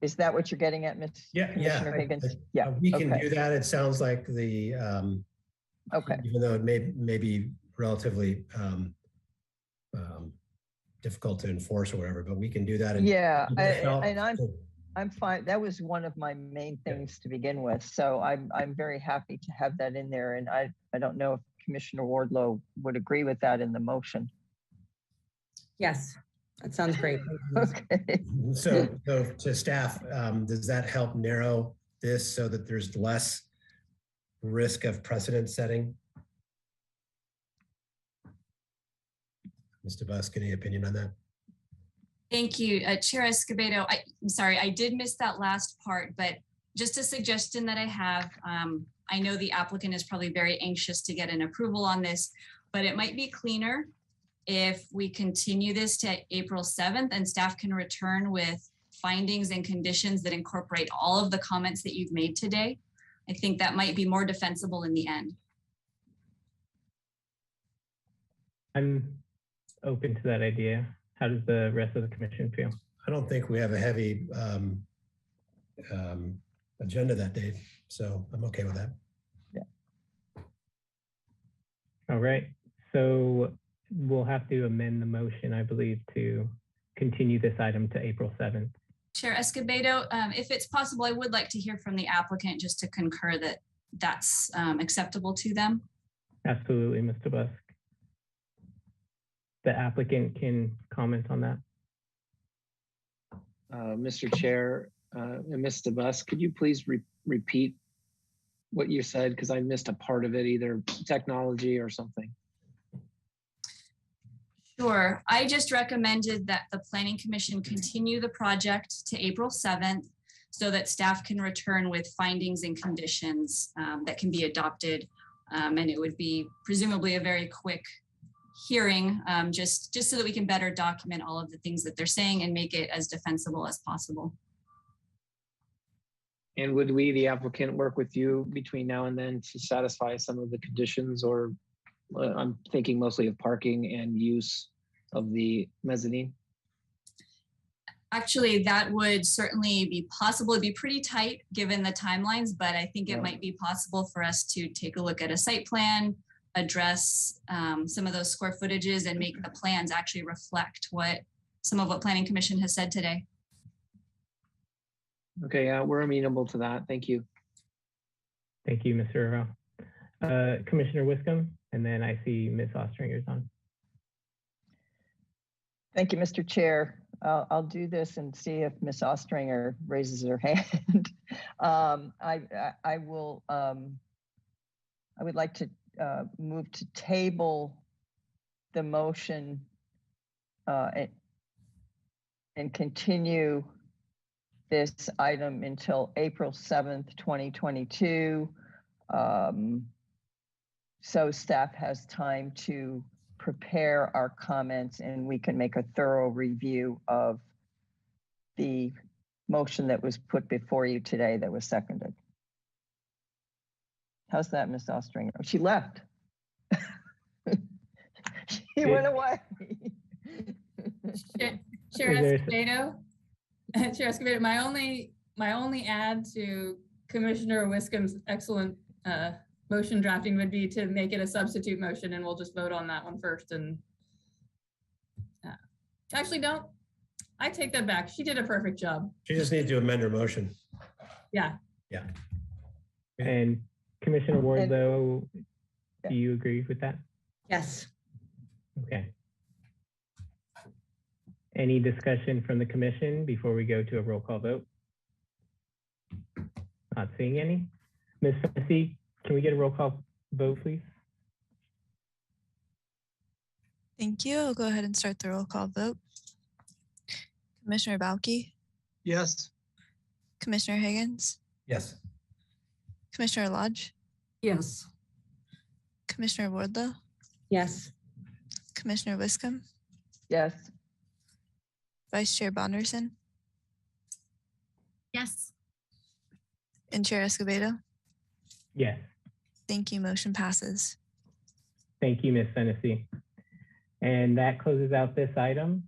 is that what you're getting at, Commissioner Higgins? Yeah, we can do that. It sounds like the okay, even though it may be relatively difficult to enforce or whatever, but we can do that. I'm fine. That was one of my main things to begin with. So I'm very happy to have that in there. And I don't know if Commissioner Wardlow would agree with that in the motion. Yes, that sounds great. Okay. So to staff, does that help narrow this so that there's less risk of precedent setting? Mr. Busk, any opinion on that? Thank you, Chair Escobedo. I'm sorry, I did miss that last part, but just a suggestion that I have, I know the applicant is probably very anxious to get an approval on this, but it might be cleaner if we continue this to April 7th and staff can return with findings and conditions that incorporate all of the comments that you've made today. I think that might be more defensible in the end. I'm open to that idea. How does the rest of the commission feel? I don't think we have a heavy agenda that day, so I'm okay with that. Yeah. All right. So we'll have to amend the motion, I believe, to continue this item to April 7th. Chair Escobedo, if it's possible, I would like to hear from the applicant just to concur that that's acceptable to them. Absolutely, Mr. Busk. The applicant can comment on that. Mr. Chair and Mr. Busk, could you please repeat what you said? Because I missed a part of it, either technology or something. Sure. I just recommended that the Planning Commission continue the project to April 7th so that staff can return with findings and conditions that can be adopted. And it would be presumably a very quick hearing, just so that we can better document all of the things that they're saying and make it as defensible as possible. And would we, the applicant, work with you between now and then to satisfy some of the conditions, or I'm thinking mostly of parking and use of the mezzanine? Actually, that would certainly be possible. It'd be pretty tight given the timelines, but I think it might be possible for us to take a look at a site plan, address some of those square footages, and make the plans actually reflect some of what Planning Commission has said today. Okay, we're amenable to that. Thank you. Thank you, Mr. Earl. Commissioner Wiscombe, and then I see Ms. Ostringer's on. Thank you, Mr. Chair. I'll do this and see if Ms. Ostringer raises her hand. I would like to move to table the motion and continue this item until April 7th, 2022. So staff has time to prepare our comments and we can make a thorough review of the motion that was put before you today that was seconded. How's that, Ms. Ostringer? Oh, she left. She went away. Chair Escobedo, Chair Escobedo, my only add to Commissioner Wiscombe's excellent motion drafting would be to make it a substitute motion, and we'll just vote on that one first. And Actually, don't. I take that back. She did a perfect job. She just needs to amend her motion. Yeah. Yeah. And Commissioner Wardlow, do you agree with that? Yes. Okay. Any discussion from the commission before we go to a roll call vote? Not seeing any. Ms. Fennessy, can we get a roll call vote, please? Thank you. I'll go ahead and start the roll call vote. Commissioner Balke, Yes. Commissioner Higgins, Yes. Commissioner Lodge, Yes. Commissioner Wardlow, Yes. Commissioner Wiscombe, Yes. Vice Chair Bonderson, Yes. and Chair Escobedo. Yes. Thank you. Motion passes. Thank you, Ms. Fennessy. And that closes out this item.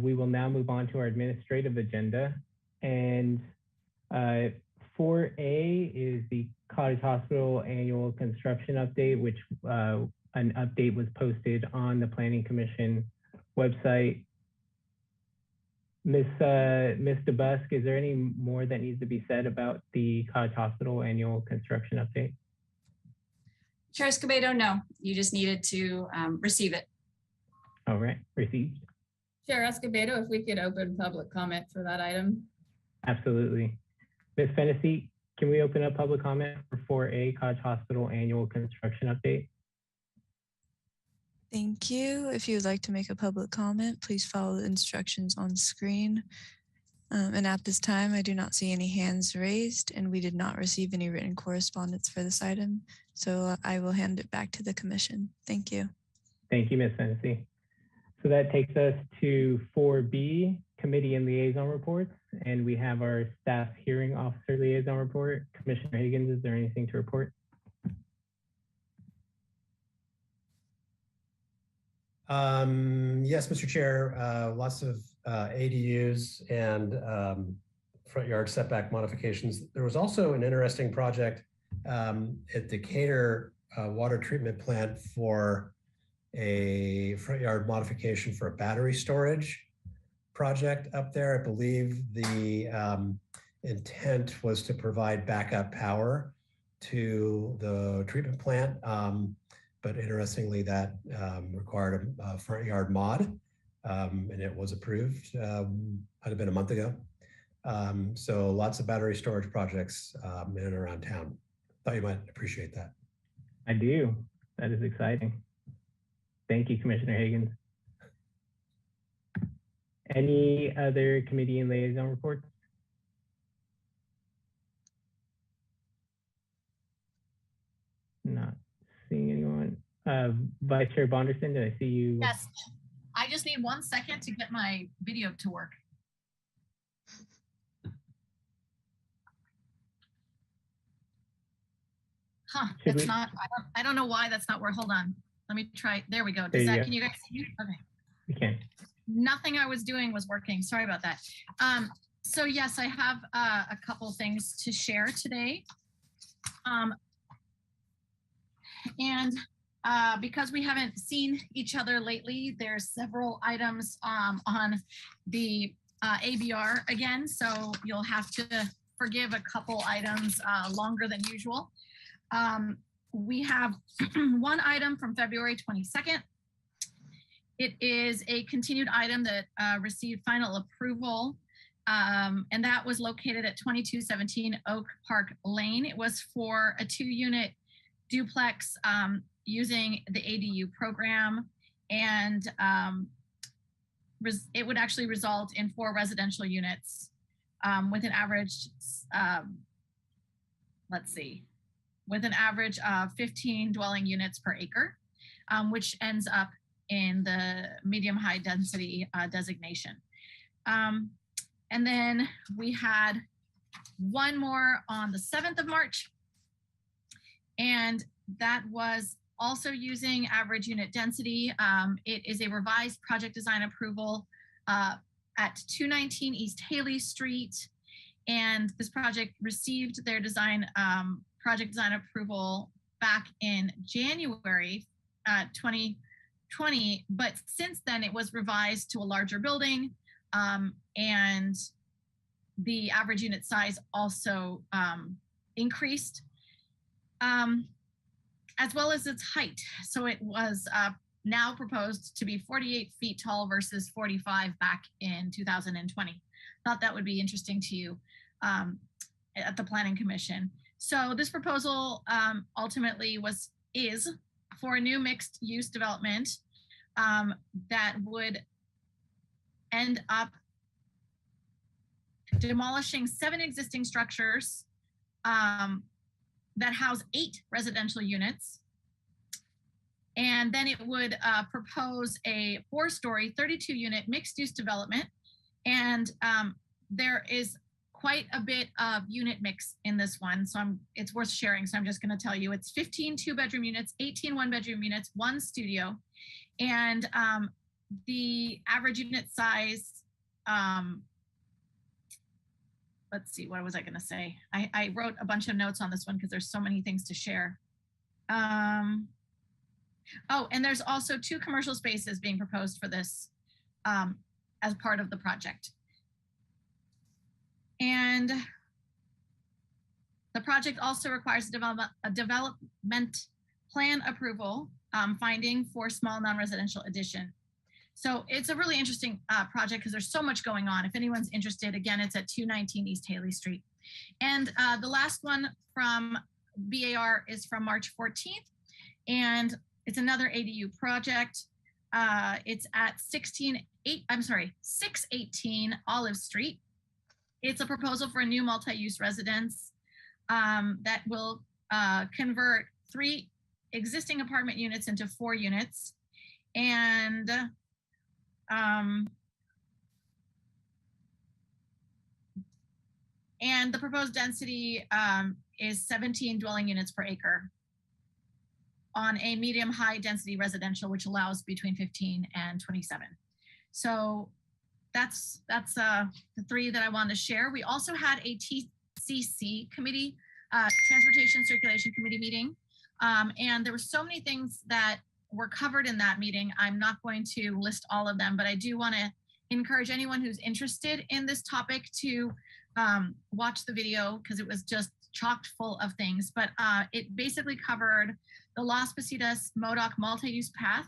We will now move on to our administrative agenda. And 4A is the Cottage Hospital annual construction update, which an update was posted on the Planning Commission website. Ms. DeBusk, is there any more that needs to be said about the Cottage Hospital annual construction update? Chair Escobedo, no, you just needed to receive it. All right, received. Chair Escobedo, if we could open public comment for that item. Absolutely. Ms. Fennessy, can we open up public comment for 4A Cottage Hospital annual construction update? Thank you. If you would like to make a public comment, please follow the instructions on screen. And at this time, I do not see any hands raised, and we did not receive any written correspondence for this item. So I will hand it back to the commission. Thank you. Thank you, Ms. Fennessy. So that takes us to 4B, committee and liaison reports. And we have our staff hearing officer liaison report. Commissioner Higgins, is there anything to report? Yes, Mr. Chair, lots of ADUs and front yard setback modifications. There was also an interesting project at Decatur water treatment plant for a front yard modification for a battery storage project up there. I believe the intent was to provide backup power to the treatment plant. But interestingly, that required a front yard mod, and it was approved, might have been a month ago. So lots of battery storage projects in and around town. Thought you might appreciate that. I do. That is exciting. Thank you, Commissioner Higgins. Any other committee and liaison reports? Not seeing anyone. Vice Chair Bonderson, did I see you? Yes. I just need 1 second to get my video to work. Huh, it's not, I don't know why that's not where, hold on. Let me try, there we go. Does that, can you guys see? Okay. We can. Nothing I was doing was working. Sorry about that. So yes, I have a couple things to share today. Because we haven't seen each other lately, there's several items on the ABR again, so you'll have to forgive a couple items longer than usual. We have one item from February 22nd. It is a continued item that received final approval, and that was located at 2217 Oak Park Lane. It was for a 2-unit duplex using the ADU program, and it would actually result in 4 residential units with an average, with an average of 15 dwelling units per acre, which ends up in the medium high density designation. And then we had one more on the 7th of March, and that was also using average unit density. It is a revised project design approval at 219 East Haley Street. And this project received their design project design approval back in January 2020. 2020, but since then it was revised to a larger building, and the average unit size also increased, as well as its height. So it was now proposed to be 48 feet tall versus 45 back in 2020. Thought that would be interesting to you at the Planning Commission. So this proposal ultimately is for a new mixed use development that would end up demolishing 7 existing structures that house 8 residential units. And then it would propose a 4-story, 32-unit mixed-use development. And there is quite a bit of unit mix in this one, so it's worth sharing. So I'm just going to tell you, it's 15 2-bedroom units, 18 1-bedroom units, 1 studio, and the average unit size. Let's see, what was I going to say? I wrote a bunch of notes on this one because there's so many things to share. Oh, and there's also 2 commercial spaces being proposed for this as part of the project. And the project also requires a development plan approval finding for small non-residential addition. So it's a really interesting project because there's so much going on. If anyone's interested, again, it's at 219 East Haley Street. And the last one from BAR is from March 14th. And it's another ADU project. It's at 618 Olive Street. It's a proposal for a new multi-use residence that will convert 3 existing apartment units into 4 units. And the proposed density is 17 dwelling units per acre on a medium high density residential, which allows between 15 and 27. So that's the 3 that I wanted to share. We also had a TCC committee, Transportation Circulation Committee meeting. And there were so many things that were covered in that meeting. I'm not going to list all of them, but I do want to encourage anyone who's interested in this topic to watch the video because it was just chocked full of things. But it basically covered the Las Positas Modoc multi-use path.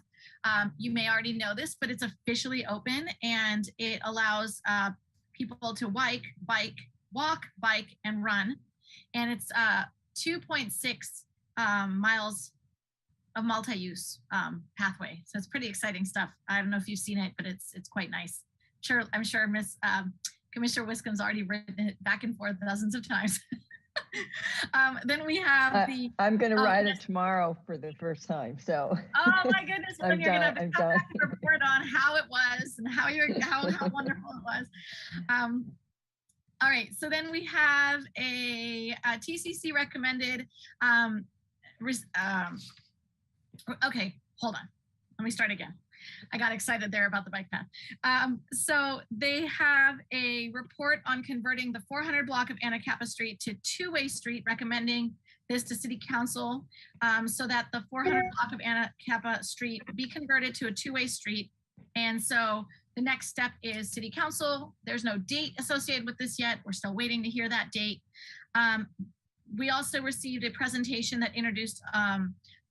You may already know this, but it's officially open and it allows people to walk, bike, and run. And it's 2.6 miles of multi-use pathway. So it's pretty exciting stuff. I don't know if you've seen it, but it's quite nice. I'm sure Commissioner Wiscombe's already written it back and forth dozens of times. Then we have I'm going to ride it tomorrow for the first time. So. Oh my goodness! Well, then you're going to have to come back and report on how it was and how wonderful it was. All right. So then we have a TCC recommended. Okay, hold on. Let me start again. I got excited there about the bike path. So they have a report on converting the 400 block of Anacapa Street to 2-way street, recommending this to City Council so that the 400 block of Anacapa Street be converted to a 2-way street. And so the next step is City Council. There's no date associated with this yet. We're still waiting to hear that date. We also received a presentation that introduced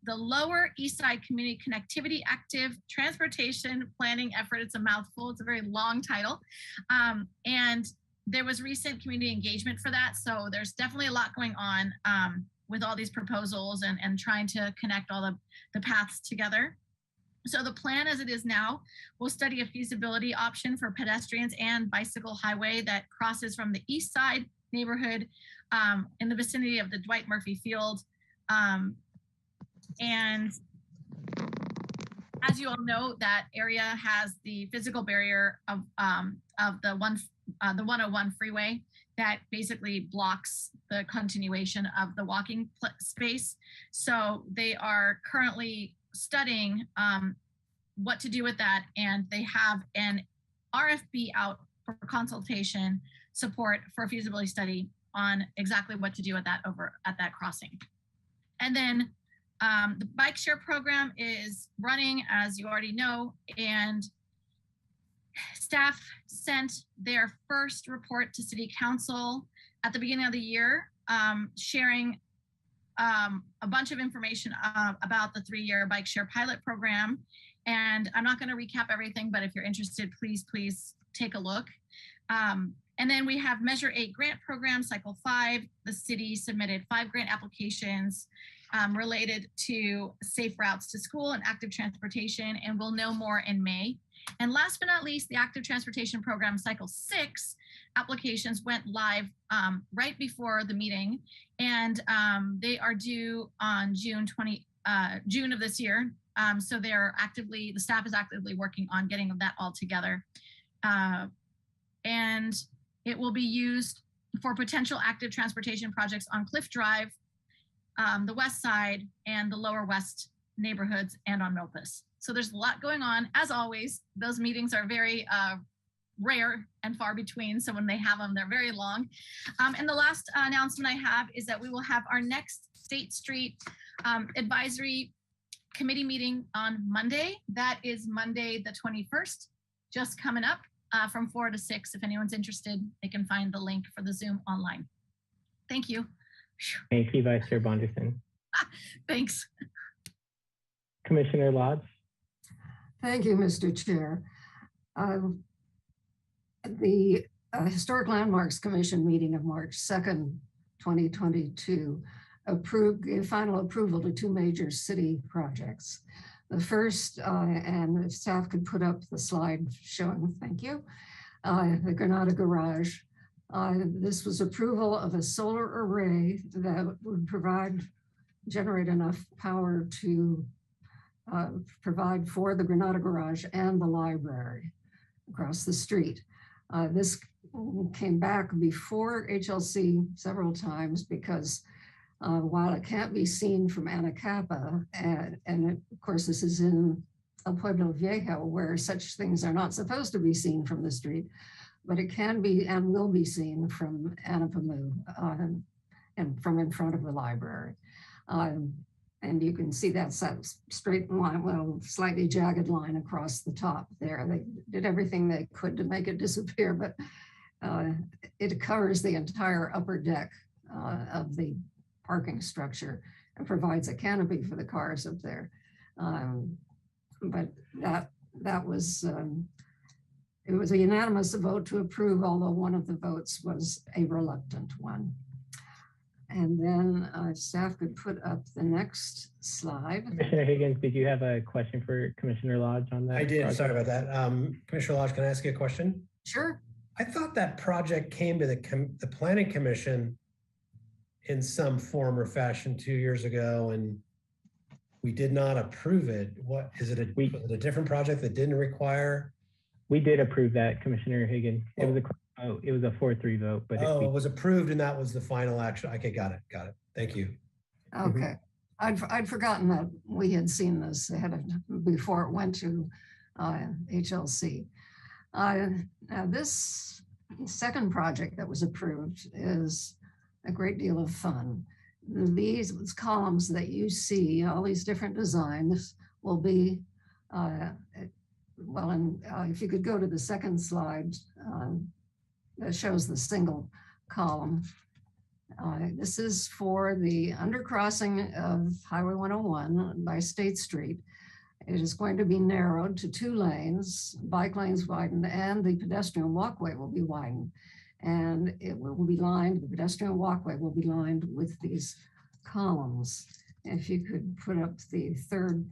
the Lower East Side Community Connectivity Active Transportation Planning Effort. It's a mouthful. It's a very long title. And there was recent community engagement for that. So there's definitely a lot going on with all these proposals and trying to connect all the paths together. So the plan as it is now will study a feasibility option for pedestrians and bicycle highway that crosses from the East Side neighborhood in the vicinity of the Dwight Murphy Field. And as you all know, that area has the physical barrier of the 101 freeway that basically blocks the continuation of the walking space. So they are currently studying what to do with that, and they have an RFP out for consultation support for a feasibility study on exactly what to do with that over at that crossing. And then The bike share program is running, as you already know, and staff sent their first report to City Council at the beginning of the year, sharing a bunch of information about the 3-year bike share pilot program. And I'm not going to recap everything, but if you're interested, please take a look. And then we have Measure 8 grant program, cycle 5. The city submitted 5 grant applications related to safe routes to school and active transportation, and we'll know more in May. And last but not least, the active transportation program, cycle 6 applications went live right before the meeting, and they are due on June of this year. So the staff is actively working on getting that all together. And it will be used for potential active transportation projects on Cliff Drive, the west side, and the lower west neighborhoods, and on Milpas. So there's a lot going on. As always, those meetings are very rare and far between. So when they have them, they're very long. And the last announcement I have is that we will have our next State Street Advisory Committee meeting on Monday. That is Monday, the 21st, just coming up from 4 to 6. If anyone's interested, they can find the link for the Zoom online. Thank you. Thank you, Vice Chair Bonderson. Thanks. Commissioner Lodge. Thank you, Mr. Chair. The Historic Landmarks Commission meeting of March 2nd, 2022 gave final approval to 2 major city projects. The first, and if staff could put up the slide showing, thank you, the Granada Garage. This was approval of a solar array that would generate enough power to provide for the Granada Garage and the library across the street. This came back before HLC several times because while it can't be seen from Anacapa, and of course this is in El Pueblo Viejo where such things are not supposed to be seen from the street, but it can be and will be seen from Anapamu and from in front of the library. And you can see that straight line, well, slightly jagged line across the top there. They did everything they could to make it disappear, but it covers the entire upper deck of the parking structure and provides a canopy for the cars up there. But that was, it was a unanimous vote to approve, although one of the votes was a reluctant one. And then staff could put up the next slide. Commissioner Higgins, did you have a question for Commissioner Lodge on that? I did, project? sorry about that. Commissioner Lodge, can I ask you a question? Sure. I thought that project came to the Planning Commission in some form or fashion 2 years ago, and we did not approve it. What is it? A different project that didn't require? We did approve that, Commissioner Higgins. It was a 4-3 vote, but it was approved, and that was the final action. Okay, got it. Thank you. Okay, I'd forgotten that we had seen this before it went to HLC. Now this second project that was approved is a great deal of fun. These columns that you see, all these different designs will be, if you could go to the second slide, that shows the single column. This is for the undercrossing of Highway 101 by State Street. It is going to be narrowed to 2 lanes, bike lanes widened, and the pedestrian walkway will be widened. And it will be lined, the pedestrian walkway will be lined with these columns. If you could put up the third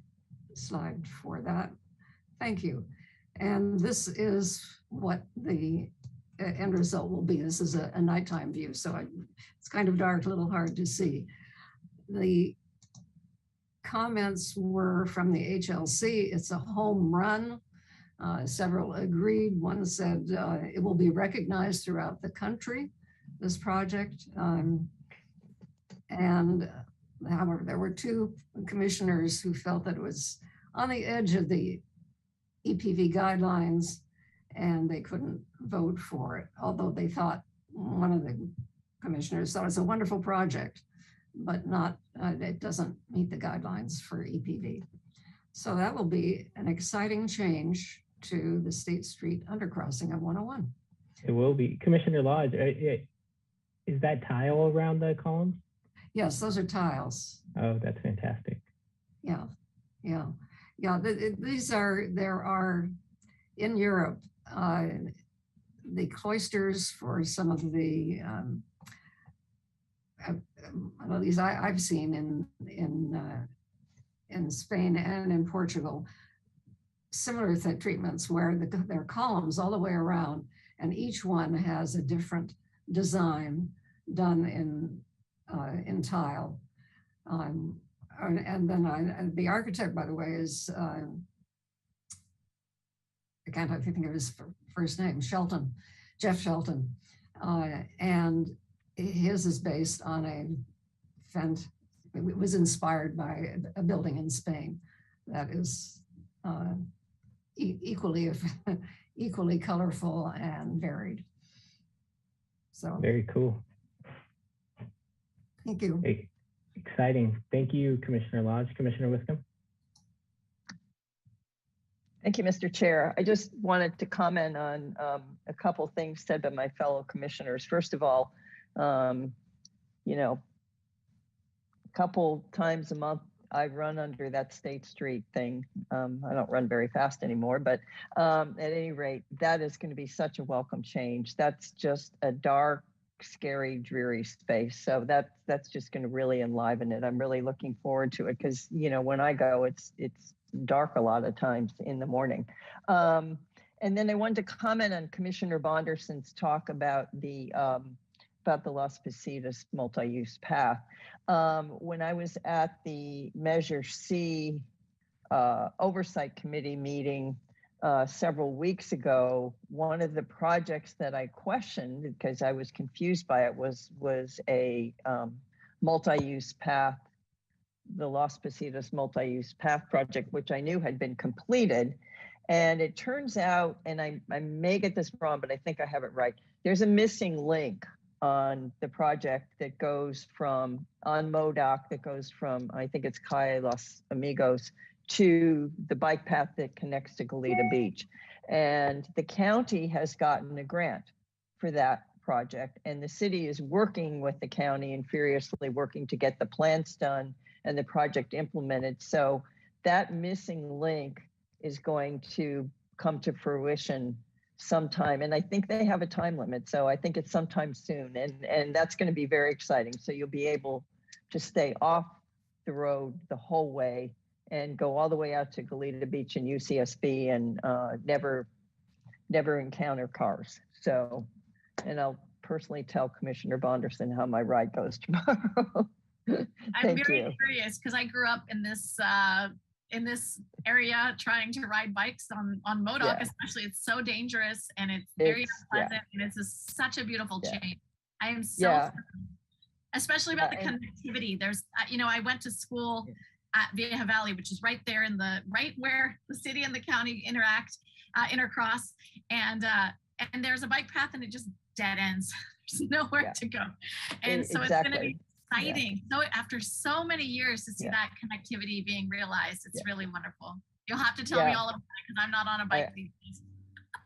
slide for that. Thank you. And this is what the end result will be. This is a nighttime view, so it's kind of dark, a little hard to see. The comments were from the HLC. It's a home run. Several agreed. One said it will be recognized throughout the country, this project. And however, there were 2 commissioners who felt that it was on the edge of the EPV guidelines and they couldn't vote for it, although they thought, one of the commissioners thought it's a wonderful project, but not it doesn't meet the guidelines for EPV. So that will be an exciting change to the State Street undercrossing of 101. It will be. Commissioner Lodge, is that tile around the columns? Yes, those are tiles. Oh, that's fantastic. Yeah, yeah, yeah. There are in Europe, the cloisters for some of the well, these I've seen in Spain and in Portugal, similar treatments where there are columns all the way around, and each one has a different design done in tile. And then the architect, by the way, is I can't think of his first name, Shelton, Jeff Shelton, and his is based on it was inspired by a building in Spain that is equally colorful and varied. So very cool. Thank you. Exciting. Thank you, Commissioner Lodge. Commissioner Wiscombe. Thank you, Mr. Chair. I just wanted to comment on a couple things said by my fellow commissioners. First of all, you know, a couple times a month, I run under that State Street thing. I don't run very fast anymore, but at any rate, that is going to be such a welcome change. That's just a dark, scary, dreary space. So that's just going to really enliven it. I'm really looking forward to it because, you know, when I go, it's dark a lot of times in the morning. And then I wanted to comment on Commissioner Bonderson's talk about the Las Positas multi-use path. When I was at the Measure C Oversight Committee meeting several weeks ago, one of the projects that I questioned because I was confused by it was a multi-use path, the Las Positas multi-use path project, which I knew had been completed. And it turns out, and I may get this wrong, but I think I have it right, there's a missing link on the project that goes from, on MODOC, that goes from, I think it's Calle Los Amigos, to the bike path that connects to Goleta Beach. And the county has gotten a grant for that project, and the city is working with the county and furiously working to get the plans done and the project implemented. So that missing link is going to come to fruition sometime, and I think they have a time limit, so I think it's sometime soon, and that's going to be very exciting. So you'll be able to stay off the road the whole way and go all the way out to Goleta Beach and UCSB and never encounter cars. So, and I'll personally tell Commissioner Bonderson how my ride goes tomorrow. I'm very curious because I grew up in this area trying to ride bikes on MODOC, especially. It's so dangerous and it's very unpleasant, and it's such a beautiful change. I am so, especially about the connectivity. There's, you know, I went to school at Vieja Valley, which is right there in right where the city and the county intercross, and there's a bike path and it just dead ends. There's nowhere to go, and so it's going to be exciting. So after so many years to see that connectivity being realized, it's really wonderful. You'll have to tell me all about it because I'm not on a bike these days.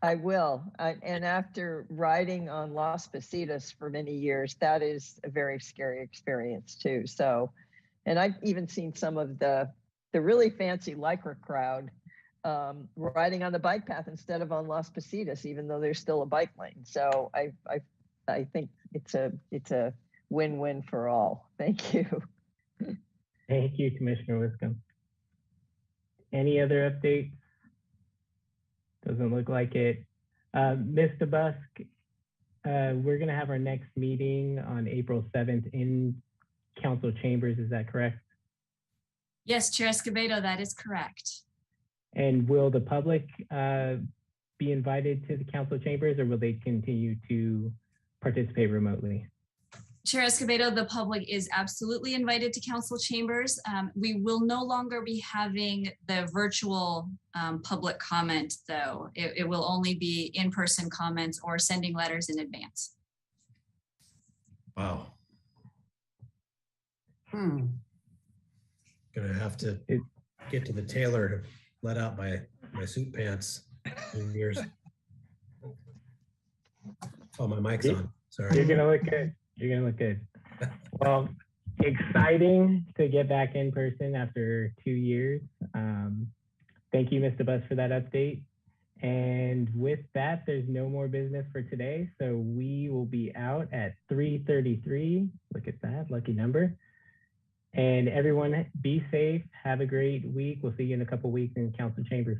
I will. And after riding on Las Positas for many years, that is a very scary experience too. So, and I've even seen some of the really fancy Lycra crowd riding on the bike path instead of on Las Positas, even though there's still a bike lane. So I think it's a win-win for all. Thank you. Thank you, Commissioner Wiscombe. Any other updates? Doesn't look like it. Mr. Busk, we're going to have our next meeting on April 7th in council chambers. Is that correct? Yes, Chair Escobedo, that is correct. And will the public be invited to the council chambers, or will they continue to participate remotely? Chair Escobedo, the public is absolutely invited to council chambers. We will no longer be having the virtual public comment, though. It will only be in-person comments or sending letters in advance. Wow. Gonna have to get to the tailor to let out my suit pants in years. Oh, my mic's on. Sorry. You're gonna look good. You're gonna look good. Well, exciting to get back in person after 2 years. Thank you, Mr. Buss, for that update. And with that, there's no more business for today. So we will be out at 3:33. Look at that, lucky number. And everyone be safe. Have a great week. We'll see you in a couple weeks in council chambers.